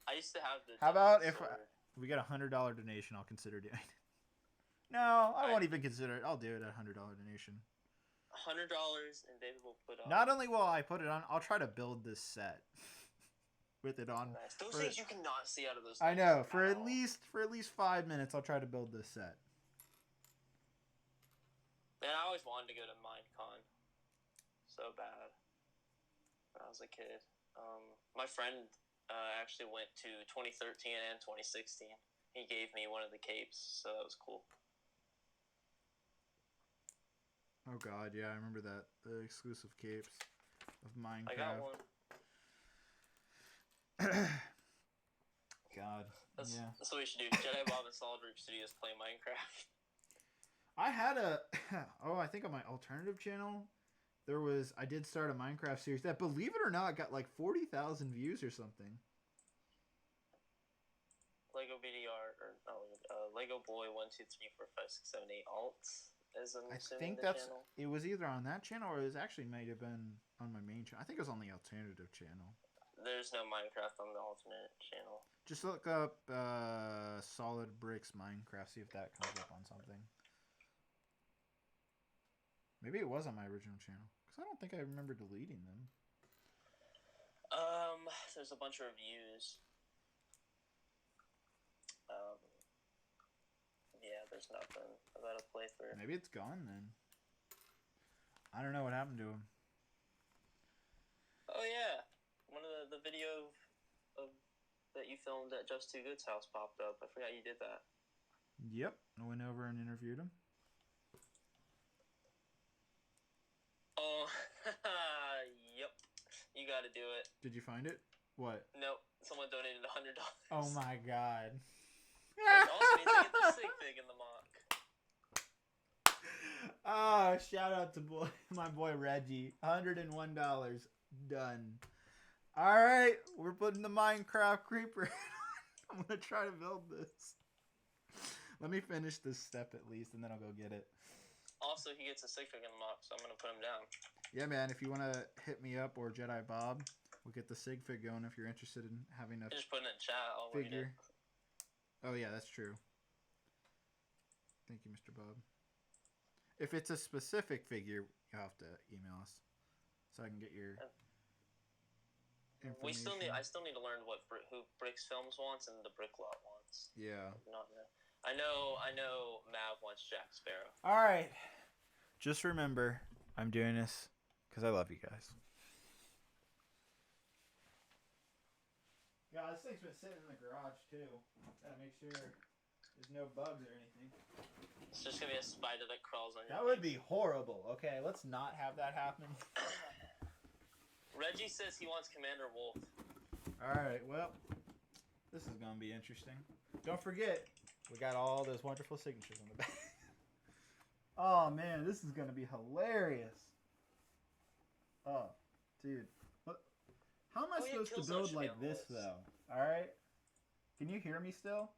I used to have the. How about if we get $100 donation? I'll consider doing it. No, I won't even consider it. I'll do it at $100 donation. $100, and David will put on. Not only will I put it on, I'll try to build this set with it on. Nice. Those things you cannot see out of those. I know. For at least 5 minutes, I'll try to build this set. Man, I always wanted to go to Minecon so bad when I was a kid. My friend actually went to 2013 and 2016. He gave me one of the capes, so that was cool. Oh god, yeah, I remember that. The exclusive capes of Minecraft. I got one. God. That's what we should do. Jedi Bob installed Brix Studios, play Minecraft. I had I think on my alternative channel, I did start a Minecraft series that, believe it or not, got like 40,000 views or something. Lego BDR, or Lego Boy 1, 2, 3, 4, 5, 6, 7, 8 alts. I think channel. It was either on that channel or it actually might have been on my main channel. I think it was on the alternative channel. There's no Minecraft on the alternate channel. Just look up Solid Bricks Minecraft, see if that comes up on something. Maybe it was on my original channel. Because I don't think I remember deleting them. There's a bunch of reviews. Yeah, there's nothing about a playthrough. Maybe it's gone then. I don't know what happened to him. Oh yeah, one of the video of that you filmed at Just Too Good's house popped up. I forgot you did that. Yep, I went over and interviewed him. Oh, yep. You got to do it. Did you find it? What? Nope. Someone donated $100. Oh my god. Which also means I get the sig fig in the mock. Oh, shout out to my boy Reggie. $101. Done. Alright, we're putting the Minecraft creeper. I'm gonna try to build this. Let me finish this step at least, and then I'll go get it. Also, he gets a sig fig in the mock, so I'm gonna put him down. Yeah, man, if you want to hit me up or Jedi Bob, we'll get the sig fig going if you're interested in having a Just put it in chat. I'll read figure. it. Oh, yeah, that's true. Thank you, Mr. Bob. If it's a specific figure, you'll have to email us so I can get your information. I still need to learn who Brix Films wants and the Brick Lot wants. Yeah. I know Mav wants Jack Sparrow. All right. Just remember, I'm doing this because I love you guys. Yeah, this thing's been sitting in the garage too. Gotta make sure there's no bugs or anything. It's just gonna be a spider that crawls on your That would be horrible. Okay, let's not have that happen. Reggie says he wants Commander Wolf. Alright, well, this is gonna be interesting. Don't forget, we got all those wonderful signatures on the back. Oh man, this is gonna be hilarious. Oh, dude. How am I supposed to build like this though? Alright? Can you hear me still?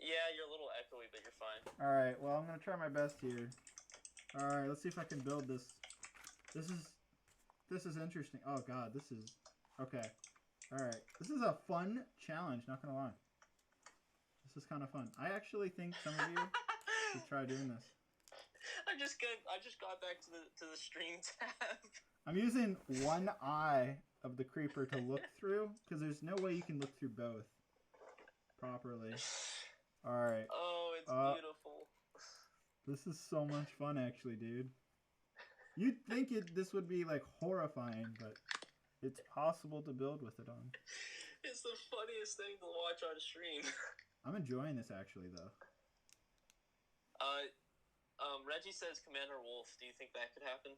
Yeah, you're a little echoey, but you're fine. Alright, well I'm gonna try my best here. Alright, let's see if I can build this. This is interesting. Oh god, this is okay. Alright. This is a fun challenge, not gonna lie. This is kinda fun. I actually think some of you should try doing this. I just got back to the stream tab. I'm using one eye of the creeper to look through, because there's no way you can look through both properly. Alright. Oh, it's beautiful. This is so much fun, actually, dude. You'd think this would be, like, horrifying, but it's possible to build with it on. It's the funniest thing to watch on stream. I'm enjoying this, actually, though. Reggie says Commander Wolf. Do you think that could happen?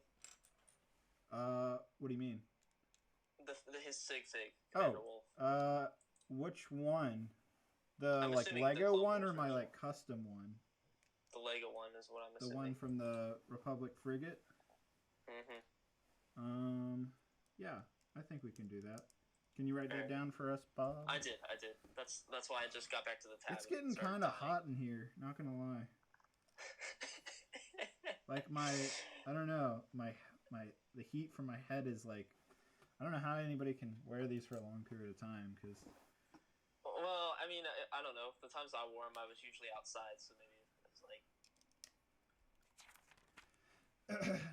What do you mean? His sig fig, Commander Wolf. Which one? The, I'm like, assuming Lego the one or Clone my, Wars like, custom one? The Lego one is what I'm The assuming. one from the Republic frigate? Yeah, I think we can do that. Can you write that down for us, Bob? I did. That's why I just got back to the tab. It's getting kind of hot in here, not gonna lie. Like I don't know, the heat from my head is like, I don't know how anybody can wear these for a long period of time, because... Well, I mean, I don't know. The times I wore them, I was usually outside, so maybe it's like...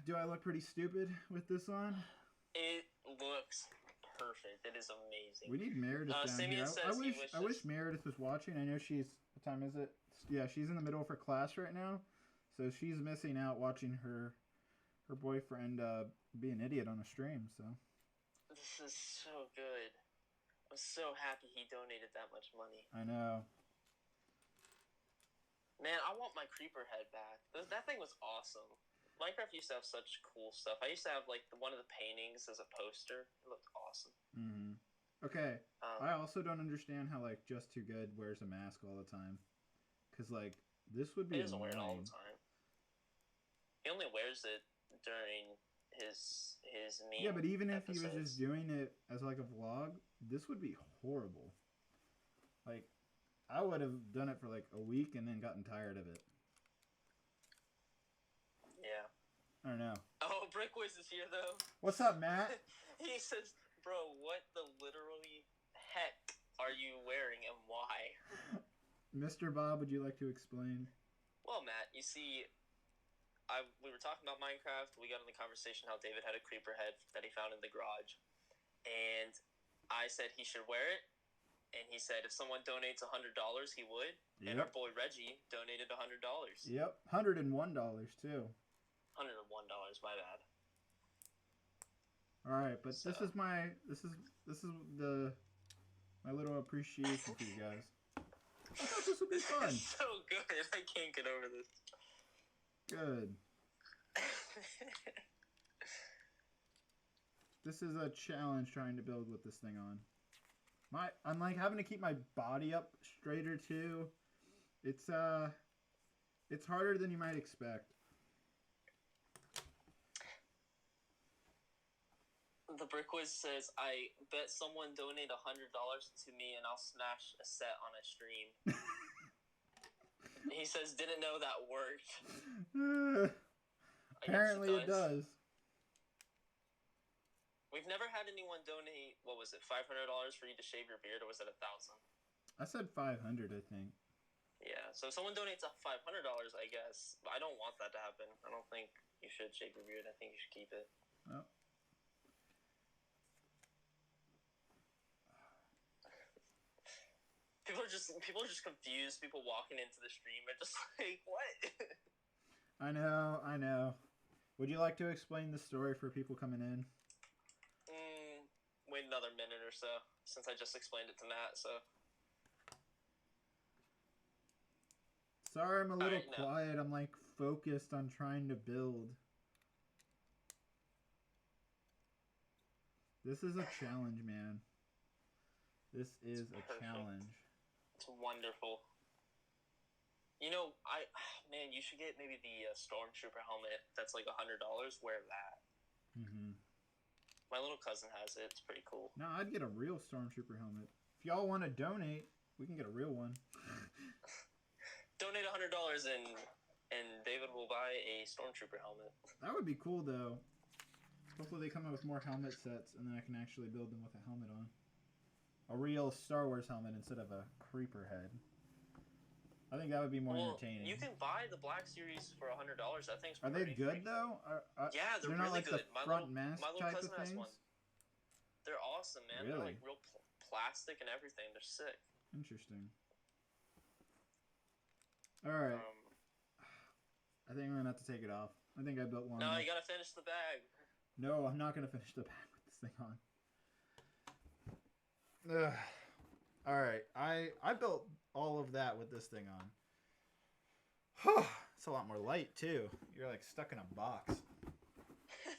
Do I look pretty stupid with this on? It looks perfect. It is amazing. We need Meredith down here. I wish Meredith was watching. I know she's... What time is it? Yeah, she's in the middle of her class right now. So she's missing out watching her boyfriend be an idiot on a stream, so... This is so good. I'm so happy he donated that much money. I know. Man, I want my creeper head back. That thing was awesome. Minecraft used to have such cool stuff. I used to have, like, one of the paintings as a poster. It looked awesome. Mm-hmm. Okay. I also don't understand how, like, Just Too Good wears a mask all the time. Because, like, this would be He doesn't wear it all the time. He only wears it during his meme. Yeah, but even if episodes. he was just doing it as, like, a vlog, this would be horrible. Like, I would have done it for, like, a week and then gotten tired of it. Yeah. I don't know. Oh, Brickwiz is here, though. What's up, Matt? He says, bro, what the literally heck are you wearing and why? Mr. Bob, would you like to explain? Well, Matt, you see, we were talking about Minecraft. We got in the conversation how David had a creeper head that he found in the garage, and I said he should wear it. And he said if someone donates $100, he would. Yep. And our boy Reggie donated $100. Yep, $101 too. $101, my bad. All right, but so. this is my little appreciation for you guys. I thought this would be fun. This is so good. I can't get over this. Good. This is a challenge trying to build with this thing on. I'm like having to keep my body up straighter too. It's harder than you might expect. The Brickwiz says, I bet someone donate $100 to me and I'll smash a set on a stream. He says, didn't know that worked. Apparently it does. We've never had anyone donate, what was it, $500 for you to shave your beard, or was it $1,000? I said 500, I think. Yeah, so if someone donates $500, I guess. I don't want that to happen. I don't think you should shave your beard. I think you should keep it. Oh. People are just confused. People walking into the stream are just like, what? I know. Would you like to explain the story for people coming in? Wait another minute or so, since I just explained it to Matt, so. Sorry, I'm a little quiet. I'm like focused on trying to build. This is a challenge, man. This is a challenge. It's wonderful. You know, man, you should get maybe the stormtrooper helmet. That's like $100. Wear that. Mm-hmm. My little cousin has it. It's pretty cool. No, I'd get a real stormtrooper helmet. If y'all want to donate, we can get a real one. Donate $100 and David will buy a stormtrooper helmet. That would be cool, though. Hopefully they come out with more helmet sets, and then I can actually build them with a helmet on. A real Star Wars helmet instead of a creeper head. I think that would be more entertaining. You can buy the Black Series for $100. That thing's Are they good though? Yeah, they're not really like good. The front mask type of things. One. They're awesome, man. Really? They're like real plastic and everything. They're sick. Interesting. All right. I think I'm gonna have to take it off. I think I built one. No, you gotta finish the bag. No, I'm not gonna finish the bag with this thing on. Ugh. All right, I built all of that with this thing on. It's a lot more light too. You're like stuck in a box.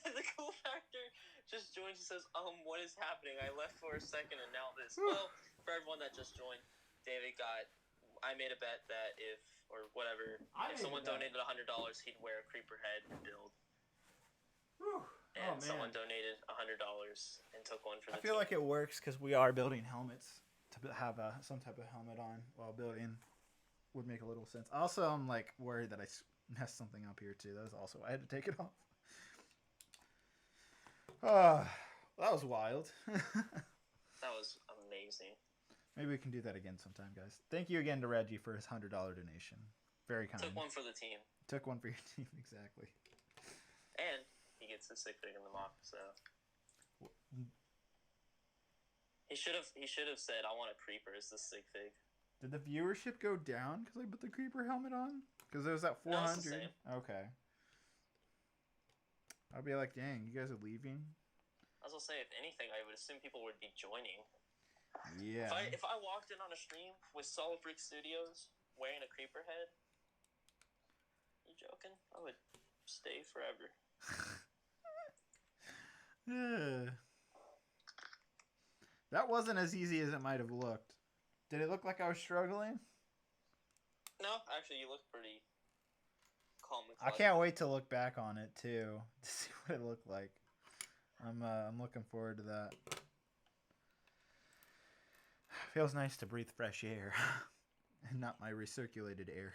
The cool factor just joined. He says, what is happening? I left for a second and now this. Well, for everyone that just joined, I made a bet that if someone donated $100, he'd wear a creeper head and build. Whew. And someone donated $100 and took one for the team. I feel like it works because we are building helmets. To have some type of helmet on while building would make a little sense. Also, I'm like worried that I messed something up here too. That was also why I had to take it off. That was wild. That was amazing. Maybe we can do that again sometime, guys. Thank you again to Reggie for his $100 donation. Very kind. Took one for the team. Took one for your team, exactly. And he gets the sick fig in the mock, so. He should have said, I want a creeper as the sig fig. Did the viewership go down because I put the creeper helmet on? Because it was at 400. No, it's the same. Okay. I'll be like, dang, you guys are leaving? I was going to say, if anything, I would assume people would be joining. Yeah. If I walked in on a stream with solid Brix Studios wearing a creeper head, you joking? I would stay forever. That wasn't as easy as it might have looked. Did it look like I was struggling? No, actually, you look pretty calm and collected. I can't wait to look back on it too to see what it looked like. I'm looking forward to that. Feels nice to breathe fresh air and not my recirculated air.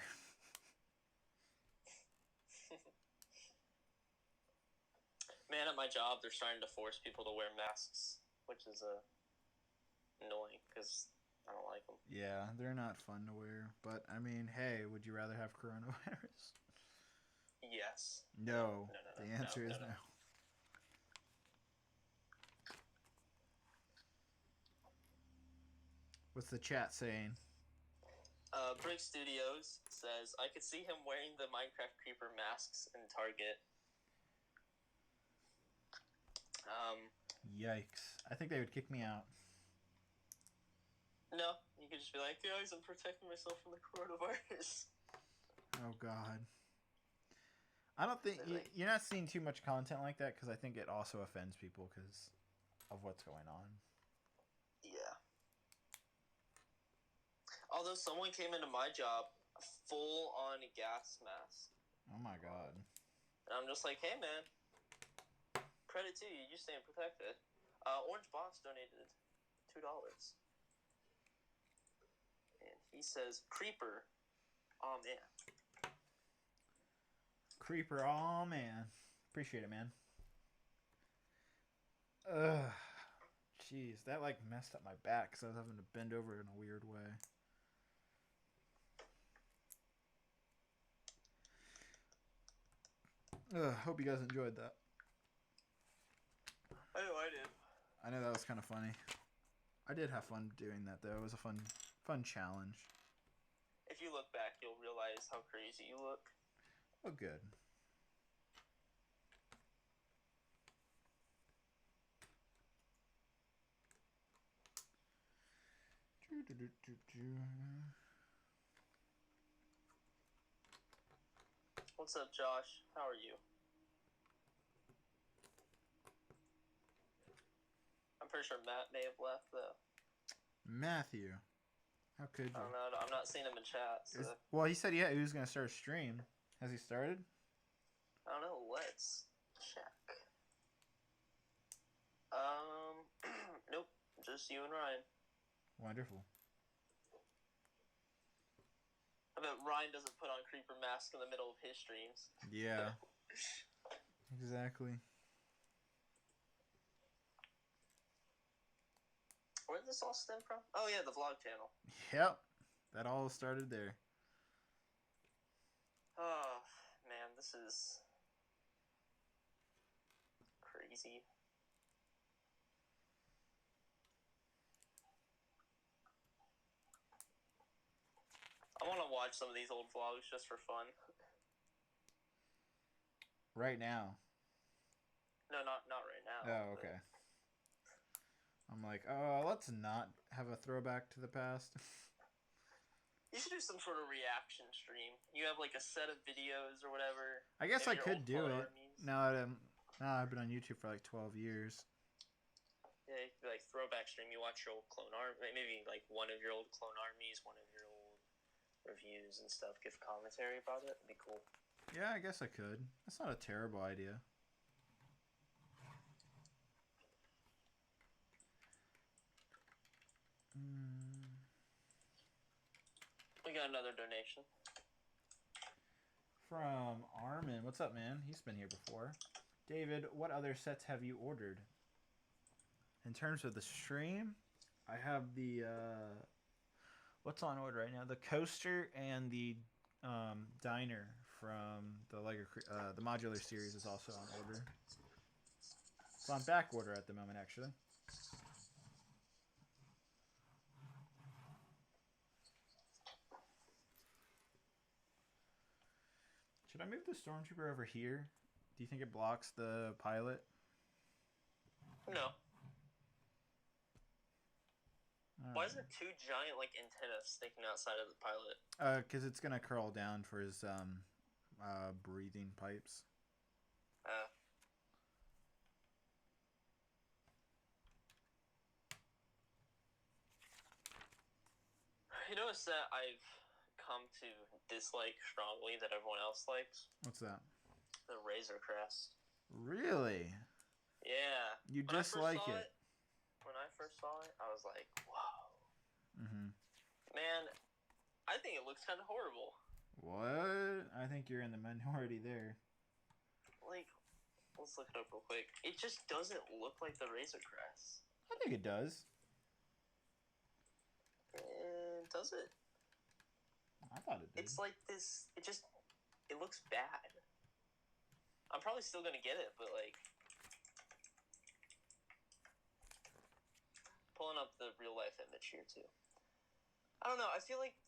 Man, at my job, they're starting to force people to wear masks, which is annoying because I don't like them. Yeah, they're not fun to wear. But, I mean, hey, would you rather have coronavirus? Yes. No. No. The answer is no. What's the chat saying? Brix Studios says, I could see him wearing the Minecraft Creeper masks in Target. Yikes. I think they would kick me out. No, you could just be like, guys, I'm protecting myself from the coronavirus. Oh, God. I don't think... You're not seeing too much content like that because I think it also offends people because of what's going on. Yeah. Although someone came into my job full on gas mask. Oh, my God. And I'm just like, hey, man. Credit to you. You staying protected. Orange Box donated $2. And he says, Creeper. Aw, man. Creeper, aw, man. Appreciate it, man. Ugh. Jeez, that, like, messed up my back because I was having to bend over in a weird way. Hope you guys enjoyed that. I know I did. I know that was kind of funny. I did have fun doing that, though. It was a fun challenge. If you look back, you'll realize how crazy you look. Oh, good. What's up, Josh? How are you? I'm pretty sure Matt may have left, though. Matthew. How could you? I don't know. I'm not seeing him in chat. So. Well, he said he was going to start a stream. Has he started? I don't know. Let's check. Nope. Just you and Ryan. Wonderful. I bet Ryan doesn't put on Creeper mask in the middle of his streams. Yeah. Exactly. Where did this all stem from? Oh, yeah, the vlog channel. Yep. That all started there. Oh, man, this is crazy. I want to watch some of these old vlogs just for fun. Right now. No, not right now. Oh, okay. I'm like, let's not have a throwback to the past. You should do some sort of reaction stream. You have like a set of videos or whatever. I guess I could do it. Armies. Now I've been on YouTube for like 12 years. Yeah, you could be like throwback stream. You watch your old clone army, maybe like one of your old clone armies, one of your old reviews and stuff. Give commentary about it. It'd be cool. Yeah, I guess I could. That's not a terrible idea. We got another donation. From Armin. What's up, man? He's been here before. David, what other sets have you ordered? In terms of the stream, I have the... what's on order right now? The coaster and the diner from the Lego the modular series is also on order. It's on back order at the moment, actually. Should I move the stormtrooper over here? Do you think it blocks the pilot? No. Why is Alright. there two giant like antennas sticking outside of the pilot? Because it's gonna curl down for his breathing pipes. You know a set I've come to dislike strongly that everyone else likes? What's that? The Razor Crest. Really? Yeah. You dislike it? When I first saw it, I was like, wow. Mm-hmm. Man, I think it looks kind of horrible. What? I think you're in the minority there. Like, let's look it up real quick. It just doesn't look like the Razor Crest. I think it does. Does it? I thought it did. It's like this. It looks bad. I'm probably still gonna get it, but like pulling up the real life image here too. I don't know. I feel like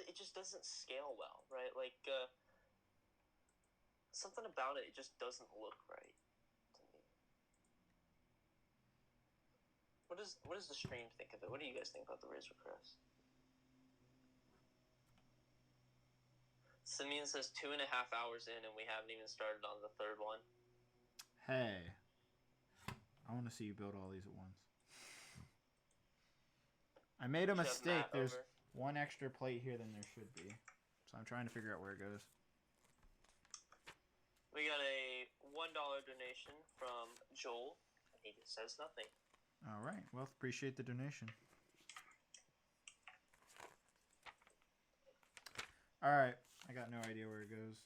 it just doesn't scale well, right? Like something about it just doesn't look right to me. What does the stream think of it? What do you guys think about the Razor Crest? Simeon says 2.5 hours in, and we haven't even started on the third one. Hey, I want to see you build all these at once. I made a mistake. There's one extra plate here than there should be, so I'm trying to figure out where it goes. We got a $1 donation from Joel, and he just says nothing. All right. Well, appreciate the donation. All right. I got no idea where it goes.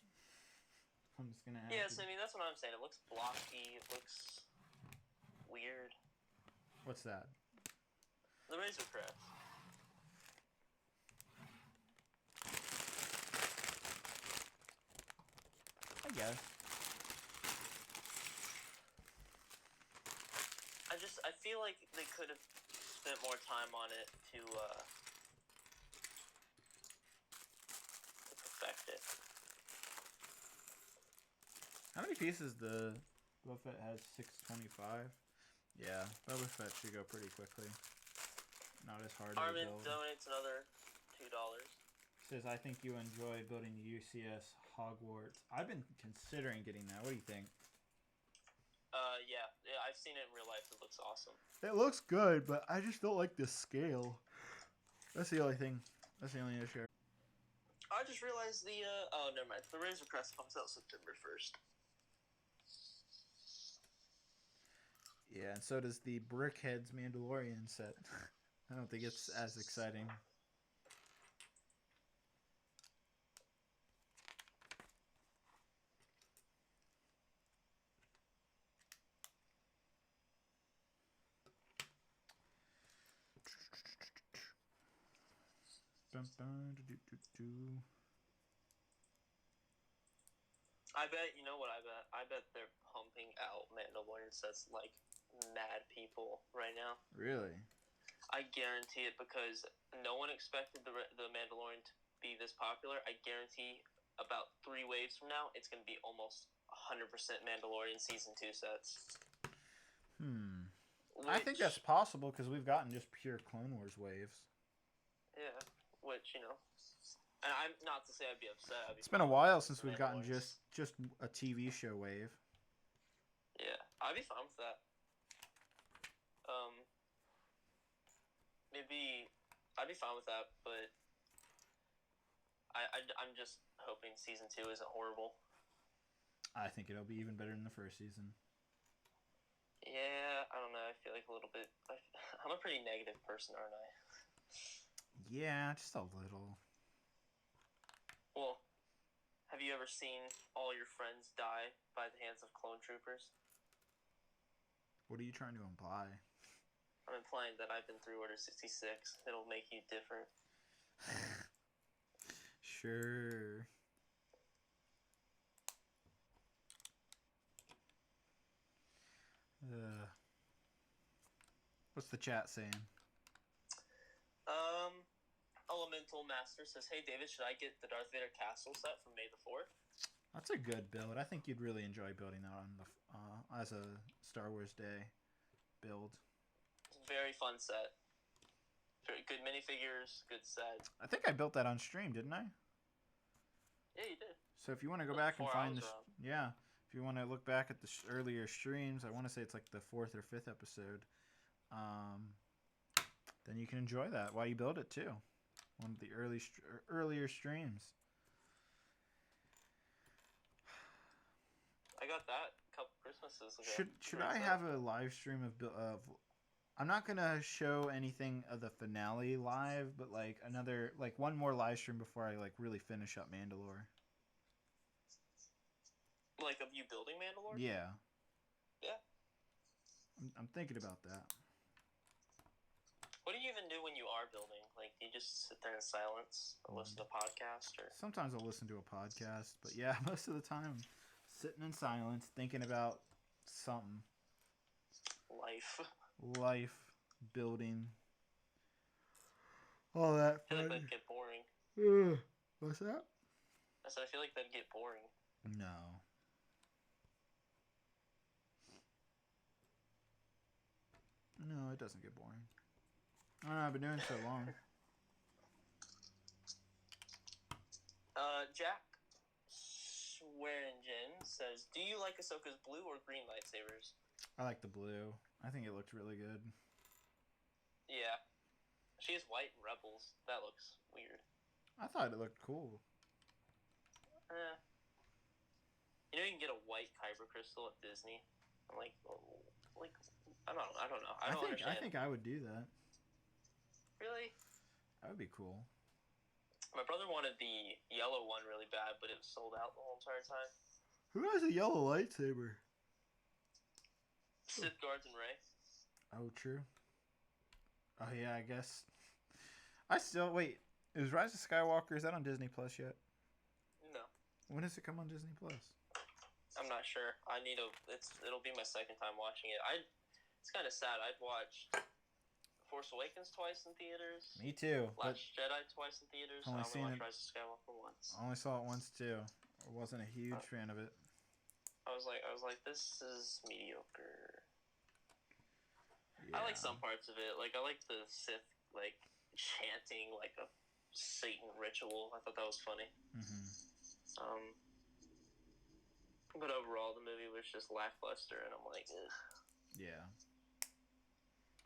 I'm just gonna have I mean, that's what I'm saying. It looks blocky. It looks weird. What's that? The Razor Crest. I guess. I feel like they could have spent more time on it to perfect it. How many pieces the Boba Fett has? 625. Yeah, Boba Fett should go pretty quickly. Not as hard Armin to build. donates another $2. Says, I think you enjoy building the UCS Hogwarts. I've been considering getting that. What do you think? Yeah, I've seen it in real life. It looks awesome. It looks good, but I just don't like the scale. That's the only thing. That's the only issue. I just realized oh, never mind. The Razor Crest comes out September 1st. Yeah, and so does the Brickheads Mandalorian set. I don't think it's as exciting. I bet, you know what I bet? I bet they're pumping out Mandalorian sets like mad people right now. Really? I guarantee it, because no one expected the Mandalorian to be this popular. I guarantee about 3 waves from now, it's going to be almost 100% Mandalorian Season 2 sets. I think that's possible, because we've gotten just pure Clone Wars waves. Yeah, which, you know... And I'm not to say I'd be upset. It's been a while since we've gotten just a TV show wave. Yeah, I'd be fine with that. Maybe I'd be fine with that, but I'm just hoping Season 2 isn't horrible. I think it'll be even better than the first season. Yeah, I don't know. I feel like a little bit... I'm a pretty negative person, aren't I? Yeah, just a little. Well, have you ever seen all your friends die by the hands of clone troopers? What are you trying to imply? I'm implying that I've been through Order 66. It'll make you different. Sure. What's the chat saying? Elemental Master says, "Hey David, should I get the Darth Vader castle set from May the 4th?" That's a good build. I think you'd really enjoy building that on the as a Star Wars Day build. Very fun set. Very good minifigures, good set. I think I built that on stream, didn't I? Yeah, you did. So if you want to go back and find the if you want to look back at the earlier streams, I want to say it's like the 4th or 5th episode. Then you can enjoy that while you build it too. One of the earlier streams. I got that a couple Christmases ago. Should I have a live stream of I'm not gonna show anything of the finale live, but like one more live stream before I like really finish up Mandalore. Like of you building Mandalore? Yeah. Yeah. I'm thinking about that. What do you even do when you are building? Like, do you just sit there in silence or listen to a podcast? Or Sometimes I'll listen to a podcast, but yeah, most of the time, sitting in silence, thinking about something. Life, building, all that. I feel like that'd get boring. What's that? I said I feel like that'd get boring. No. No, it doesn't get boring. I don't know, I've been doing it so long. Jack Swearingen says, do you like Ahsoka's blue or green lightsabers? I like the blue. I think it looked really good. Yeah. She has white in Rebels. That looks weird. I thought it looked cool. You know you can get a white kyber crystal at Disney? Like I don't know. I don't understand. I think I would do that. Really? That would be cool. My brother wanted the yellow one really bad, but it was sold out the whole entire time. Who has a yellow lightsaber? Sith Guards and Rey. Oh, true. Oh, yeah, I guess. Wait, is Rise of Skywalker, is that on Disney Plus yet? No. When does it come on Disney Plus? I'm not sure. It'll be my second time watching it. It's kind of sad. I've watched Force Awakens twice in theaters. Me too. Last Jedi twice in theaters. I only watched Rise of Skywalker once. I only saw it once too. I wasn't a huge fan of it. I was like, this is mediocre. Yeah. I like some parts of it. Like I like the Sith chanting like a Satan ritual. I thought that was funny. Mm-hmm. But overall, the movie was just lackluster, and I'm like, ugh. Yeah.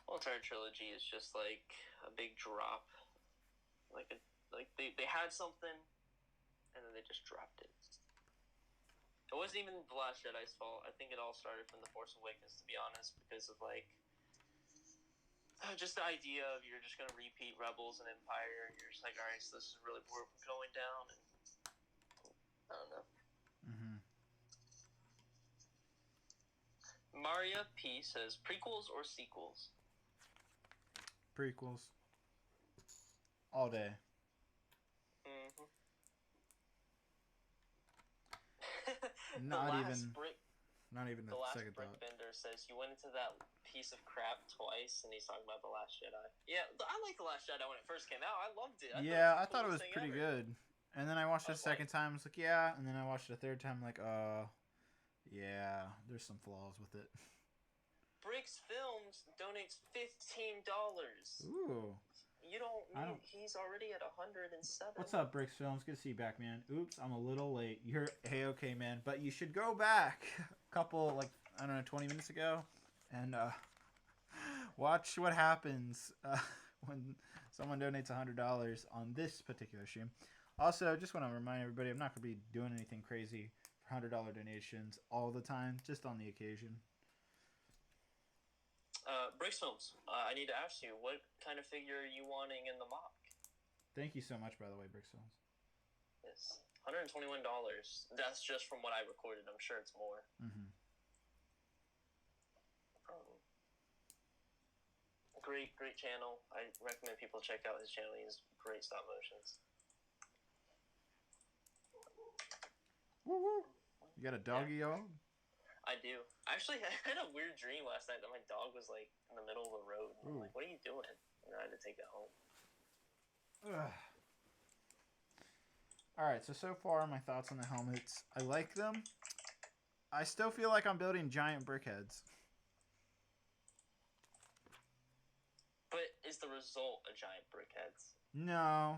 Well, entire trilogy is just like a big drop. They had something, and then they just dropped it. It wasn't even The Last Jedi's fault. I think it all started from The Force Awakens, to be honest, because of just the idea of you're just gonna repeat Rebels and Empire, and you're just like, all right, so this is really where we're going down, and I don't know. Mm-hmm. Maria P says, prequels or sequels? Prequels. All day. Mm-hmm. Not even The a last second brick thought. bender says, you went into that piece of crap twice, and he's talking about The Last Jedi. Yeah, I liked The Last Jedi when it first came out. I loved it. I thought it was pretty good. And then I watched it a second time, I was like, yeah. And then I watched it a third time, like, yeah, there's some flaws with it. Brix Films donates $15. Ooh. You don't need. He's already at 107. What's up, Brix Films? Good to see you back, man. Oops, I'm a little late. You're okay, man. But you should go back a couple, 20 minutes ago, and watch what happens when someone donates $100 on this particular stream. Also, just want to remind everybody, I'm not going to be doing anything crazy for $100 donations all the time, just on the occasion. Brix Films, I need to ask you, what kind of figure are you wanting in the mock? Thank you so much, by the way, Brix Films. Yes, $121. That's just from what I recorded. I'm sure it's more. Mm-hmm. Great channel. I recommend people check out his channel. He has great stop motions. Woo-woo. You got a doggy dog? I do. Actually, I had a weird dream last night that my dog was in the middle of the road. And I'm like, what are you doing? And I had to take it home. Alright, so far my thoughts on the helmets. I like them. I still feel like I'm building giant brickheads. But is the result a giant brickheads? No.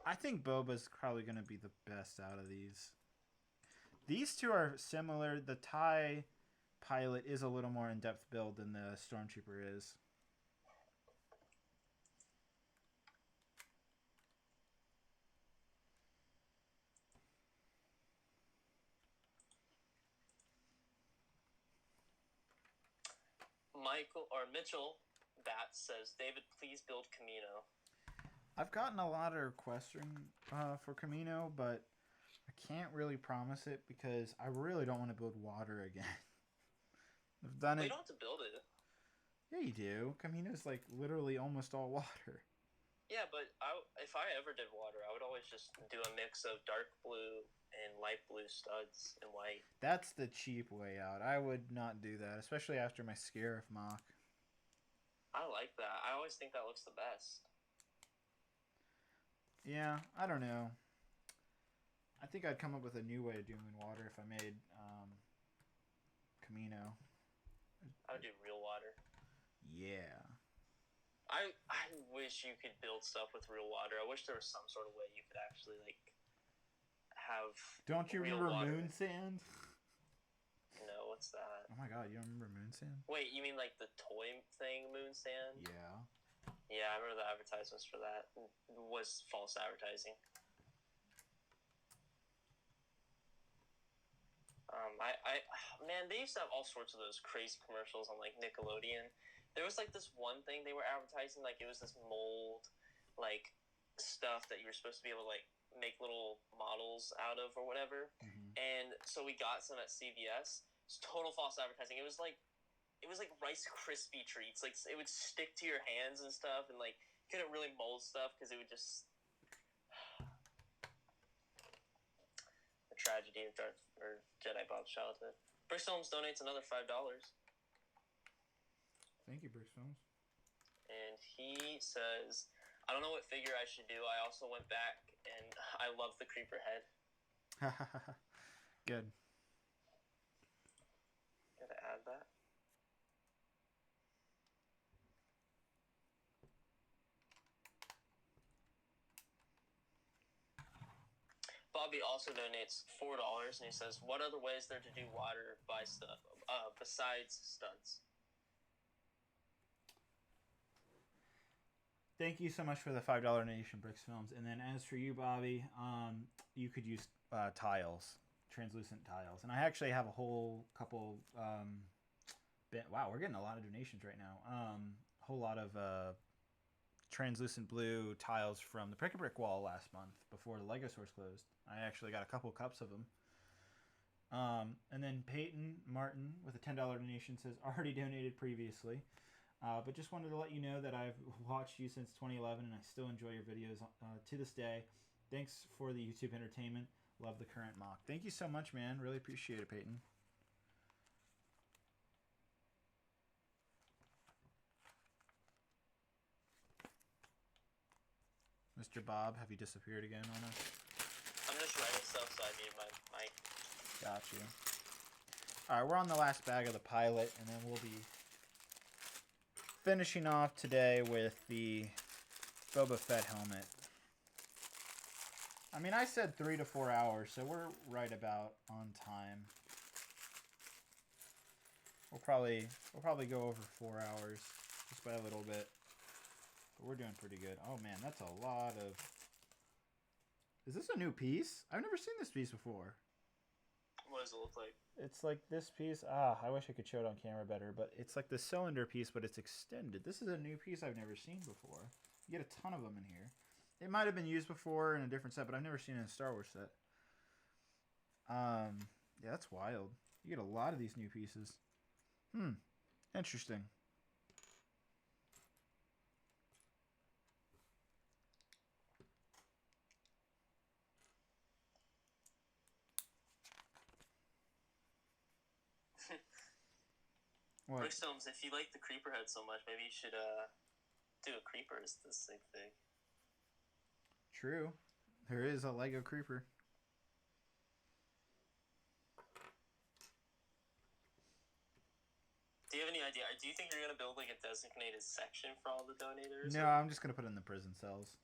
I think Boba's probably going to be the best out of these. These two are similar. The TIE pilot is a little more in-depth build than the Stormtrooper is. Mitchell Bat says, David, please build Camino. I've gotten a lot of requests for Camino, but I can't really promise it because I really don't want to build water again. I've done it. You don't have to build it. Yeah, you do. Camino's like literally almost all water. Yeah, but if I ever did water, I would always just do a mix of dark blue and light blue studs and white. That's the cheap way out. I would not do that, especially after my Scarif mock. I like that. I always think that looks the best. Yeah, I don't know. I think I'd come up with a new way of doing water if I made Camino. I would do real water. Yeah. I wish you could build stuff with real water. I wish there was some sort of way you could actually like have. Don't you real remember water. Moon Sand? No, what's that? Oh my god, you don't remember Moon Sand? Wait, you mean like the toy thing, Moon Sand? Yeah. Yeah, I remember the advertisements for that. It was false advertising. Man, they used to have all sorts of those crazy commercials on like Nickelodeon. There was like this one thing they were advertising, like it was this mold, like stuff that you were supposed to be able to like make little models out of or whatever. Mm-hmm. And so we got some at CVS. It's total false advertising. It was like Rice Krispie treats. Like it would stick to your hands and stuff, and like you couldn't really mold stuff because it would just. The tragedy of Jedi Bob's childhood. Brix Films donates another $5. Thank you, Brix Films. And he says, I don't know what figure I should do. I also went back and I love the creeper head. Good. Gotta add that. Bobby also donates $4 and he says, what other ways there to do water by stuff besides studs? Thank you so much for the $5 donation, Brix Films. And then as for you, Bobby, you could use tiles, translucent tiles. And I actually have a whole couple. Wow, we're getting a lot of donations right now. A whole lot of translucent blue tiles from the Prick a Brick wall last month before the Lego stores closed. I actually got a couple cups of them. And then Peyton Martin with a $10 donation says, already donated previously. But just wanted to let you know that I've watched you since 2011 and I still enjoy your videos to this day. Thanks for the YouTube entertainment. Love the current mock. Thank you so much, man. Really appreciate it, Peyton. Mr. Bob, have you disappeared again on us? I'm just writing stuff, so I need my mic. Got you. Alright, we're on the last bag of the pilot, and then we'll be finishing off today with the Boba Fett helmet. I mean, I said 3 to 4 hours, so we're right about on time. We'll probably go over 4 hours, just by a little bit. But we're doing pretty good. Oh man, that's a lot of... Is this a new piece? I've never seen this piece before. What does it look like? It's like this piece. I wish I could show it on camera better, but it's like the cylinder piece, but it's extended. This is a new piece I've never seen before. You get a ton of them in here. It might have been used before in a different set, but I've never seen it in a Star Wars set. Yeah, that's wild. You get a lot of these new pieces. Interesting. What? Brix Films, if you like the creeper head so much, maybe you should do a creeper as the same thing. True. There is a Lego creeper. Do you have any idea? Do you think you're going to build like a designated section for all the donators? No, I'm just going to put it in the prison cells.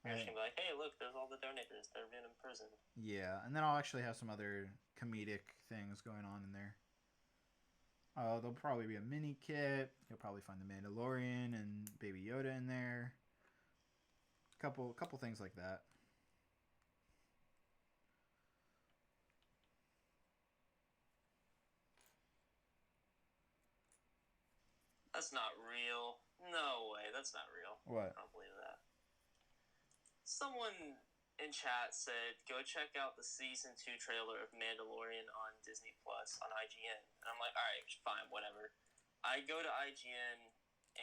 You're just going to be like, hey, look, there's all the donators. They're in prison. Yeah, and then I'll actually have some other comedic things going on in there. There'll probably be a mini kit. You'll probably find the Mandalorian and Baby Yoda in there. Couple things like that. That's not real. No way, that's not real. What? I don't believe that. Someone in chat said, go check out the Season 2 trailer of Mandalorian on Disney+. Plus on IGN. And I'm like, all right, fine, whatever. I go to IGN,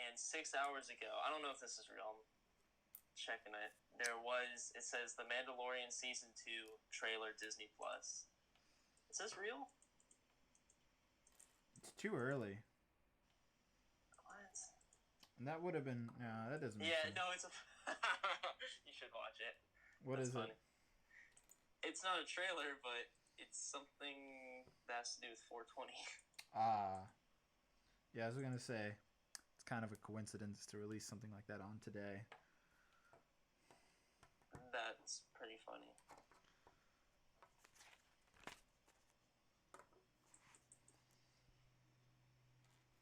and 6 hours ago, I don't know if this is real. I'm checking it. It says The Mandalorian Season 2 trailer Disney Plus. Is this real? It's too early. What? And that would have been... No, that doesn't make sense. No, it's a... You should watch it. That's funny. It's not a trailer, but it's something that has to do with 420. Yeah, I was going to say, it's kind of a coincidence to release something like that on today. That's pretty funny.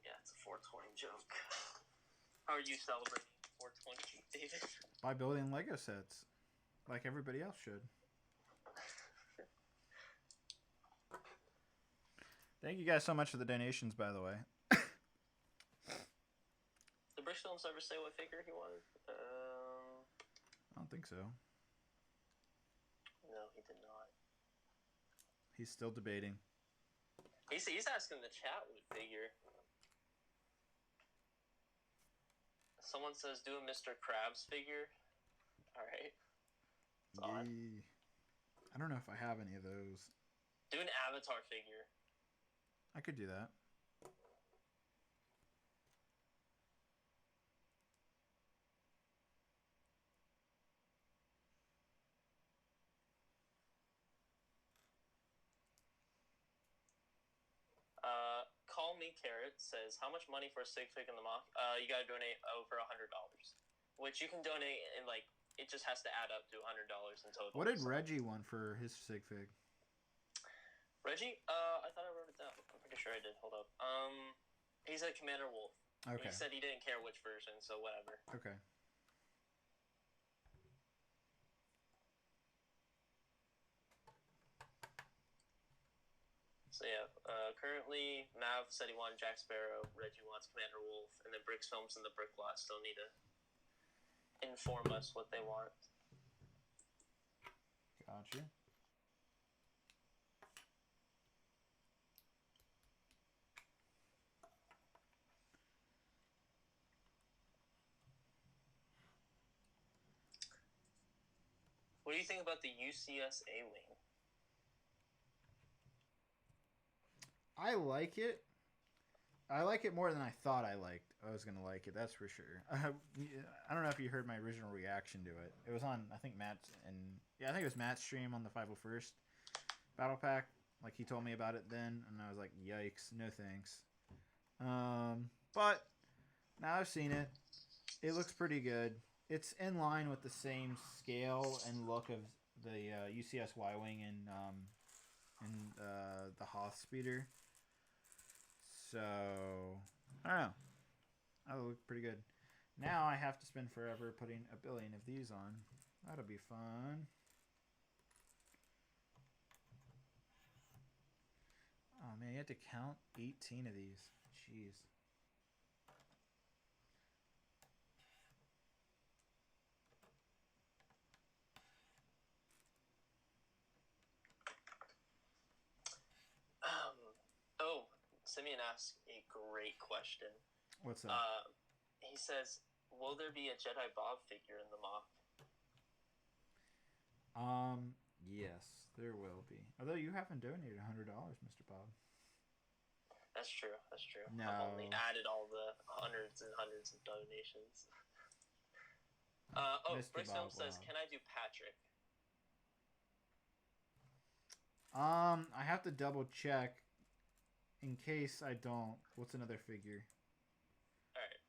Yeah, it's a 420 joke. How are you celebrating 420, David? By building Lego sets, like everybody else should. Thank you guys so much for the donations, by the way. Did Brix Films ever say what figure he wanted? I don't think so. No, he did not. He's still debating. He's asking the chat what figure. Someone says do a Mr. Krabs figure. Alright. I don't know if I have any of those. Do an Avatar figure. I could do that. Call Me Carrot says, how much money for a sig fig in the mock? You gotta donate over $100. Which you can donate in, like, it just has to add up to $100 in total. What did Reggie want for his sig fig? Reggie? I thought I wrote it down. I'm pretty sure I did. Hold up. He said Commander Wolf. Okay. He said he didn't care which version, so whatever. Okay. So yeah, currently Mav said he wanted Jack Sparrow, Reggie wants Commander Wolf, and then Brix Films and the Brick Lot still need to inform us what they want. Gotcha. What do you think about the UCS A-Wing? I like it. I like it more than I thought I was going to like it, that's for sure. I don't know if you heard my original reaction to it. It was on, I think, Matt's, and yeah, I think it was Matt's stream on the 501st Battle Pack. Like, he told me about it then, and I was like, yikes, no thanks. But now I've seen it. It looks pretty good. It's in line with the same scale and look of the UCS Y-Wing and the Hoth Speeder. So, I don't know. That'll look pretty good. Now I have to spend forever putting a billion of these on. That'll be fun. Oh man, you have to count 18 of these. Jeez. Simeon asked a great question. What's that? He says, will there be a Jedi Bob figure in the mock? Yes, there will be. Although you haven't donated $100, Mr. Bob. That's true. That's true. No. I've only added all the hundreds and hundreds of donations. Brix Film says, can I do Patrick? I have to double check. In case I don't, what's another figure? Alright.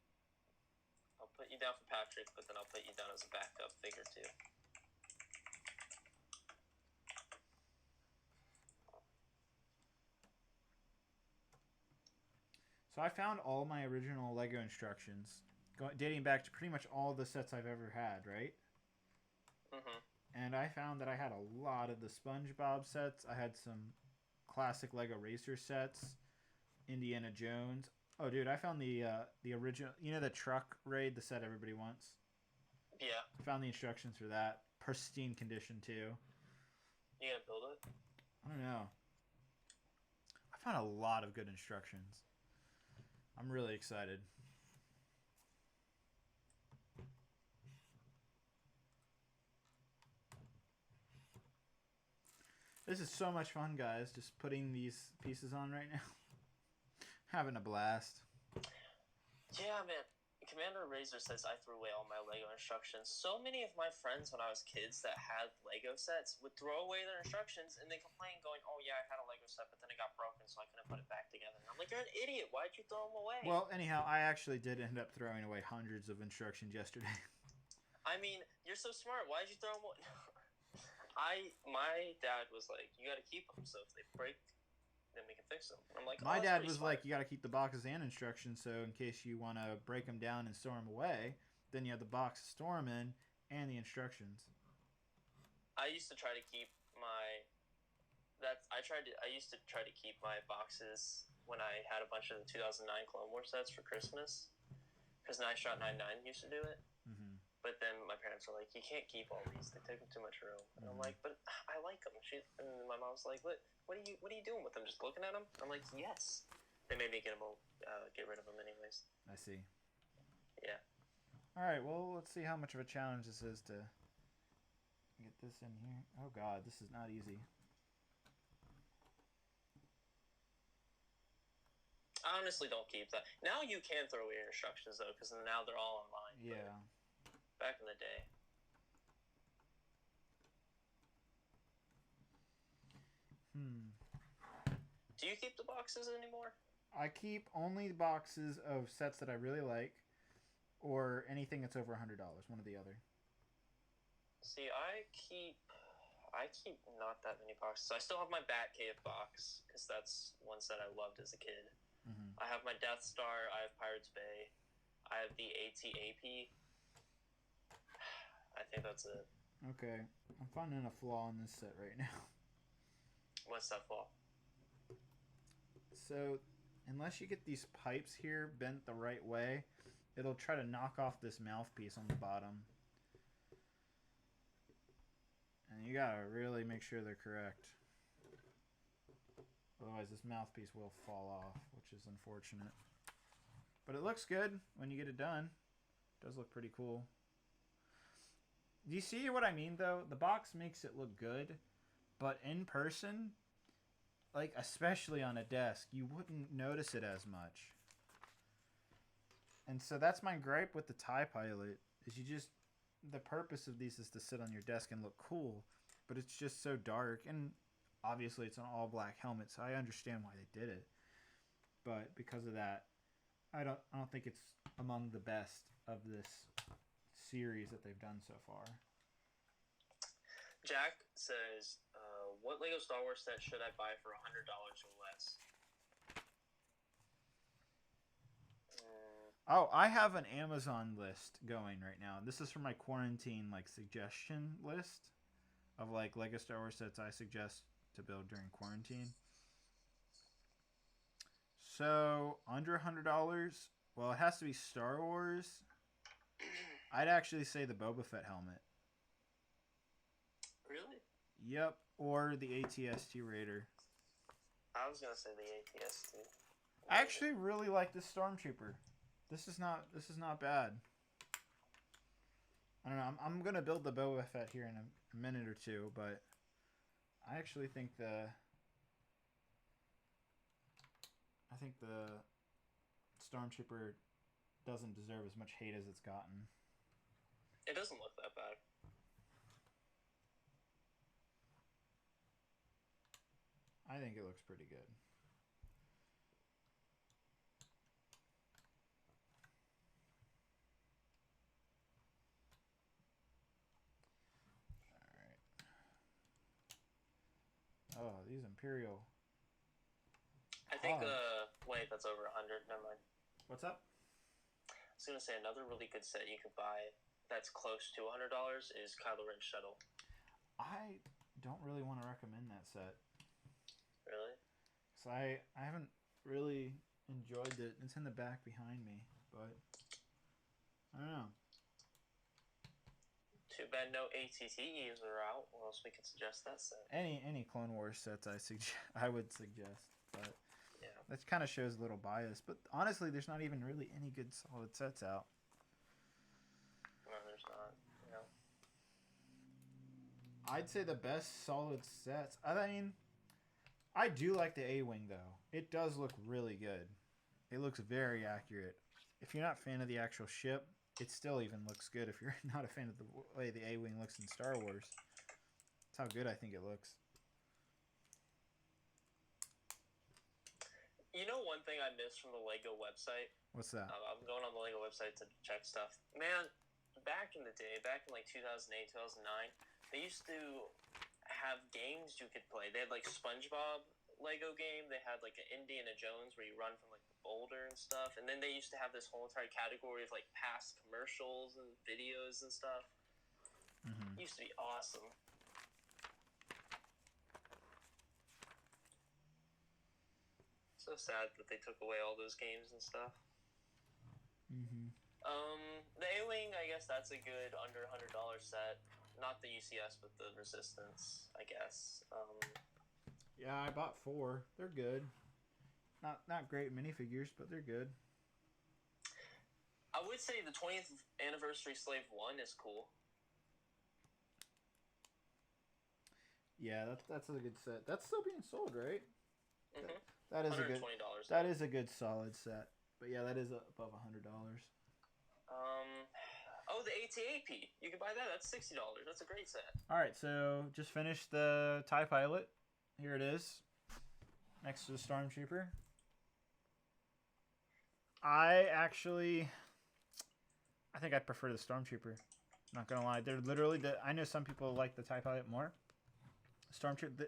I'll put you down for Patrick, but then I'll put you down as a backup figure too. So I found all my original Lego instructions, dating back to pretty much all the sets I've ever had, right? Mm-hmm. And I found that I had a lot of the SpongeBob sets. I had some classic Lego Racer sets, Indiana Jones. Oh, dude, I found the original, you know, the truck raid, the set everybody wants? Yeah. I found the instructions for that. Pristine condition, too. You gonna build it? I don't know. I found a lot of good instructions. I'm really excited. This is so much fun, guys, just putting these pieces on right now. Having a blast. Yeah, man. Commander Razor says I threw away all my Lego instructions. So many of my friends when I was kids that had Lego sets would throw away their instructions and they complain going, oh yeah, I had a Lego set, but then it got broken, so I couldn't put it back together. And I'm like, you're an idiot. Why'd you throw them away? Well, anyhow, I actually did end up throwing away hundreds of instructions yesterday. I mean, you're so smart. Why'd you throw them away? My dad was like, you got to keep them, so if they break, then we can fix them. I'm like, My dad was smart. like, you got to keep the boxes and instructions, so in case you want to break them down and store them away, then you have the box to store them in and the instructions. I used to try to keep my I used to try to keep my boxes when I had a bunch of the 2009 Clone Wars sets for Christmas, because Nice Shot 99 used to do it. Mm-hmm. But then my parents were like, you can't keep all these. They take up too much room. And I'm like, but I like them. And my mom's like, what are you doing with them? Just looking at them? I'm like, yes. They made me get rid of them anyways. I see. Yeah. All right, well, let's see how much of a challenge this is to get this in here. Oh, God, this is not easy. I honestly don't keep that. Now you can throw away your instructions, though, because now they're all online. Yeah. Back in the day. Do you keep the boxes anymore? I keep only the boxes of sets that I really like, or anything that's over $100, one or the other. See, I keep not that many boxes. I still have my Batcave box, because that's one set I loved as a kid. Mm-hmm. I have my Death Star, I have Pirates Bay, I have the AT-AP. I think that's it. Okay, I'm finding a flaw in this set right now. What's that flaw? So, unless you get these pipes here bent the right way, it'll try to knock off this mouthpiece on the bottom. And you gotta really make sure they're correct. Otherwise, this mouthpiece will fall off, which is unfortunate. But it looks good when you get it done. It does look pretty cool. Do you see what I mean, though? The box makes it look good, but in person, like, especially on a desk, you wouldn't notice it as much. And so that's my gripe with the TIE Pilot, is the purpose of these is to sit on your desk and look cool, but it's just so dark, and obviously it's an all-black helmet, so I understand why they did it. But because of that, I don't think it's among the best of this series that they've done so far. Jack says, what Lego Star Wars set should I buy for $100 or less? Oh, I have an Amazon list going right now. This is for my quarantine suggestion list of Lego Star Wars sets I suggest to build during quarantine. So under $100. Well, it has to be Star Wars. I'd actually say the Boba Fett helmet. Really? Yep, or the ATST Raider. I was gonna say the ATST. I actually really like this Stormtrooper. This is not bad. I don't know. I'm gonna build the Boba Fett here in a minute or two, but I actually think the Stormtrooper doesn't deserve as much hate as it's gotten. It doesn't look that bad. I think it looks pretty good. Alright. Oh, these Imperial. I think, wait, that's over 100. Never mind. What's up? I was gonna say another really good set you could buy that's close to $100 is Kylo Ren's shuttle. I don't really want to recommend that set. Really? So I haven't really enjoyed it. It's in the back behind me, but I don't know. Too bad no ATTEs are out, or else we could suggest that set. Any Clone Wars sets I would suggest, but Yeah. That kind of shows a little bias, but honestly, there's not even really any good solid sets out. No, there's not. Yeah. I'd say the best solid sets. I mean, I do like the A-wing though. It does look really good. It looks very accurate. If you're not a fan of the actual ship, it still even looks good. If you're not a fan of the way the A-wing looks in Star Wars, that's how good I think it looks. You know one thing I missed from the Lego website? What's that? I'm going on the Lego website to check stuff. Man, back in the day, back in like 2008, 2009, they used to have games you could play. They had like SpongeBob Lego game. They had like an Indiana Jones where you run from like the boulder and stuff. And then they used to have this whole entire category of like past commercials and videos and stuff. Mm-hmm. It used to be awesome. So sad that they took away all those games and stuff. Mm-hmm. The A-Wing, I guess that's a good under $100 set. Not the UCS, but the Resistance, I guess. Yeah, I bought 4. They're good. Not great minifigures, but they're good. I would say the 20th Anniversary Slave 1 is cool. Yeah, that's a good set. That's still being sold, right? Mm-hmm. That is a good. $120. That is a good solid set. But yeah, that is above $100. Oh, the AT-AP. You can buy that. That's $60. That's a great set. All right, so just finished the TIE Pilot. Here it is, next to the Stormtrooper. I think I prefer the Stormtrooper. Not gonna lie, they're literally I know some people like the TIE Pilot more. Stormtrooper,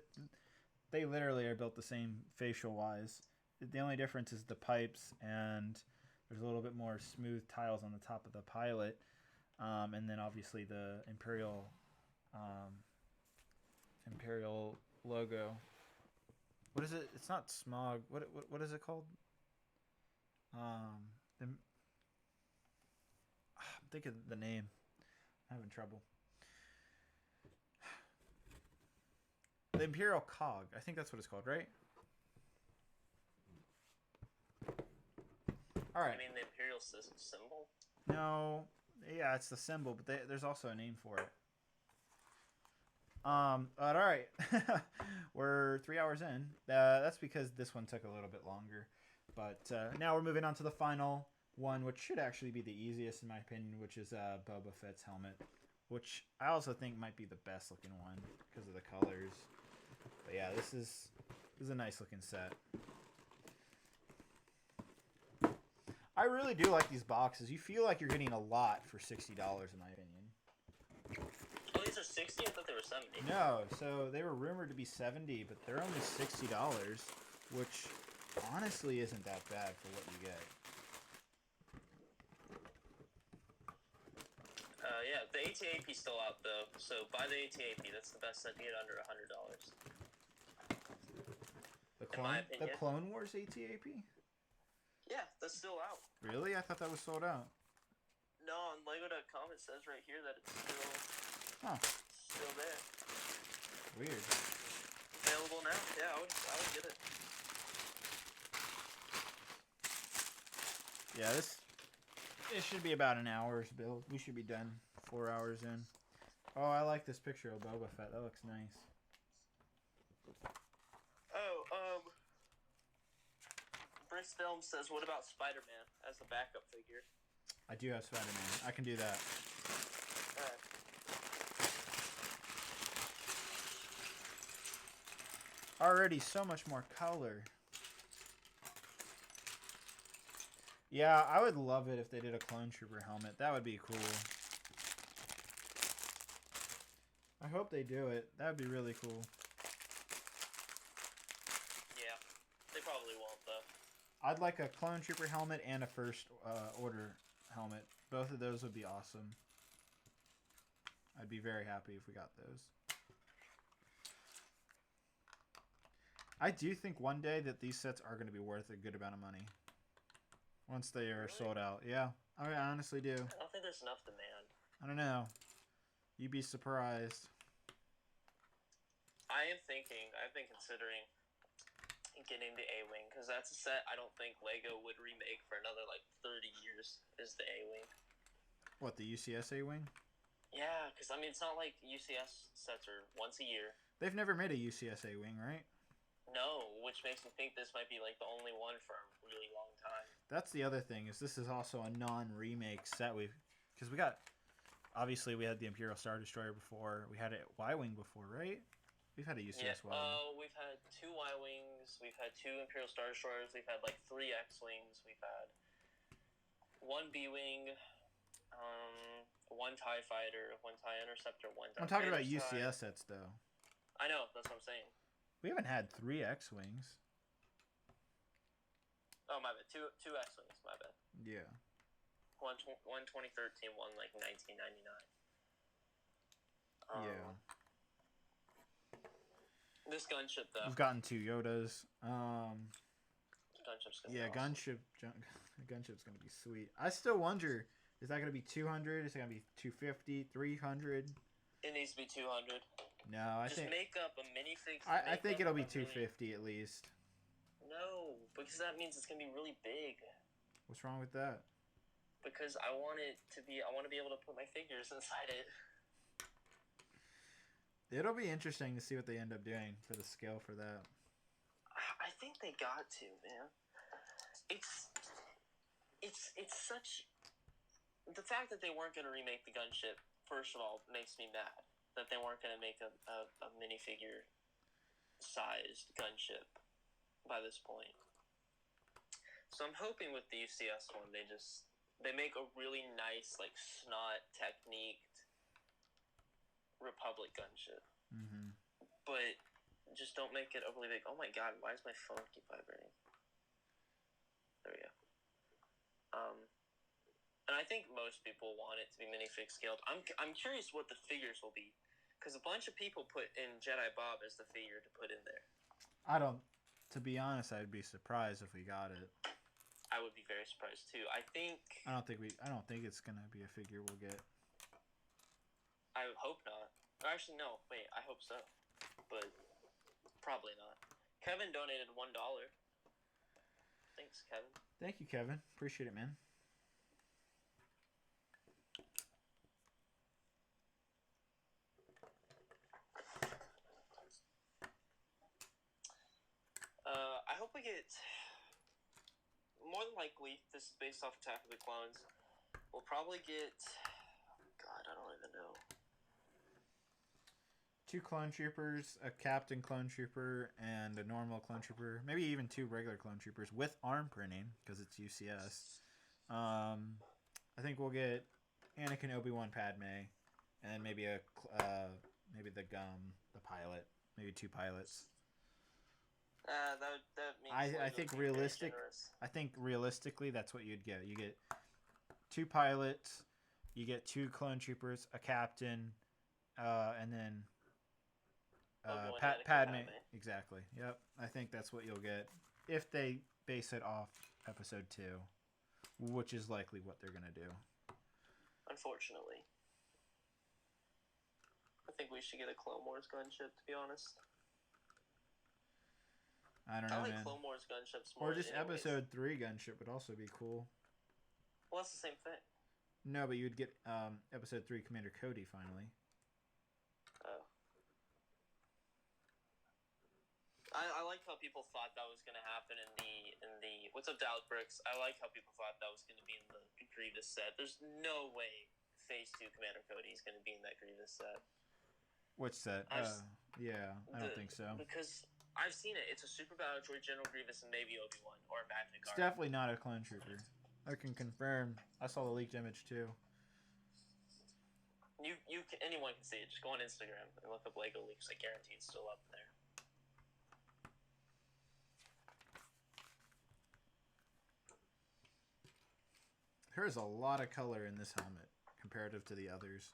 they literally are built the same facial wise. The only difference is the pipes, and there's a little bit more smooth tiles on the top of the Pilot, and then obviously the Imperial logo. What is it? It's not smog. What is it called? I'm thinking of the name. I'm having trouble. The Imperial Cog. I think that's what it's called, right? All right. I mean the Imperial symbol? No. Yeah, it's the symbol, but there's also a name for it. But all right. We're 3 hours in. That's because this one took a little bit longer. But now we're moving on to the final one, which should actually be the easiest in my opinion, which is Boba Fett's helmet, which I also think might be the best looking one because of the colors. But yeah, this is a nice looking set. I really do like these boxes. You feel like you're getting a lot for $60 in my opinion. Oh, these are 60? I thought they were 70. No, so they were rumored to be 70, but they're only $60, which honestly isn't that bad for what you get. Yeah, the AT-AP's still out though, so buy the AT-AP. That's the best set to get under $100. The Clone Wars AT-AP? Yeah, that's still out. Really? I thought that was sold out. No, on Lego.com it says right here that it's still there. Weird. Available now? Yeah, I would get it. Yeah, it should be about an hour's build. We should be done 4 hours in. Oh, I like this picture of Boba Fett. That looks nice. Oh, Brix Film says, what about Spider-Man as the backup figure? I do have Spider-Man. I can do that. Alright. Already so much more color. Yeah, I would love it if they did a Clone Trooper helmet. That would be cool. I hope they do it. That would be really cool. Yeah, they probably won't though. I'd like a Clone Trooper helmet and a First Order helmet. Both of those would be awesome. I'd be very happy if we got those. I do think one day that these sets are going to be worth a good amount of money. Once they are sold out. Yeah, I honestly do. I don't think there's enough demand. I don't know. You'd be surprised. I've been considering getting the A-Wing, because that's a set I don't think LEGO would remake for another, like, 30 years, is the A-Wing. What, the UCS A-Wing? Yeah, because, I mean, it's not like UCS sets are once a year. They've never made a UCS A-Wing, right? No, which makes me think this might be, like, the only one for a really long time. That's the other thing, is this is also a non-remake set. Because we got... Obviously, we had the Imperial Star Destroyer before. We had a Y-Wing before, right? We've had a UCS Y-Wing. We've had 2 Y-Wings. We've had 2 Imperial Star Destroyers. We've had, like, 3 X-Wings. We've had 1 B-Wing, 1 TIE Fighter, 1 TIE Interceptor, 1 TIE I'm talking about Fighter UCS sets, though. I know, that's what I'm saying. We haven't had 3 X-Wings. Oh, my bad. 2 X-Wings, my bad. Yeah. One 2013, one, like, 1999. Yeah. This gunship, though. We've gotten 2 Yodas. Gunship's gonna be awesome. Gunship's gonna be sweet. I still wonder, is that gonna be 200? Is it gonna be 250? 300? It needs to be 200. No, I Just think make up a minifig. I think it'll be 250 at least. No, because that means it's gonna be really big. What's wrong with that? Because I want to be able to put my figures inside it. It'll be interesting to see what they end up doing for the scale for that. I think they got to, man. It's such... The fact that they weren't going to remake the gunship, first of all, makes me mad. That they weren't going to make a minifigure-sized gunship by this point. So I'm hoping with the UCS one, they make a really nice, like, snot techniqued Republic gunship. Mm-hmm. But just don't make it overly big. Oh my god, why does my phone keep vibrating? There we go. And I think most people want it to be minifig scaled. I'm curious what the figures will be, because a bunch of people put in Jedi Bob as the figure to put in there. To be honest, I'd be surprised if we got it. I would be very surprised too. I don't think it's gonna be a figure we'll get. I hope not. Actually, no. Wait, I hope so, but probably not. Kevin donated $1. Thanks, Kevin. Thank you, Kevin. Appreciate it, man. I hope we get... More than likely, this is based off Attack of the Clones. We'll probably get... God, I don't even know. 2 clone troopers, a captain clone trooper, and a normal clone trooper. Maybe even 2 regular clone troopers with arm printing, because it's UCS. I think we'll get Anakin, Obi-Wan, Padme, and maybe the pilot. Maybe 2 pilots. That means I think realistically that's what you'd get. You get 2 pilots, you get 2 clone troopers, a captain, and then Padme. Exactly. Yep. I think that's what you'll get if they base it off episode 2, which is likely what they're gonna do. Unfortunately, I think we should get a Clone Wars gunship. To be honest. I don't know, I like man. Clone Wars gunships more. Or just episode 3 gunship would also be cool. Well, that's the same thing. No, but you'd get episode 3 Commander Cody finally. Oh. I like how people thought that was going to happen in the What's Up, Dallas Brix? I like how people thought that was going to be in the Grievous set. There's no way Phase 2 Commander Cody is going to be in that Grievous set. Which set? Yeah, I don't think so. Because I've seen it. It's a Super Battle Droid, General Grievous, and maybe Obi-Wan or Magic It's definitely not a clone trooper. I can confirm. I saw the leaked image too. Anyone can see it. Just go on Instagram and look up Lego leaks. I guarantee it's still up there. There's a lot of color in this helmet comparative to the others.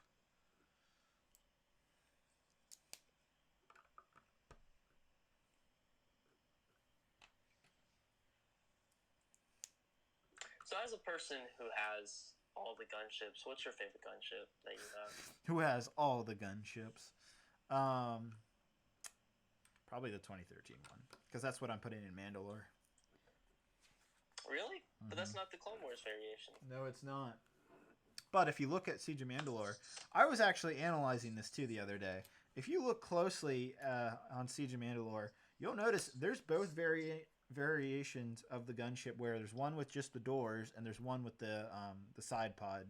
So as a person who has all the gunships, what's your favorite gunship that you have? Who has all the gunships? Probably the 2013 one. because that's what I'm putting in Mandalore. Really? But that's not the Clone Wars variation. No, it's not. But if you look at Siege of Mandalore, I was actually analyzing this too the other day. If you look closely on Siege of Mandalore, you'll notice there's both variations of the gunship where there's one with just the doors and there's one with the side pod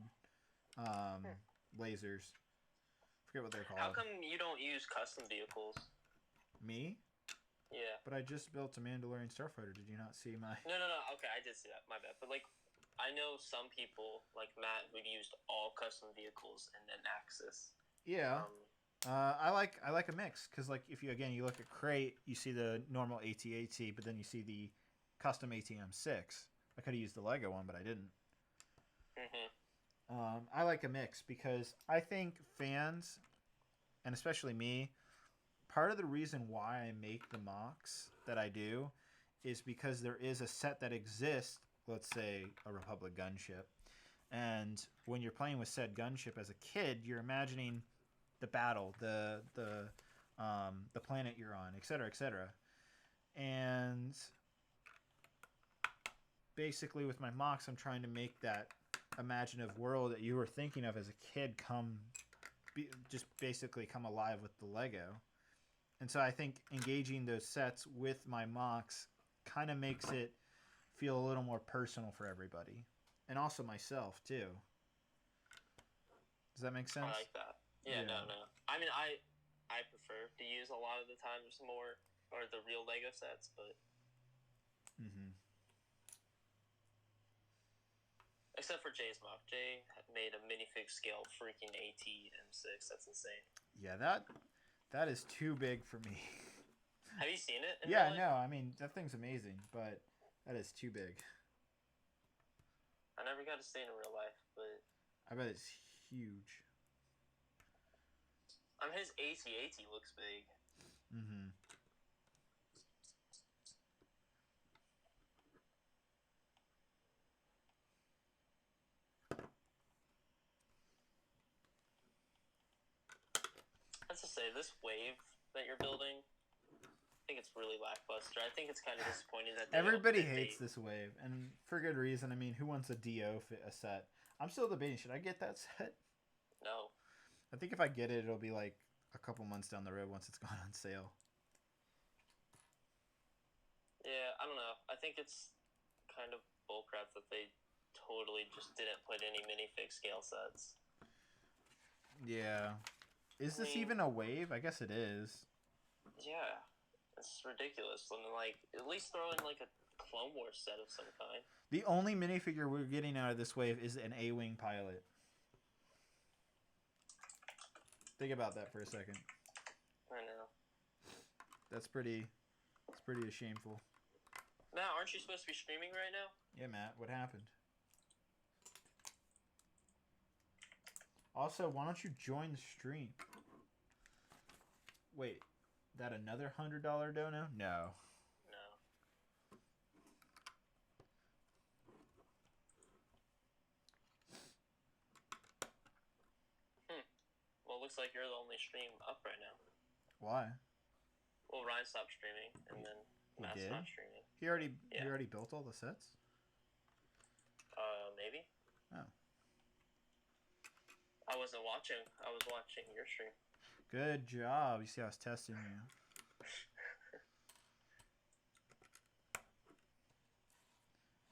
lasers. I forget what they're called. How come you don't use custom vehicles? Me? Yeah. But I just built a Mandalorian Starfighter. Did you not see my... No. Okay, I did see that. My bad. But, like, I know some people, like Matt, who used all custom vehicles and then Axis. Yeah. I like a mix because, like, if you look at Crate, you see the normal AT-AT, but then you see the custom AT-M6. I could have used the Lego one, but I didn't. I like a mix because I think fans, and especially me, part of the reason why I make the mocks that I do is because there is a set that exists, let's say a Republic gunship, and when you're playing with said gunship as a kid, you're imagining the battle, the planet you're on, etc., etc. And basically with my mocks, I'm trying to make that imaginative world that you were thinking of as a kid just basically come alive with the Lego. And so I think engaging those sets with my mocks kind of makes it feel a little more personal for everybody. And also myself, too. Does that make sense? I like that. Yeah. No. I mean, I prefer to use a lot of the times more, or the real Lego sets, but... Except for Jay's mock. Jay made a minifig scale freaking AT-M6. That's insane. Yeah, that is too big for me. Have you seen it? Yeah, no, I mean, that thing's amazing, but that is too big. I never got to see it in real life, but... I bet it's huge. His AT-AT looks big. Let's just say, this wave that you're building, I think it's really lackluster. I think it's kind of disappointing that everybody hates this wave, and for good reason. I mean, who wants a DO set? I'm still debating, should I get that set? No. I think if I get it, it'll be like a couple months down the road once it's gone on sale. Yeah, I don't know. I think it's kind of bullcrap that they totally just didn't put any minifig scale sets. Yeah. Is this even a wave? I guess it is. Yeah. It's ridiculous. I mean, like, at least throw in, like, a Clone Wars set of some kind. The only minifigure we're getting out of this wave is an A-Wing pilot. Think about that for a second. I know. It's pretty shameful. Matt, aren't you supposed to be streaming right now? Yeah, Matt. What happened? Also, why don't you join the stream? Wait, that another $100 dono? No. No. Well, it looks like you're the only stream up right now. Why? Well, Ryan stopped streaming, and then Matt's not streaming. He already built all the sets? Maybe. Oh. I wasn't watching. I was watching your stream. Good job. You see, I was testing you.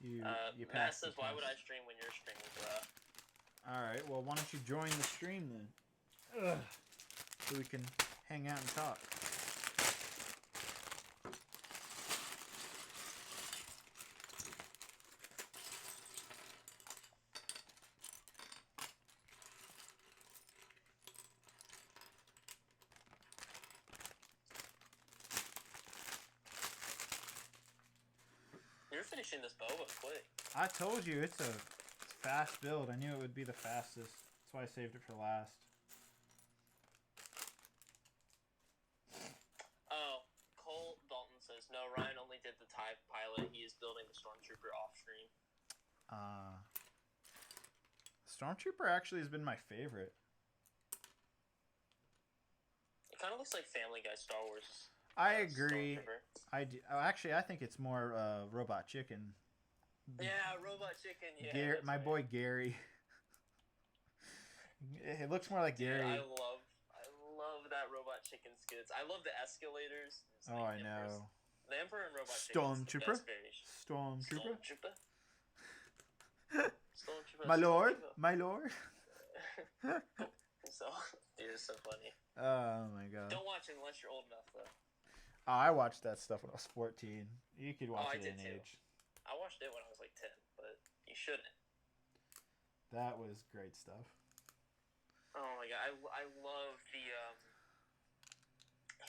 You Matt passed says, the why test. would I stream when you're streaming, bro? Alright, well, why don't you join the stream then? Ugh. So we can hang out and talk. You're finishing this Boba quick. I told you, it's a fast build. I knew it would be the fastest. That's why I saved it for last. Oh, Cole Dalton says, no, Ryan only did the TIE pilot. He is building the Stormtrooper off stream. Stormtrooper actually has been my favorite. It kind of looks like Family Guy Star Wars. I agree. Stormtrooper. Actually, I think it's more Robot Chicken. Yeah, Robot Chicken. Yeah, that's my right. boy Gary. It looks more like Dude, Gary. I love that Robot Chicken skits. I love the escalators. It's Oh, like I know. The Emperor and Robot Stormtrooper. Stormtrooper. Stormtrooper. Stormtrooper. My lord. My lord. So, dude, it's so funny. Oh my god. Don't watch it unless you're old enough, though. Oh, I watched that stuff when I was 14. You could watch I it did in too. age. I watched it when I was like 10, but you shouldn't. That was great stuff. Oh my god, I love the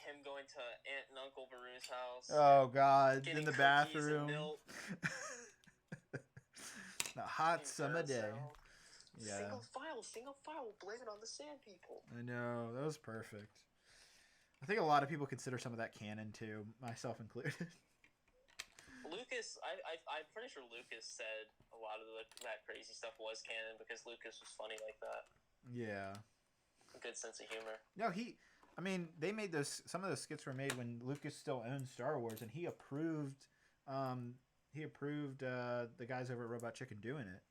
him going to Aunt and Uncle Baru's house. Oh god, getting in the cookies and bathroom. milk. A hot summer day. Yeah. Single file, blame it on the sand people. I know, that was perfect. I think a lot of people consider some of that canon too, myself included. Lucas, I'm pretty sure Lucas said a lot of that crazy stuff was canon because Lucas was funny like that. Yeah. A good sense of humor. No, they made some of those skits were made when Lucas still owned Star Wars, and he approved the guys over at Robot Chicken doing it,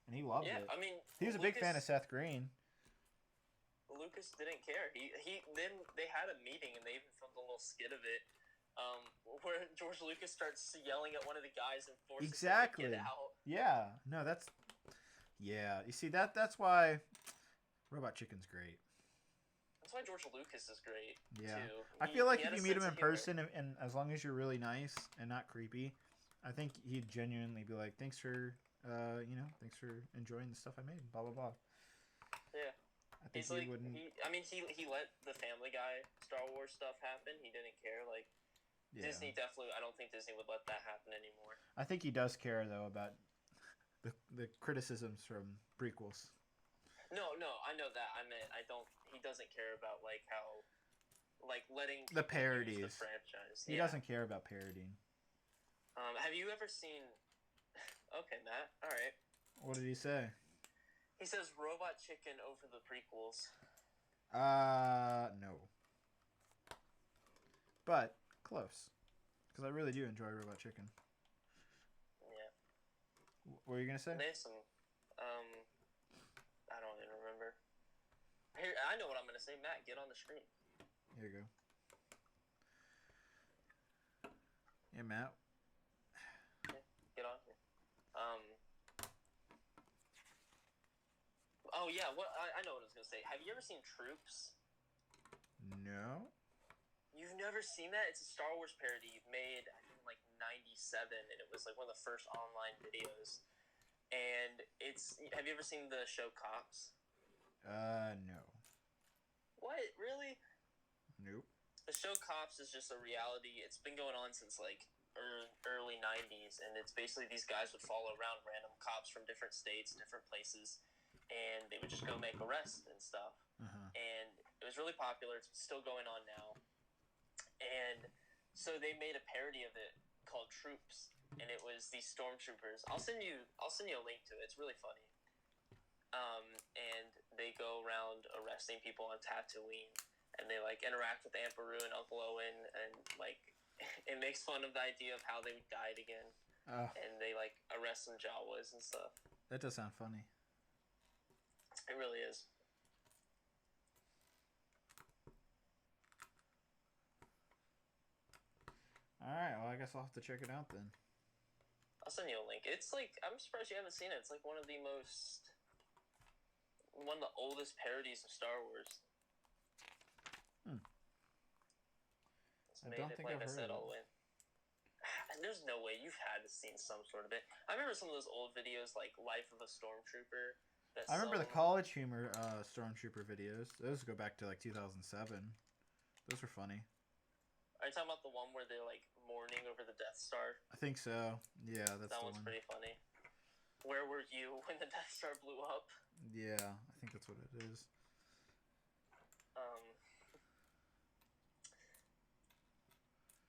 and he loved it. I mean, he was a big fan of Seth Green. Lucas didn't care. He then they had a meeting and they even filmed a little skit of it, where George Lucas starts yelling at one of the guys and forces him to get out. Yeah. No, you see that's why Robot Chicken's great. That's why George Lucas is great. Yeah. Too. I feel like if you meet him in humor. person and as long as you're really nice and not creepy, I think he'd genuinely be like, thanks for enjoying the stuff I made, blah blah blah. Yeah. I think He's like, wouldn't. he let the Family Guy Star Wars stuff happen. He didn't care. Like, Yeah. Disney definitely. I don't think Disney would let that happen anymore. I think he does care though about the criticisms from prequels. No, I know that. I meant I don't. He doesn't care about like how, like letting The people use parodies. the franchise. He doesn't care about parodying. Have you ever seen? Okay, Matt. All right. What did he say? He says Robot Chicken over the prequels. No. But close, because I really do enjoy Robot Chicken. Yeah. What were you gonna say? There's some. I don't even remember. Here, I know what I'm gonna say. Matt, get on the screen. Here you go. Yeah, Matt. Yeah, get on here. Oh yeah, what I know what I was gonna say. Have you ever seen Troops? No. You've never seen that? It's a Star Wars parody made I think in like '97, and it was like one of the first online videos. And have you ever seen the show Cops? No. What? Really? Nope. The show Cops is just a reality. It's been going on since like early '90s, and it's basically these guys would follow around random cops from different states, different places, and they would just go make arrests and stuff. Uh-huh. And it was really popular. It's still going on now. And so they made a parody of it called Troops, and it was these stormtroopers. I'll send you a link to it. It's really funny. And they go around arresting people on Tatooine, and they like interact with Aunt Beru and Uncle Owen, and like it makes fun of the idea of how they died again. And they like arrest some Jawas and stuff. That does sound funny. It really is. Alright, well I guess I'll have to check it out then. I'll send you a link. It's like, I'm surprised you haven't seen it. It's like one of the oldest parodies of Star Wars. It's I don't think I've heard of all the way. And there's no way you've had to seen some sort of it. I remember some of those old videos like Life of a Stormtrooper. I remember the College Humor Stormtrooper videos. Those go back to like 2007. Those were funny. Are you talking about the one where they're like mourning over the Death Star? I think so. Yeah, that's that the one's one. pretty funny. Where were you when the Death Star blew up? Yeah, I think that's what it is.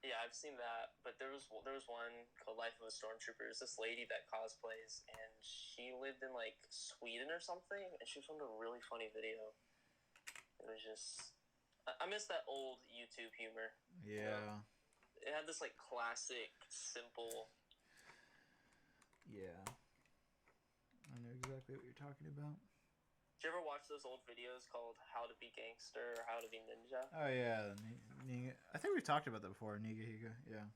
Yeah, I've seen that, but there was one called Life of a Stormtrooper. It's this lady that cosplays, and she lived in like Sweden or something, and she filmed a really funny video. It was just I miss that old YouTube humor. Yeah. It had this like classic, simple. Yeah. I know exactly what you're talking about. Did you ever watch those old videos called "How to Be Gangster" or "How to Be Ninja"? Oh yeah, I think we've talked about that before. Niga Higa, yeah.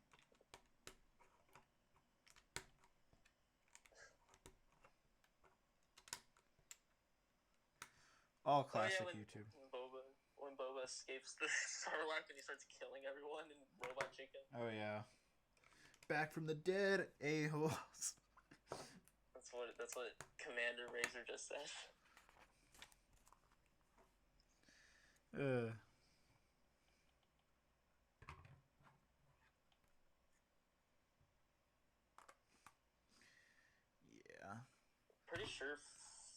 All classic YouTube. When Boba escapes the Sarlacc and he starts killing everyone in Robot Chicken. Oh yeah. Back from the dead, a-holes. That's what Commander Razor just said. Yeah. Pretty sure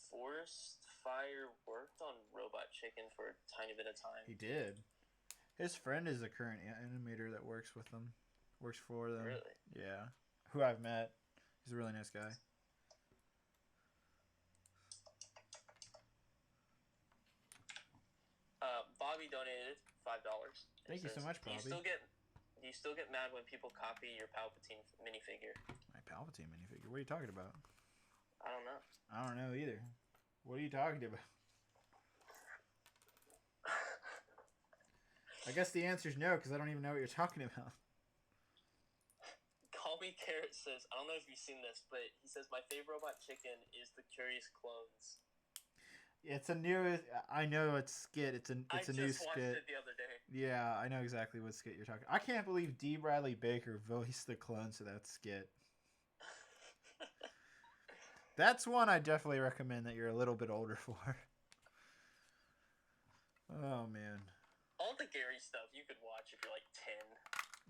Forest Fire worked on Robot Chicken for a tiny bit of time. He did. His friend is a current animator that works with them. Works for them. Really? Yeah. Who I've met. He's a really nice guy. Bobby donated $5. Thank you so much, Bobby. Do you still get mad when people copy your Palpatine minifigure? My Palpatine minifigure? What are you talking about? I don't know. I don't know either. What are you talking about? I guess the answer is no, because I don't even know what you're talking about. Call Me Carrot says, I don't know if you've seen this, but he says, my favorite Robot Chicken is the Curious Clones. It's a new. I know it's skit. It's a new skit. I just watched it the other day. Yeah, I know exactly what skit you're talking. I can't believe D. Bradley Baker voiced the clones to that skit. That's one I definitely recommend that you're a little bit older for. Oh man. All the Gary stuff you could watch if you're like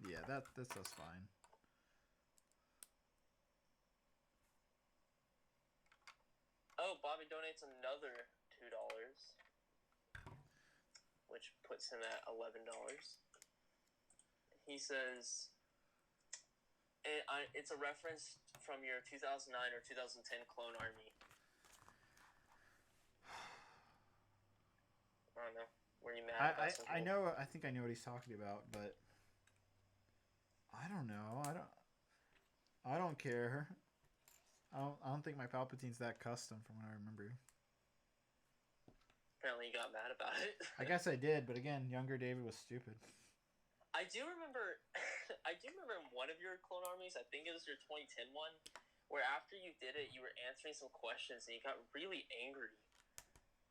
10. Yeah, that's fine. Oh, Bobby donates another $2, which puts him at $11. He says, it's a reference from your 2009 or 2010 Clone Army. I don't know. Were you mad about something? I know. I think I know what he's talking about, but I don't know. I don't care. I don't think my Palpatine's that custom from what I remember. Apparently you got mad about it. I guess I did, but again, younger David was stupid. I do remember in one of your Clone Armies, I think it was your 2010 one, where after you did it, you were answering some questions and you got really angry.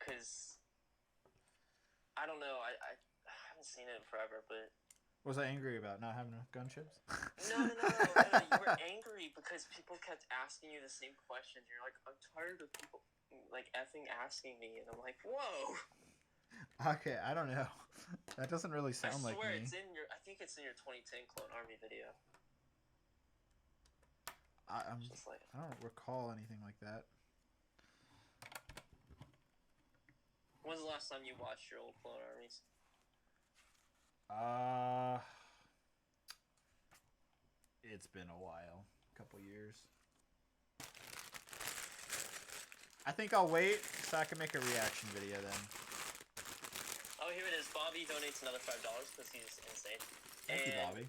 Because, I don't know, I haven't seen it in forever, but... What was I angry about? Not having enough gunships? No. You were angry because people kept asking you the same questions. You're like, I'm tired of people, like, effing asking me. And I'm like, whoa. Okay, I don't know. That doesn't really sound like me. I swear, I think it's in your 2010 Clone Army video. I don't recall anything like that. When's the last time you watched your old Clone Armies? It's been a while. A couple years. I think I'll wait so I can make a reaction video then. Oh, here it is. Bobby donates another $5 because he's insane. Thank you, Bobby.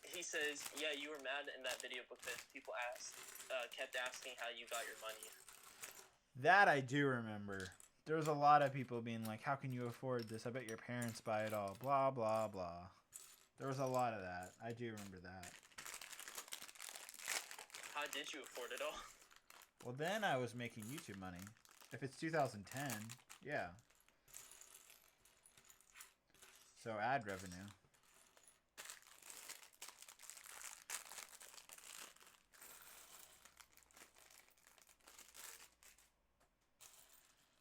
He says, yeah, you were mad in that video because people kept asking how you got your money. That I do remember. There was a lot of people being like, how can you afford this? I bet your parents buy it all. Blah, blah, blah. There was a lot of that. I do remember that. How did you afford it all? Well, then I was making YouTube money. If it's 2010, yeah. So ad revenue.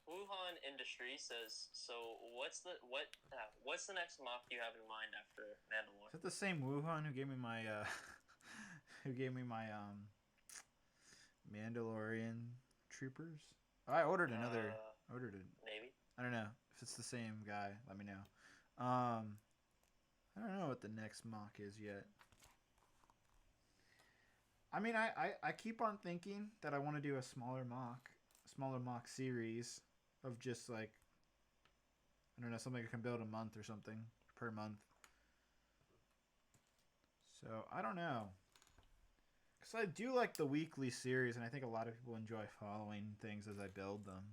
Wuhan Industry says, so what's the next mock you have in mind after Mandalore? Is that the same Wuhan who gave me my Mandalorian troopers? Oh, I ordered another. Maybe. I don't know if it's the same guy. Let me know. I don't know what the next mock is yet. I mean, I keep on thinking that I want to do a smaller mock series of just like I don't know, something I can build a month or something per month. So I don't know, because I do like the weekly series, and I think a lot of people enjoy following things as I build them.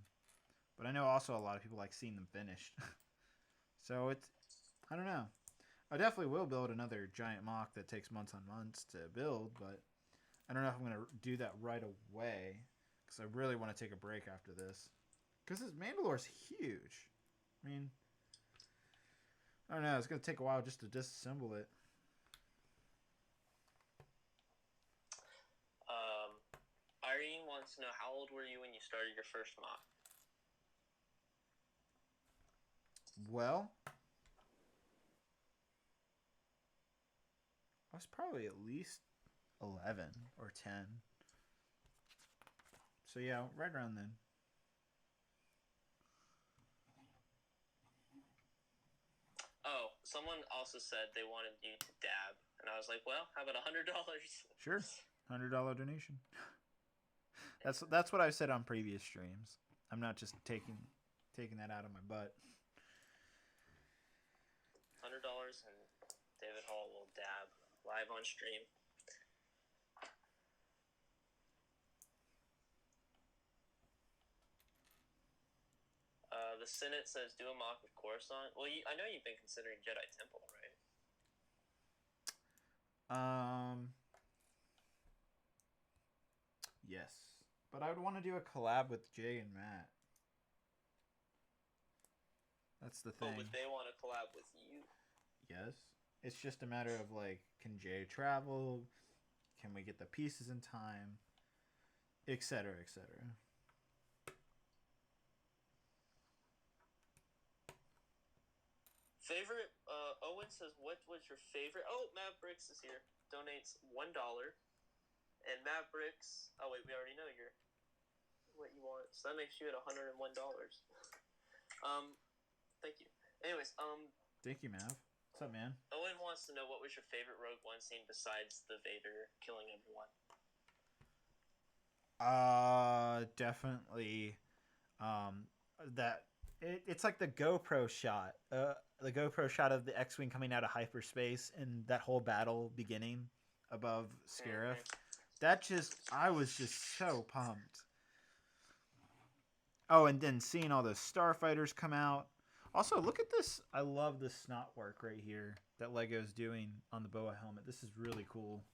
But I know also a lot of people like seeing them finished. So it's, I don't know. I definitely will build another giant mock that takes months on months to build, but I don't know if I'm going to do that right away, because I really want to take a break after this. Because this Mandalore's huge. I mean, I don't know. It's going to take a while just to disassemble it. Irene wants to know, how old were you when you started your first mock? Well, I was probably at least 11 or 10. So yeah, right around then. Oh, someone also said they wanted you to dab, and I was like, well, how about $100? Sure, $100 donation. That's what I've said on previous streams. I'm not just taking that out of my butt. $100 and David Hall will dab live on stream. The Senate says do a mock of Coruscant. Well, I know you've been considering Jedi Temple, right? Yes, but I would want to do a collab with Jay and Matt. That's the thing. But would they want to collab with you? Yes. It's just a matter of, like, can Jay travel? Can we get the pieces in time? Etc., etc. Favorite, Owen says, what was your favorite? Oh, Matt Brix is here. Donates $1. And Matt Brix, oh wait, we already know what you want. So that makes you at $101. Thank you. Anyways, Thank you, Mav. What's up, man? Owen wants to know, what was your favorite Rogue One scene besides the Vader killing everyone? Definitely, that it's like the GoPro shot. The GoPro shot of the X-Wing coming out of hyperspace and that whole battle beginning above Scarif. I was just so pumped. Oh, and then seeing all those starfighters come out. Also, look at this. I love this snot work right here that Lego's doing on the Boa helmet. This is really cool.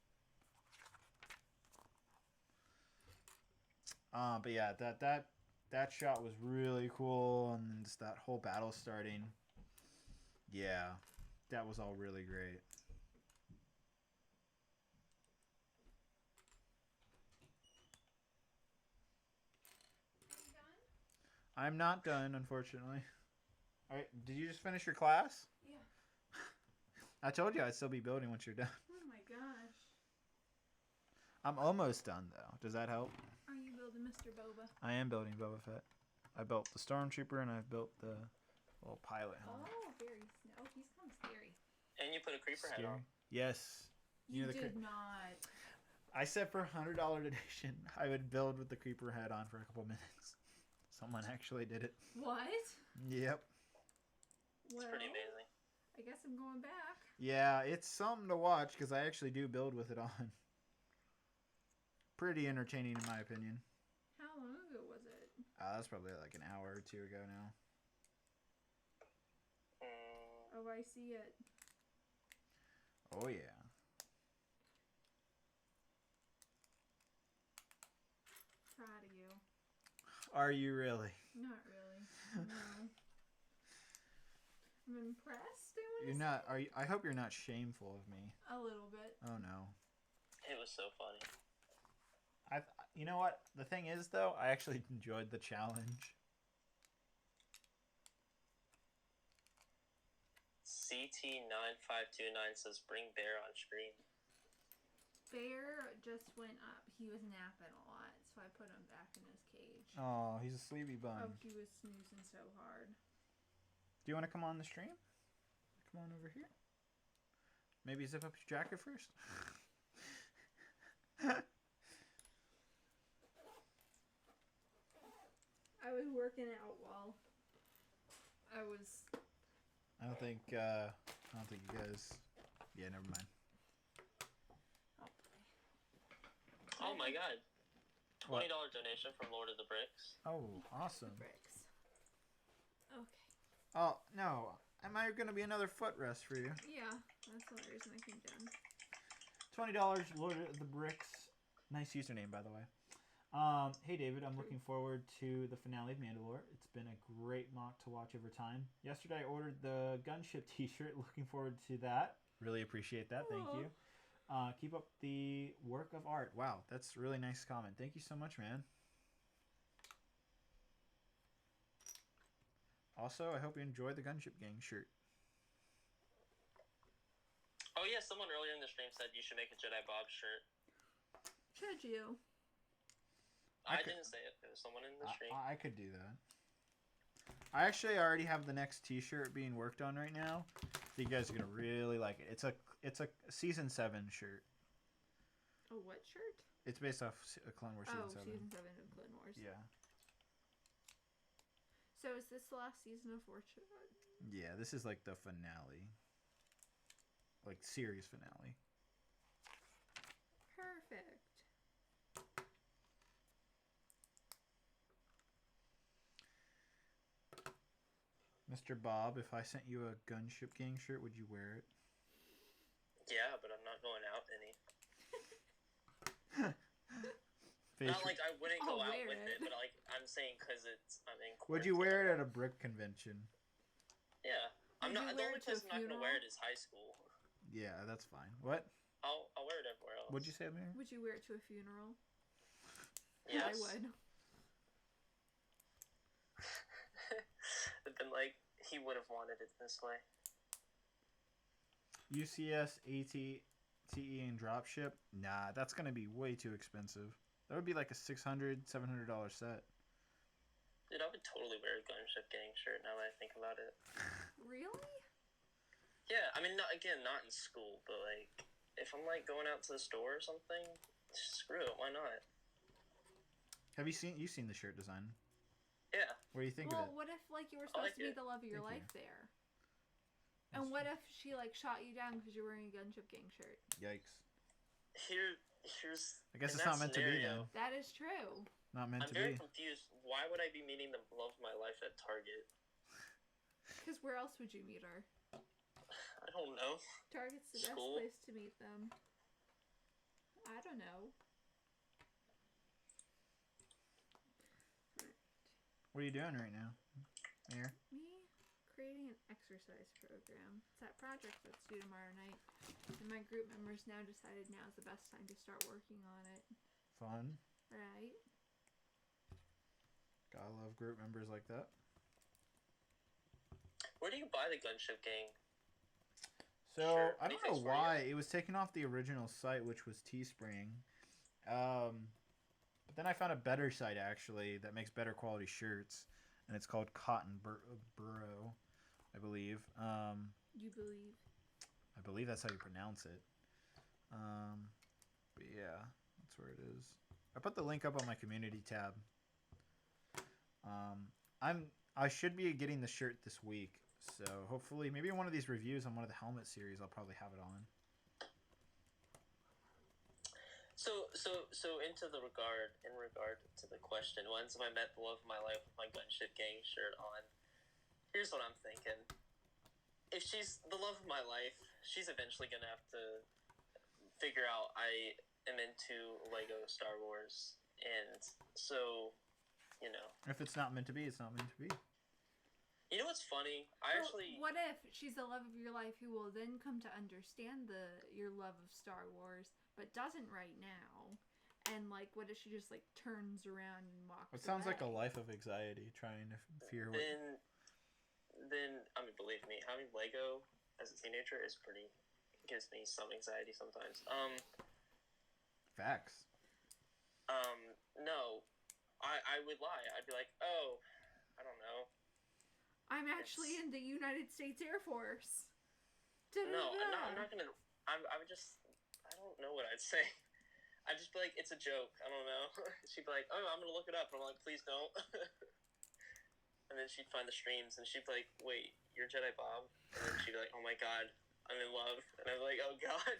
But yeah, that shot was really cool, and just that whole battle starting. Yeah, that was all really great. I'm not done, unfortunately. All right, did you just finish your class? Yeah. I told you I'd still be building once you're done. Oh my gosh. I'm almost done, though. Does that help? Are you building Mr. Boba? I am building Boba Fett. I built the stormtrooper, and I've built the little pilot helmet. Oh, very oh, he's kind of scary. And you put a creeper head on. Yes. You did not. I said for $100 donation, I would build with the creeper head on for a couple minutes. Someone actually did it. What? Yep. It's pretty amazing. I guess I'm going back. Yeah, it's something to watch because I actually do build with it on. Pretty entertaining in my opinion. How long ago was it? That's probably like an hour or two ago now. Oh, I see it. Oh, yeah. Proud of you. Are you really? Not really. No. I'm impressed. You're not. Are you? I hope you're not shameful of me. A little bit. Oh no. It was so funny. You know what? The thing is, though, I actually enjoyed the challenge. CT9529 says, bring Bear on screen. Bear just went up. He was napping a lot, so I put him back in his cage. Oh, he's a sleepy bun. Oh, he was snoozing so hard. Do you want to come on the stream? Come on over here. Maybe zip up your jacket first. I was working out while I was. I don't think you guys. Yeah, never mind. Oh my god. $20 donation from Lord of the Bricks. Oh, awesome. Bricks. Okay. Oh no, am I gonna be another footrest for you? Yeah, that's the only reason I came down. $20, Lord of the Bricks. Nice username, by the way. Hey David, I'm looking forward to the finale of Mandalore. It's been a great mock to watch over time. Yesterday I ordered the Gunship t-shirt. Looking forward to that. Really appreciate that. Thank you. Keep up the work of art. Wow, that's a really nice comment. Thank you so much, man. Also, I hope you enjoy the Gunship Gang shirt. Oh yeah, someone earlier in the stream said you should make a Jedi Bob shirt. Should you? I didn't say it. It was someone in the stream. I could do that. I actually already have the next t-shirt being worked on right now. So you guys are gonna really like it. It's a season 7 shirt. A what shirt? It's based off a Clone Wars season 7. Season 7 of Clone Wars. Yeah. So is this the last season of Fortune? Yeah, this is like the finale. Like series finale. Perfect. Mr. Bob, if I sent you a Gunship Gang shirt, would you wear it? Yeah, but I'm not going out any. Not like I wouldn't go out with it, but like I'm saying because I'm in. Would you wear it at a brick convention? Yeah, I'm not. The only place I'm not gonna wear it is high school. Yeah, that's fine. What? I'll wear it everywhere else. What'd you say, Amir? Would you wear it to a funeral? Yes. I would. But then, like, he would have wanted it this way. UCS, AT, TE, and dropship? Nah, that's gonna be way too expensive. That would be like a $600, $700 set. Dude, I would totally wear a Gunship Gang shirt now that I think about it. Really? Yeah, I mean, not in school, but like, if I'm like going out to the store or something, screw it, why not? Have you seen the shirt design? Yeah. What do you think of it? Well, what if like you were supposed to be the love of your life there? And what if she like shot you down because you're wearing a Gunship Gang shirt? Yikes. Here's. I guess it's not meant to be then. That is true. Not meant to be. I'm very confused. Why would I be meeting the love of my life at Target? Because where else would you meet her? I don't know. Target's the School? best place to meet them. I don't know. What are you doing right now? Here. Me creating an exercise program. It's that project that's due tomorrow night. And my group members now decided now's the best time to start working on it. Fun. Right? Gotta love group members like that. Where do you buy the Gunship Gang? So, I don't know why. It was taken off the original site, which was Teespring. But then I found a better site, actually, that makes better quality shirts. And it's called Cotton Burrow, I believe. You believe? I believe that's how you pronounce it. But yeah, that's where it is. I put the link up on my community tab. I should be getting the shirt this week. So hopefully, maybe one of these reviews on one of the helmet series, I'll probably have it on. So in regard to the question, once I met the love of my life with my Gunship Gang shirt on, here's what I'm thinking. If she's the love of my life, she's eventually gonna have to figure out I am into Lego Star Wars, and so, you know. If it's not meant to be, it's not meant to be. You know what's funny? What if she's the love of your life who will then come to understand your love of Star Wars, but doesn't right now? And like, what if she just like turns around and walks? It sounds away? like a life of anxiety, trying to fear. Then I mean, believe me, having Lego as a teenager gives me some anxiety sometimes. Facts. No, I would lie. I'd be like, oh, I don't know. I'm actually in the United States Air Force. No, I'm not gonna. I don't know what I'd say. I'd just be like, it's a joke. I don't know. She'd be like, oh, I'm gonna look it up. And I'm like, please don't. and then she'd find the streams, and she'd be like, "Wait, you're Jedi Bob?" And then she'd be like, "Oh my god, I'm in love," and I'm like, "Oh god."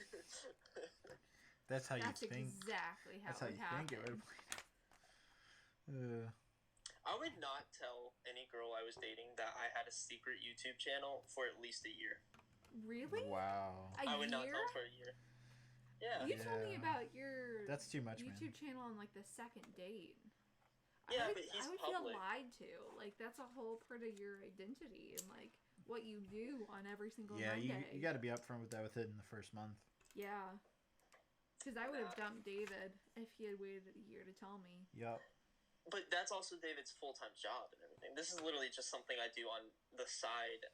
That's how That's you think. exactly how That's how it you happened. think it would play. I would not tell any girl I was dating that I had a secret YouTube channel for at least a year. Really? Wow. A I would not year? tell for a year. Yeah. You told me Yeah. about your That's too much, YouTube man. channel on like the second date. Yeah, I but he's would public. feel lied to. Like that's a whole part of your identity and like what you do on every single Yeah, Monday. you got to be upfront with that within the first month. Yeah. Because I would have dumped David if he had waited a year to tell me. Yup. But that's also David's full-time job and everything. This is literally just something I do on the side.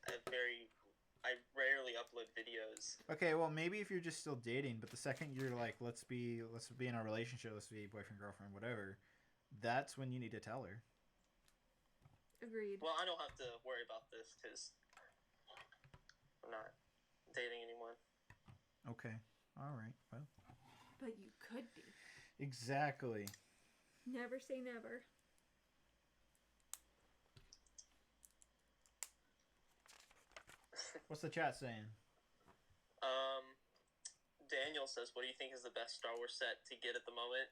I rarely upload videos. Okay, well maybe if you're just still dating, but the second you're like, let's be in a relationship, let's be boyfriend, girlfriend, whatever, that's when you need to tell her. Agreed. Well, I don't have to worry about this because I'm not dating anyone. Okay. All right. Well. But you could be. Exactly. Never say never. What's the chat saying? Daniel says, "What do you think is the best Star Wars set to get at the moment,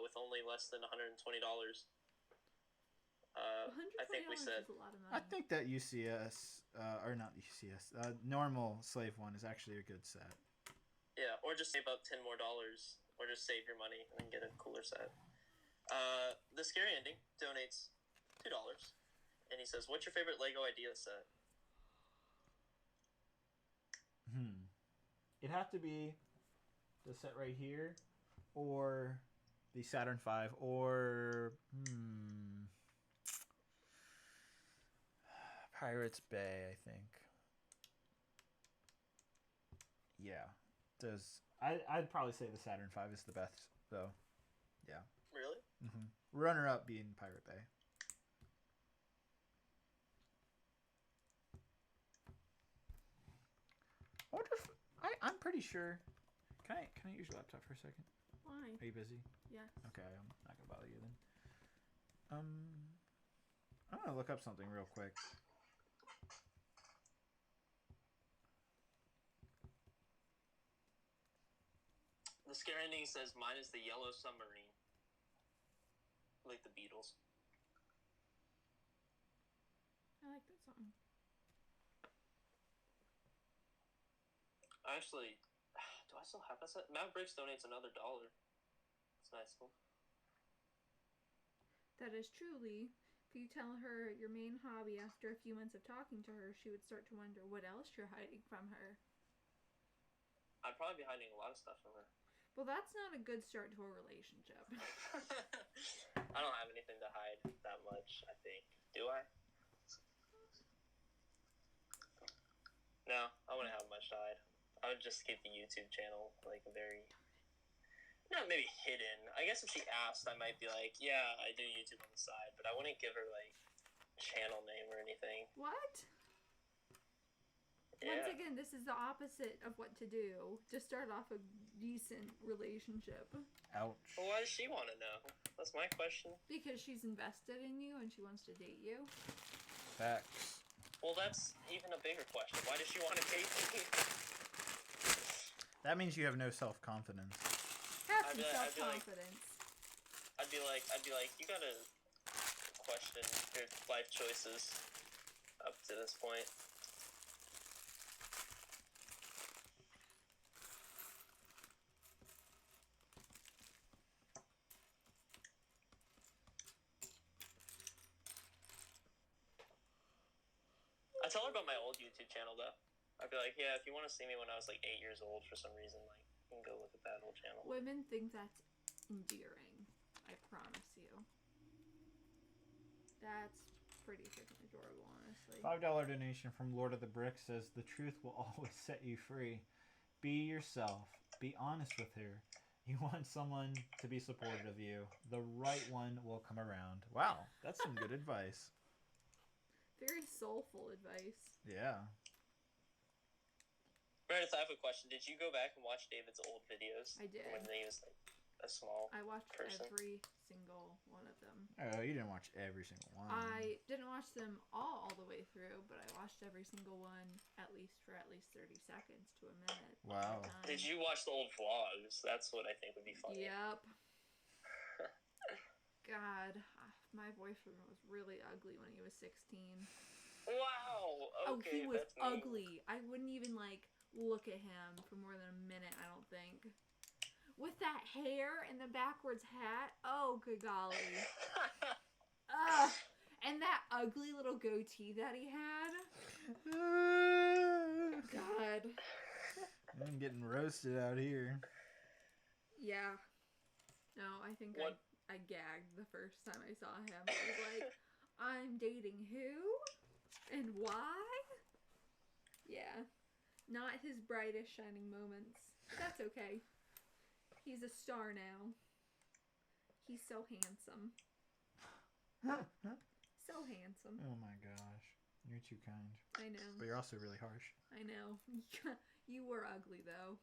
with only less than $120?" I think we said. $120 is a lot of money. I think that UCS, or not UCS, normal slave one is actually a good set. Yeah, or just save up $10 more, or just save your money and get a cooler set. The Scary Ending donates $2, and he says, "What's your favorite Lego idea set?" It'd have to be the set right here, or the Saturn V, or Pirates Bay, I think. Yeah, I'd probably say the Saturn V is the best, though. Yeah. Really? Runner up being Pirate Bay. I wonder if I'm pretty sure. Can I use your laptop for a second? Why? Are you busy? Yes. Okay, I'm not gonna bother you then. I'm gonna look up something real quick. The Scary Ending says, "Mine is the Yellow Submarine." Like the Beatles. I like that song. Actually, do I still have that set? Matt Brix donates another $1. That's nice. Cool. That is truly. If you tell her your main hobby after a few months of talking to her, she would start to wonder what else you're hiding from her. I'd probably be hiding a lot of stuff from her. Well, that's not a good start to a relationship. I don't have anything to hide that much, I think. Do I? No, I wouldn't have much to hide. I would just keep the YouTube channel, like, very... Not maybe hidden. I guess if she asked, I might be like, yeah, I do YouTube on the side, but I wouldn't give her, like, channel name or anything. What? Yeah. Once again, this is the opposite of what to do to start off a decent relationship. Ouch. Well, why does she want to know? That's my question. Because she's invested in you and she wants to date you. Facts. Well, that's even a bigger question. Why does she want to date me? That means you have no self-confidence. Have I'd some be like- self-confidence. I'd be like, you gotta question your life choices up to this point. I tell her about my old YouTube channel though. I'd be like, yeah, if you want to see me when I was like 8 years old for some reason, like, you can go look at that old channel. Women think that's endearing. I promise you. That's pretty freaking adorable, honestly. $5 donation from Lord of the Brick says, "The truth will always set you free. Be yourself. Be honest with her. You want someone to be supportive of you. The right one will come around." Wow, that's some good advice. Very soulful advice. Yeah. Meredith, I have a question. Did you go back and watch David's old videos? I did. When he was like, a small. I watched person. every single one of them. Oh, you didn't watch every single one. I didn't watch them all the way through, but I watched every single one at least 30 seconds to a minute. Wow. Did you watch the old vlogs? That's what I think would be funny. Yep. God, my boyfriend was really ugly when he was 16. Wow. Oh, Okay, he was that's mean. ugly. I wouldn't even look at him for more than a minute, I don't think. With that hair and the backwards hat. Oh, good golly. Ugh. And that ugly little goatee that he had. God. I'm getting roasted out here. Yeah. No, I think I gagged the first time I saw him. I was like, I'm dating who? And why? Yeah. Not his brightest shining moments. That's okay. He's a star now. He's so handsome. So handsome. Oh my gosh. You're too kind. I know. But you're also really harsh. I know. You were ugly, though.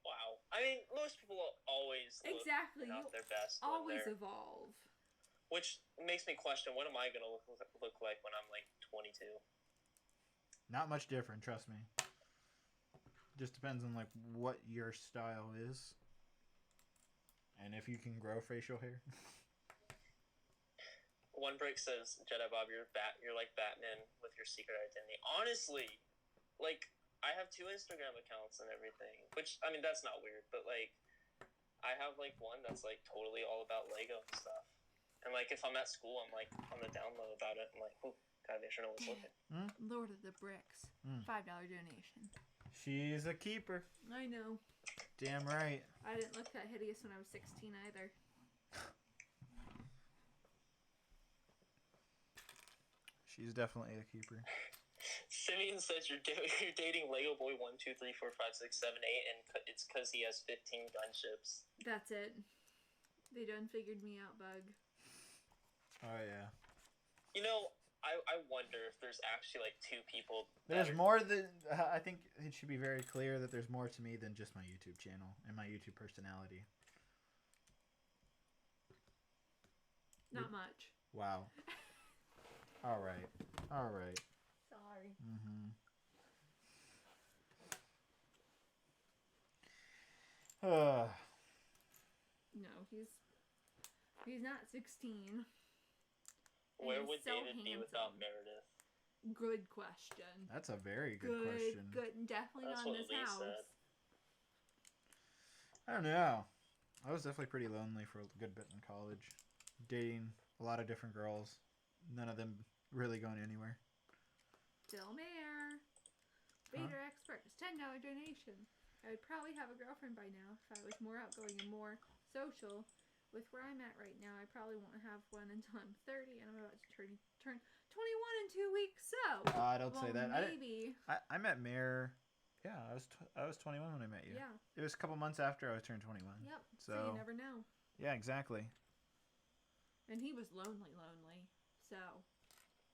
Wow. I mean, most people always Exactly. look not their best. Always evolve. Which makes me question, what am I going to look like when I'm, 22? Not much different, trust me. Just depends on, what your style is. And if you can grow facial hair. One Brix says, Jedi Bob, you're like Batman with your secret identity. Honestly, I have 2 Instagram accounts and everything. Which, I mean, that's not weird, but, I have, one that's, totally all about Lego and stuff. And, if I'm at school, I'm, on the down low about it. I'm like, ooh, gotta make sure no one's looking. Lord of the Bricks. $5 donation. She's a keeper. I know. Damn right. I didn't look that hideous when I was 16 either. She's definitely a keeper. Simeon says you're dating Lego Boy 1, 2, 3, 4, 5, 6, 7, 8, and it's because he has 15 gunships. That's it. They done figured me out, Bug. Oh, yeah. You know, I wonder if there's actually, 2 people... There's more than... I think it should be very clear that there's more to me than just my YouTube channel and my YouTube personality. Not much. Wow. All right. Sorry. No, he's not 16. Where would so David be without Meredith? Good question. That's a very good question. Good. Definitely That's not in what this Lee house. said. I don't know. I was definitely pretty lonely for a good bit in college. Dating a lot of different girls. None of them really going anywhere. Bill Mayer. Vader Express. $10 donation. I would probably have a girlfriend by now if I was more outgoing and more social. With where I'm at right now, I probably won't have one until I'm 30, and I'm about to turn 21 in 2 weeks. So, Don't say that. Maybe. I met Mayor. Yeah, I was 21 when I met you. Yeah. It was a couple months after I was turned 21. Yep. So you never know. Yeah, exactly. And he was lonely. So,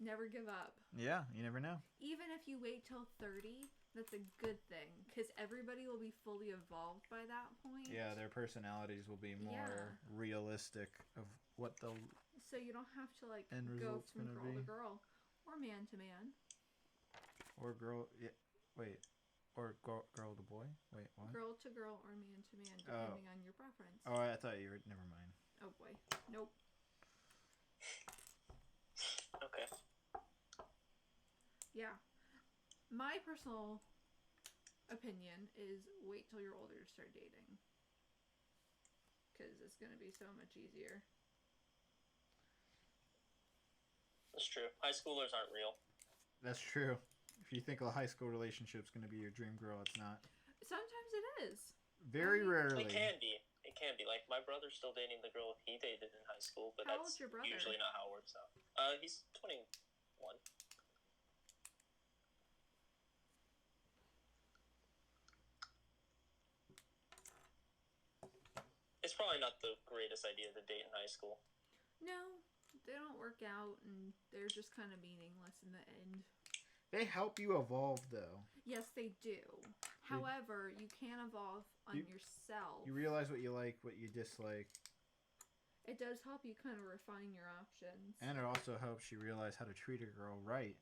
never give up. Yeah, you never know. Even if you wait till 30, that's a good thing, because everybody will be fully evolved by that point. Yeah, their personalities will be more realistic of what they'll... So you don't have to, end go result's from gonna girl to be. girl. Or man to man. Or girl... Yeah, wait. Or girl to boy? Wait, what? Girl to girl or man to man, depending on your preference. Oh, I thought you were... Never mind. Oh, boy. Nope. Okay. Yeah. My personal opinion is wait till you're older to start dating. Because it's going to be so much easier. That's true. High schoolers aren't real. That's true. If you think a high school relationship's going to be your dream girl, it's not. Sometimes it is. Very rarely. It can be. My brother's still dating the girl he dated in high school, but How that's old's your brother? usually not how it works out. He's 21. It's probably not the greatest idea to date in high school. No, they don't work out, and they're just kind of meaningless in the end. They help you evolve, though. Yes, they do. However, you can evolve on yourself. You realize what you like, what you dislike. It does help you kind of refine your options. And it also helps you realize how to treat a girl right.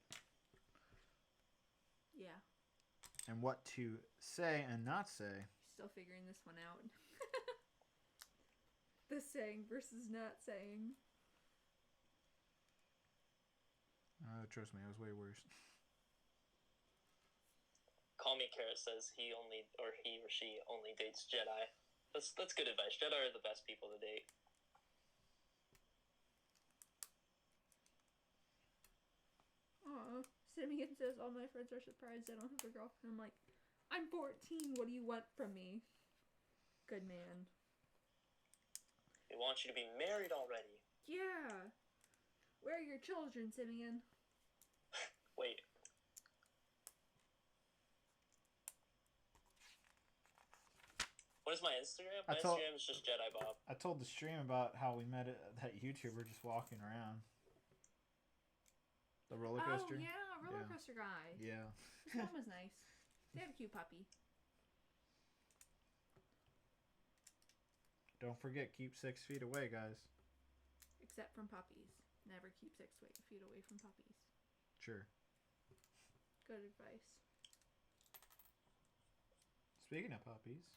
Yeah. And what to say and not say. Still figuring this one out. The saying versus not saying. Trust me, I was way worse. Call Me Carrot says he or she only dates Jedi. That's good advice. Jedi are the best people to date. Aw, Simeon says all my friends are surprised I don't have a girlfriend. I'm like, I'm 14. What do you want from me? Good man. They want you to be married already. Yeah. Where are your children, Simeon? Wait. What is my Instagram? My Instagram is just Jedi Bob. I told the stream about how we met that YouTuber just walking around. The roller coaster. Oh, yeah, roller coaster guy. Yeah. His mom was nice. They had a cute puppy. Don't forget, keep 6 feet away, guys. Except from puppies. Never keep 6 feet away from puppies. Sure. Good advice. Speaking of puppies.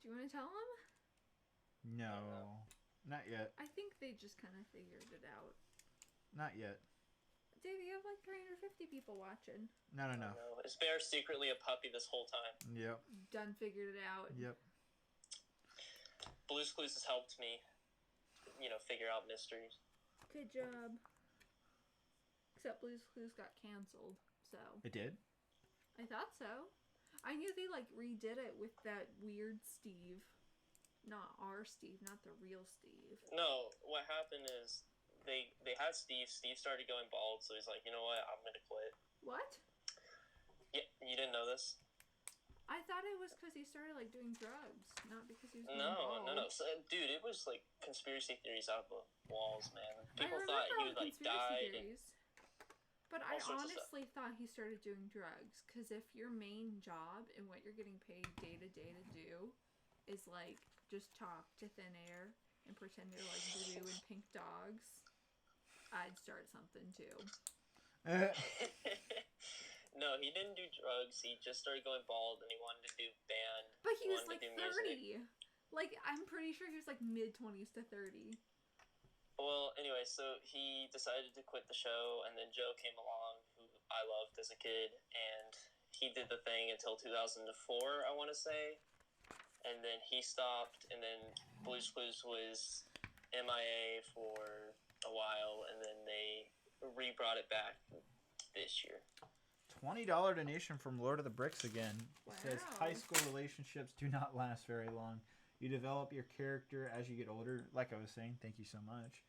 Do you want to tell them? No. Not yet. I think they just kind of figured it out. Not yet. Dude, you have like 350 people watching. No. Is Bear secretly a puppy this whole time? Yep. Done figured it out. Yep. Blue's Clues has helped me, figure out mysteries. Good job. Except Blue's Clues got canceled, so. It did? I thought so. I knew they redid it with that weird Steve. Not our Steve, not the real Steve. No, what happened is they had Steve. Steve started going bald, so he's like, you know what, I'm gonna quit. What? Yeah, you didn't know this? I thought it was because he started doing drugs, not because he was going No. bald. So, dude, it was conspiracy theories out the walls, man. People I thought he conspiracy died. Theories. But I all sorts of honestly thought he started doing drugs. Because if your main job and what you're getting paid day to day to do is just talk to thin air and pretend you're blue and pink dogs, I'd start something too. No, he didn't do drugs. He just started going bald and he wanted to do band. But he was 30. I'm pretty sure he was mid-20s to 30. Well, anyway, so he decided to quit the show, and then Joe came along, who I loved as a kid, and he did the thing until 2004, I want to say. And then he stopped, and then Blue's Clues was MIA for a while, and then they re-brought it back this year. $20 donation from Lord of the Bricks again. It says, high school relationships do not last very long. You develop your character as you get older. Like I was saying, thank you so much.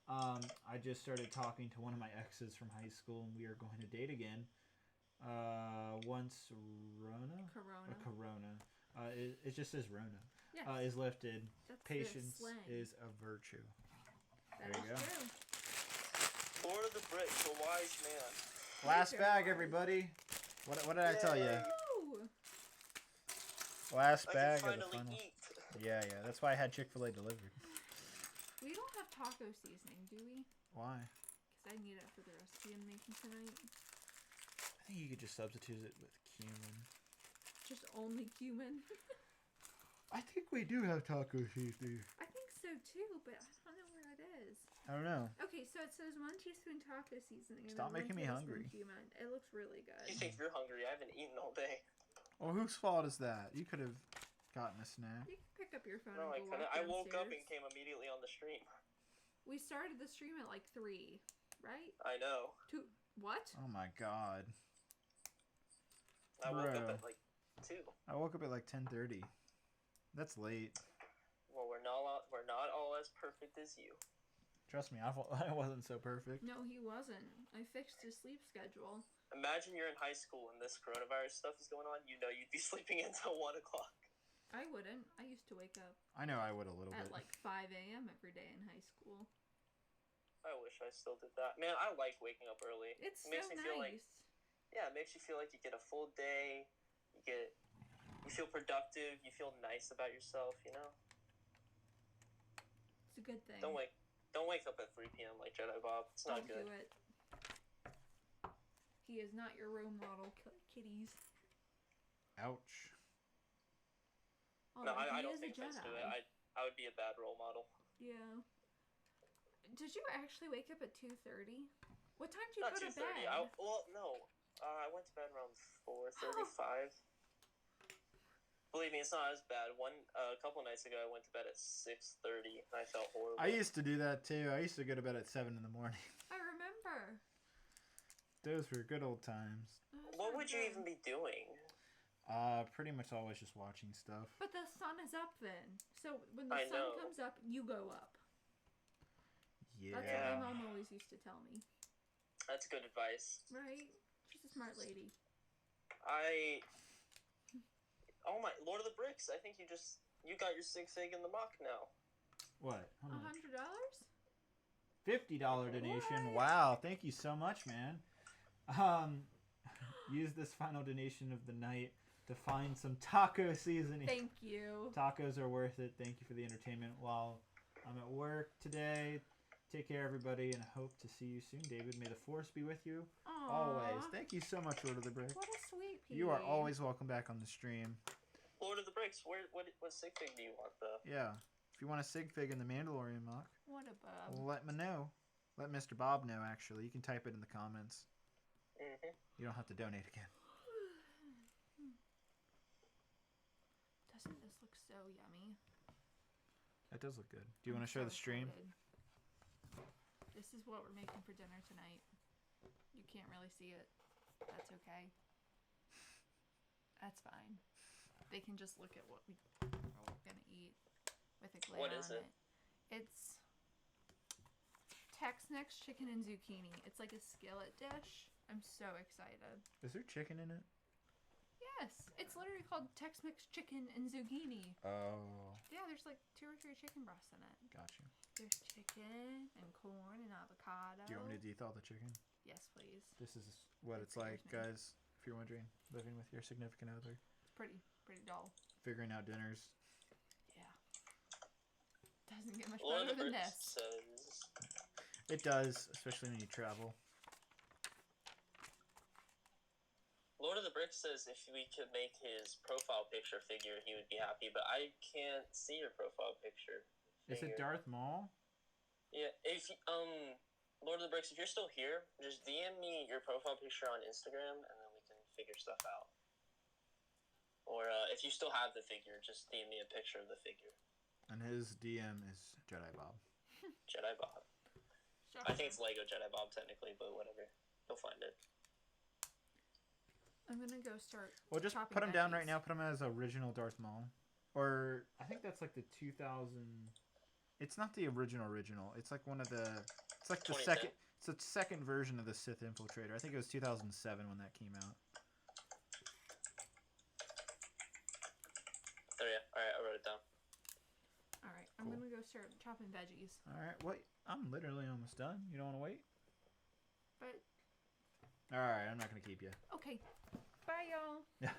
I just started talking to one of my exes from high school, and we are going to date again. Once Corona. It just says Rona. Yes. Is lifted. That's Patience is a virtue. That there you go. True. Lord of the Bricks, a wise man. Last bag, everybody. What did I tell you? Woo! Last bag I of the can funnel. finally eat. Yeah. That's why I had Chick-fil-A delivered. We don't have taco seasoning, do we? Why? Because I need it for the recipe I'm making tonight. I think you could just substitute it with cumin. Just only cumin? I think we do have taco seasoning. I think so too, but I don't know where it is. I don't know. Okay, so it says 1 teaspoon taco seasoning. And Stop then making me 1 hungry. tablespoon Cumin. It looks really good. You think you're hungry? I haven't eaten all day. Well, whose fault is that? You could have gotten a snack. You can pick up your phone No, and I go couldn't. walk I woke up and downstairs. came immediately on the stream. We started the stream at 3, right? I know. 2. What? Oh my god. I woke up Bro. at 2. I woke up at 10:30. That's late. Well, we're not all as perfect as you. Trust me, I wasn't so perfect. No, he wasn't. I fixed his sleep schedule. Imagine you're in high school and this coronavirus stuff is going on. You know you'd be sleeping until 1 o'clock. I wouldn't. I used to wake up I know I would a little at bit. 5 a.m. every day in high school. I wish I still did that. Man, I like waking up early. It's It makes so me feel like nice. it makes you feel like you get a full day. You get You feel productive. You feel nice about yourself. You know. It's a good thing. Don't wake up at 3 p.m. like Jedi Bob. It's not good. Don't do it. He is not your role model, kitties. Ouch. Oh, No, I he don't is think a Fetz Jedi. do it. I would be a bad role model. Yeah. Did you actually wake up at 2:30? What time did you Not go to 2:30. bed? No. I went to bed around 4:35. Believe me, it's not as bad. A couple nights ago, I went to bed at 6:30, and I felt horrible. I used to do that too. I used to go to bed at 7 in the morning. I remember. Those were good old times. What would you even be doing? Pretty much always just watching stuff. But the sun is up then. So when the sun comes up, you go up. Yeah. That's what my mom always used to tell me. That's good advice. Right? She's a smart lady. Oh my, Lord of the Bricks! I think you got your sig fig in the mock now. What? How much? $100? $50 donation. What? Wow, thank you so much, man. Use this final donation of the night to find some taco seasoning. Thank you. Tacos are worth it. Thank you for the entertainment while I'm at work today. Take care, everybody, and hope to see you soon. David, may the force be with you. Aww. Always. Thank you so much, Lord of the Bricks. What a sweet pea. You are always welcome back on the stream. Lord of the Bricks, what sig fig do you want, though? Yeah. If you want a sig fig in the Mandalorian mock, what a bub. let me know. Let Mr. Bob know, actually. You can type it in the comments. Mm-hmm. You don't have to donate again. Doesn't this look so yummy? That does look good. Do you want to show the stream? Excited. This is what we're making for dinner tonight. You can't really see it. That's okay. That's fine. They can just look at what we're gonna eat with a glare What is on it? It's Tex-Mex chicken and zucchini. It's like a skillet dish. I'm so excited. Is there chicken in it? Yes, it's literally called Tex-Mex chicken and zucchini. Oh. Yeah, there's like 2 or 3 chicken breasts in it. Gotcha. There's chicken and corn and avocado. Do you want me to dethaw the chicken? Yes, please. This is what it's like, guys, if you're wondering, living with your significant other. It's pretty dull. Figuring out dinners. Yeah. Doesn't get much Lord better of the than Bricks this. says, It does, especially when you travel. Lord of the Bricks says if we could make his profile picture figure, he would be happy, but I can't see your profile picture Is it Darth Maul? Yeah, Lord of the Bricks, if you're still here, just DM me your profile picture on Instagram, and then we can figure stuff out. Or if you still have the figure, just DM me a picture of the figure. And his DM is Jedi Bob. Jedi Bob. I think it's Lego Jedi Bob technically, but whatever. You'll find it. I'm gonna go start. Well, just put him down right now. Put him as original Darth Maul. Or I think that's like the 2000. It's not the original. It's like one of the. It's like the second. It's the second version of the Sith Infiltrator. I think it was 2007 when that came out. There, yeah. All right, I wrote it down. All right, I'm gonna go start chopping veggies. All right, wait. I'm literally almost done. You don't want to wait? But. All right, I'm not gonna keep you. Okay. Bye, y'all. Yeah.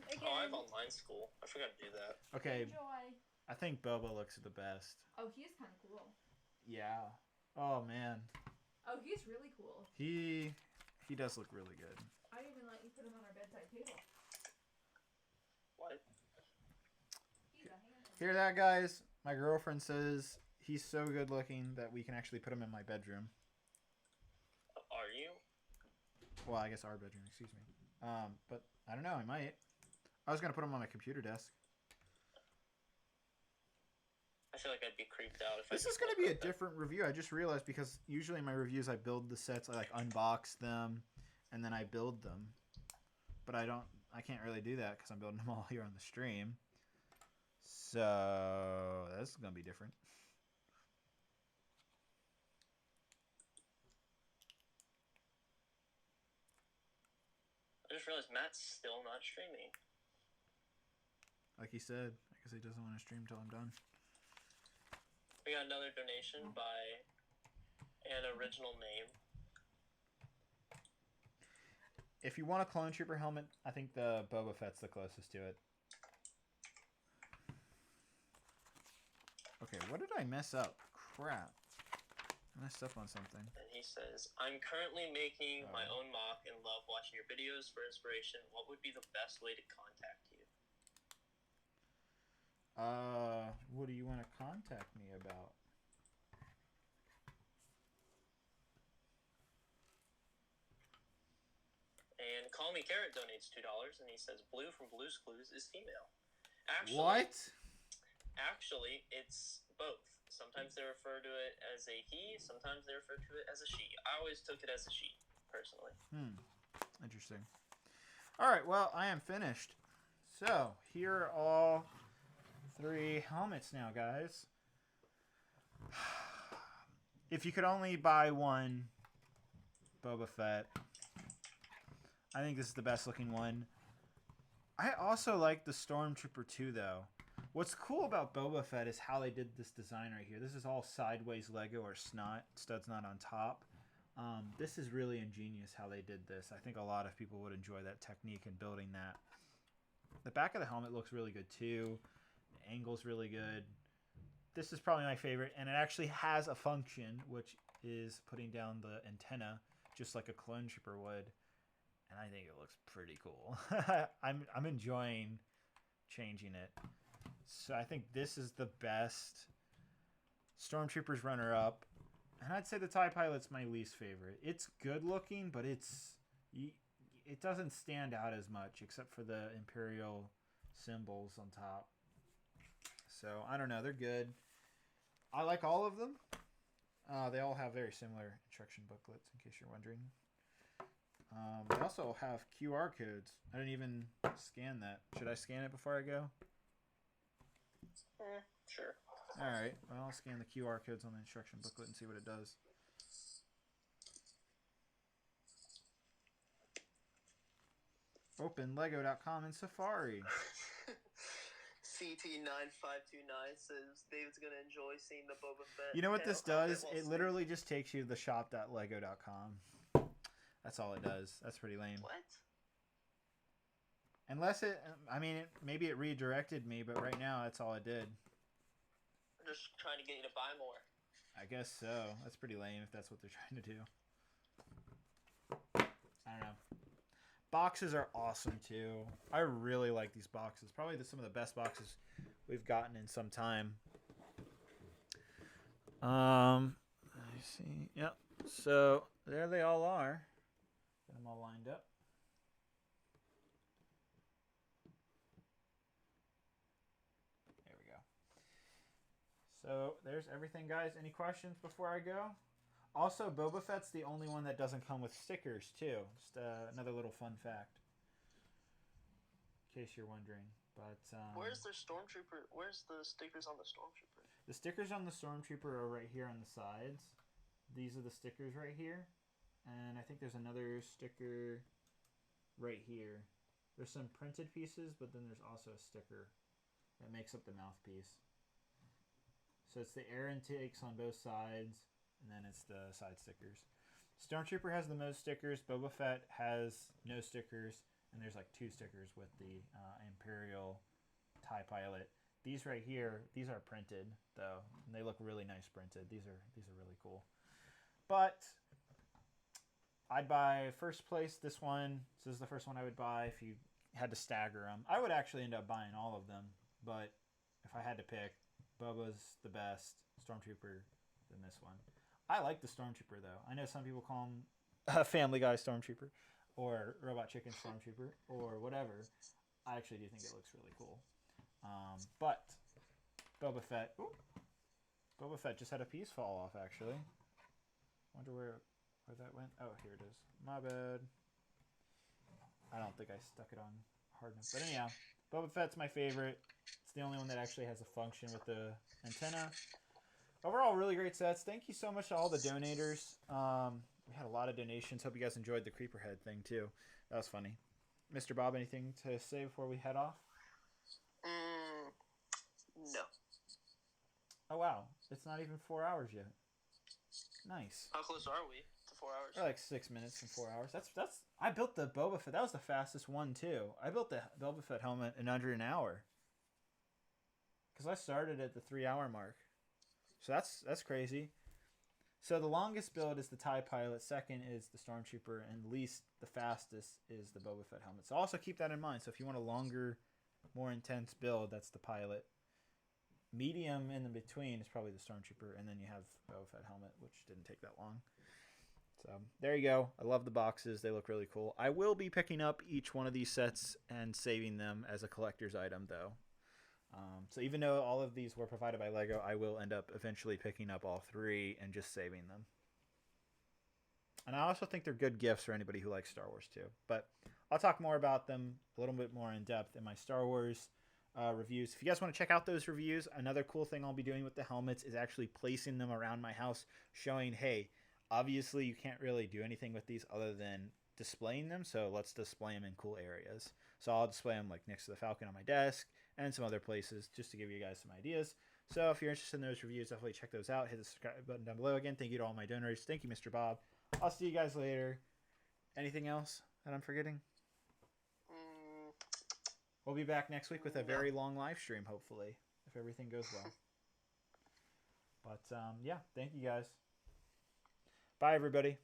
Again. Oh, I have online school. I forgot to do that. Okay. Enjoy. I think Boba looks the best. Oh, he is kind of cool. Yeah. Oh man. Oh, he's really cool. He does look really good. I even let you put him on our bedside table. What? He's a handsome. Hear that, guys? My girlfriend says he's so good looking that we can actually put him in my bedroom. Are you? Well, I guess our bedroom, excuse me. But I don't know, I might. I was gonna put him on my computer desk. I feel like I'd be creeped out if This is gonna be a different review. I just realized because usually in my reviews I build the sets, I like unbox them, and then I build them. But I can't really do that because I'm building them all here on the stream. So this is gonna be different. I just realized Matt's still not streaming. Like he said, I guess he doesn't want to stream till I'm done. We got another donation by an original name. if you want a clone trooper helmet, I think the Boba Fett's the closest to it. Okay, what did I mess up? Crap. I messed up on something. And he says, I'm currently making my own mock and love watching your videos for inspiration. What would be the best way to contact you? What do you want to contact me about? And Call Me Carrot donates $2, and he says, Blue from Blue's Clues is female. What? Actually, it's both. Sometimes they refer to it as a he, sometimes they refer to it as a she. I always took it as a she, personally. Interesting. All right, well, I am finished. So, here are all 3 helmets now, guys. If you could only buy one Boba Fett, I think this is the best looking one. I also like the Stormtrooper too, though. What's cool about Boba Fett is how they did this design right here. This is all sideways Lego or studs not on top. This is really ingenious how they did this. I think a lot of people would enjoy that technique in building that. The back of the helmet looks really good too. The angle's really good. This is probably my favorite, and it actually has a function, which is putting down the antenna, just like a clone trooper would. And I think it looks pretty cool. I'm enjoying changing it. So I think this is the best. Stormtrooper's runner-up. And I'd say the TIE Pilot's my least favorite. It's good looking, but it doesn't stand out as much, except for the Imperial symbols on top. So, I don't know. They're good. I like all of them. They all have very similar instruction booklets, in case you're wondering. They also have QR codes. I didn't even scan that. Should I scan it before I go? Sure. Alright, well, I'll scan the QR codes on the instruction booklet and see what it does. Open Lego.com in Safari. CT9529 says David's going to enjoy seeing the Boba Fett. You know what this does? It literally just takes you to the shop.lego.com. That's all it does. That's pretty lame. What? Unless it, I mean, maybe it redirected me, but right now that's all it did. I'm just trying to get you to buy more. I guess so. That's pretty lame if that's what they're trying to do. I don't know. Boxes are awesome too. I really like these boxes. Probably some of the best boxes we've gotten in some time. Let me see. Yep. So there they all are. Get them all lined up. There we go. So there's everything, guys. Any questions before I go? Also, Boba Fett's the only one that doesn't come with stickers, too. Just another little fun fact. In case you're wondering. But where's the Stormtrooper? Where's the stickers on the Stormtrooper? The stickers on the Stormtrooper are right here on the sides. These are the stickers right here. And I think there's another sticker right here. There's some printed pieces, but then there's also a sticker that makes up the mouthpiece. So it's the air intakes on both sides. And then it's the side stickers. Stormtrooper has the most stickers. Boba Fett has no stickers. And there's like 2 stickers with the Imperial TIE Pilot. These right here, these are printed though. And they look really nice printed. These are really cool. But I'd buy first place this one. This is the first one I would buy if you had to stagger them. I would actually end up buying all of them. But if I had to pick, Boba's the best. Stormtrooper than this one. I like the Stormtrooper, though. I know some people call him Family Guy Stormtrooper or Robot Chicken Stormtrooper or whatever. I actually do think it looks really cool. But Boba Fett... Ooh, Boba Fett just had a piece fall off, actually. Wonder where that went. Oh, here it is. My bad. I don't think I stuck it on hard enough. But anyhow, Boba Fett's my favorite. It's the only one that actually has a function with the antenna. Overall, really great sets. Thank you so much to all the donators. We had a lot of donations. Hope you guys enjoyed the creeper head thing, too. That was funny. Mr. Bob, anything to say before we head off? No. Oh, wow. It's not even 4 hours yet. Nice. How close are we to in 4 hours. Or like 6 minutes and 4 hours. That's. I built the Boba Fett. That was the fastest one too. I built the Boba Fett helmet in under an hour. Because I started at the 3 hour mark. So that's crazy. So the longest build is the TIE Pilot. Second is the Stormtrooper, and the fastest is the Boba Fett helmet. So also keep that in mind. So if you want a longer, more intense build, that's the Pilot. Medium in the between is probably the Stormtrooper, and then you have Boba Fett helmet, which didn't take that long. So there you go. I love the boxes. They look really cool. I will be picking up each one of these sets and saving them as a collector's item, though. So even though all of these were provided by LEGO, I will end up eventually picking up all three and just saving them. And I also think they're good gifts for anybody who likes Star Wars too. But I'll talk more about them a little bit more in depth in my Star Wars reviews. If you guys want to check out those reviews, another cool thing I'll be doing with the helmets is actually placing them around my house, showing, hey, obviously you can't really do anything with these other than displaying them, so let's display them in cool areas. So I'll display them like next to the Falcon on my desk and some other places just to give you guys some ideas. So if you're interested in those reviews, definitely check those out. Hit the subscribe button down below. Again, thank you to all my donors. Thank you, Mr. Bob. I'll see you guys later. Anything else that I'm forgetting? We'll be back next week with a very long live stream, hopefully, if everything goes well. But, yeah, thank you guys. Bye, everybody.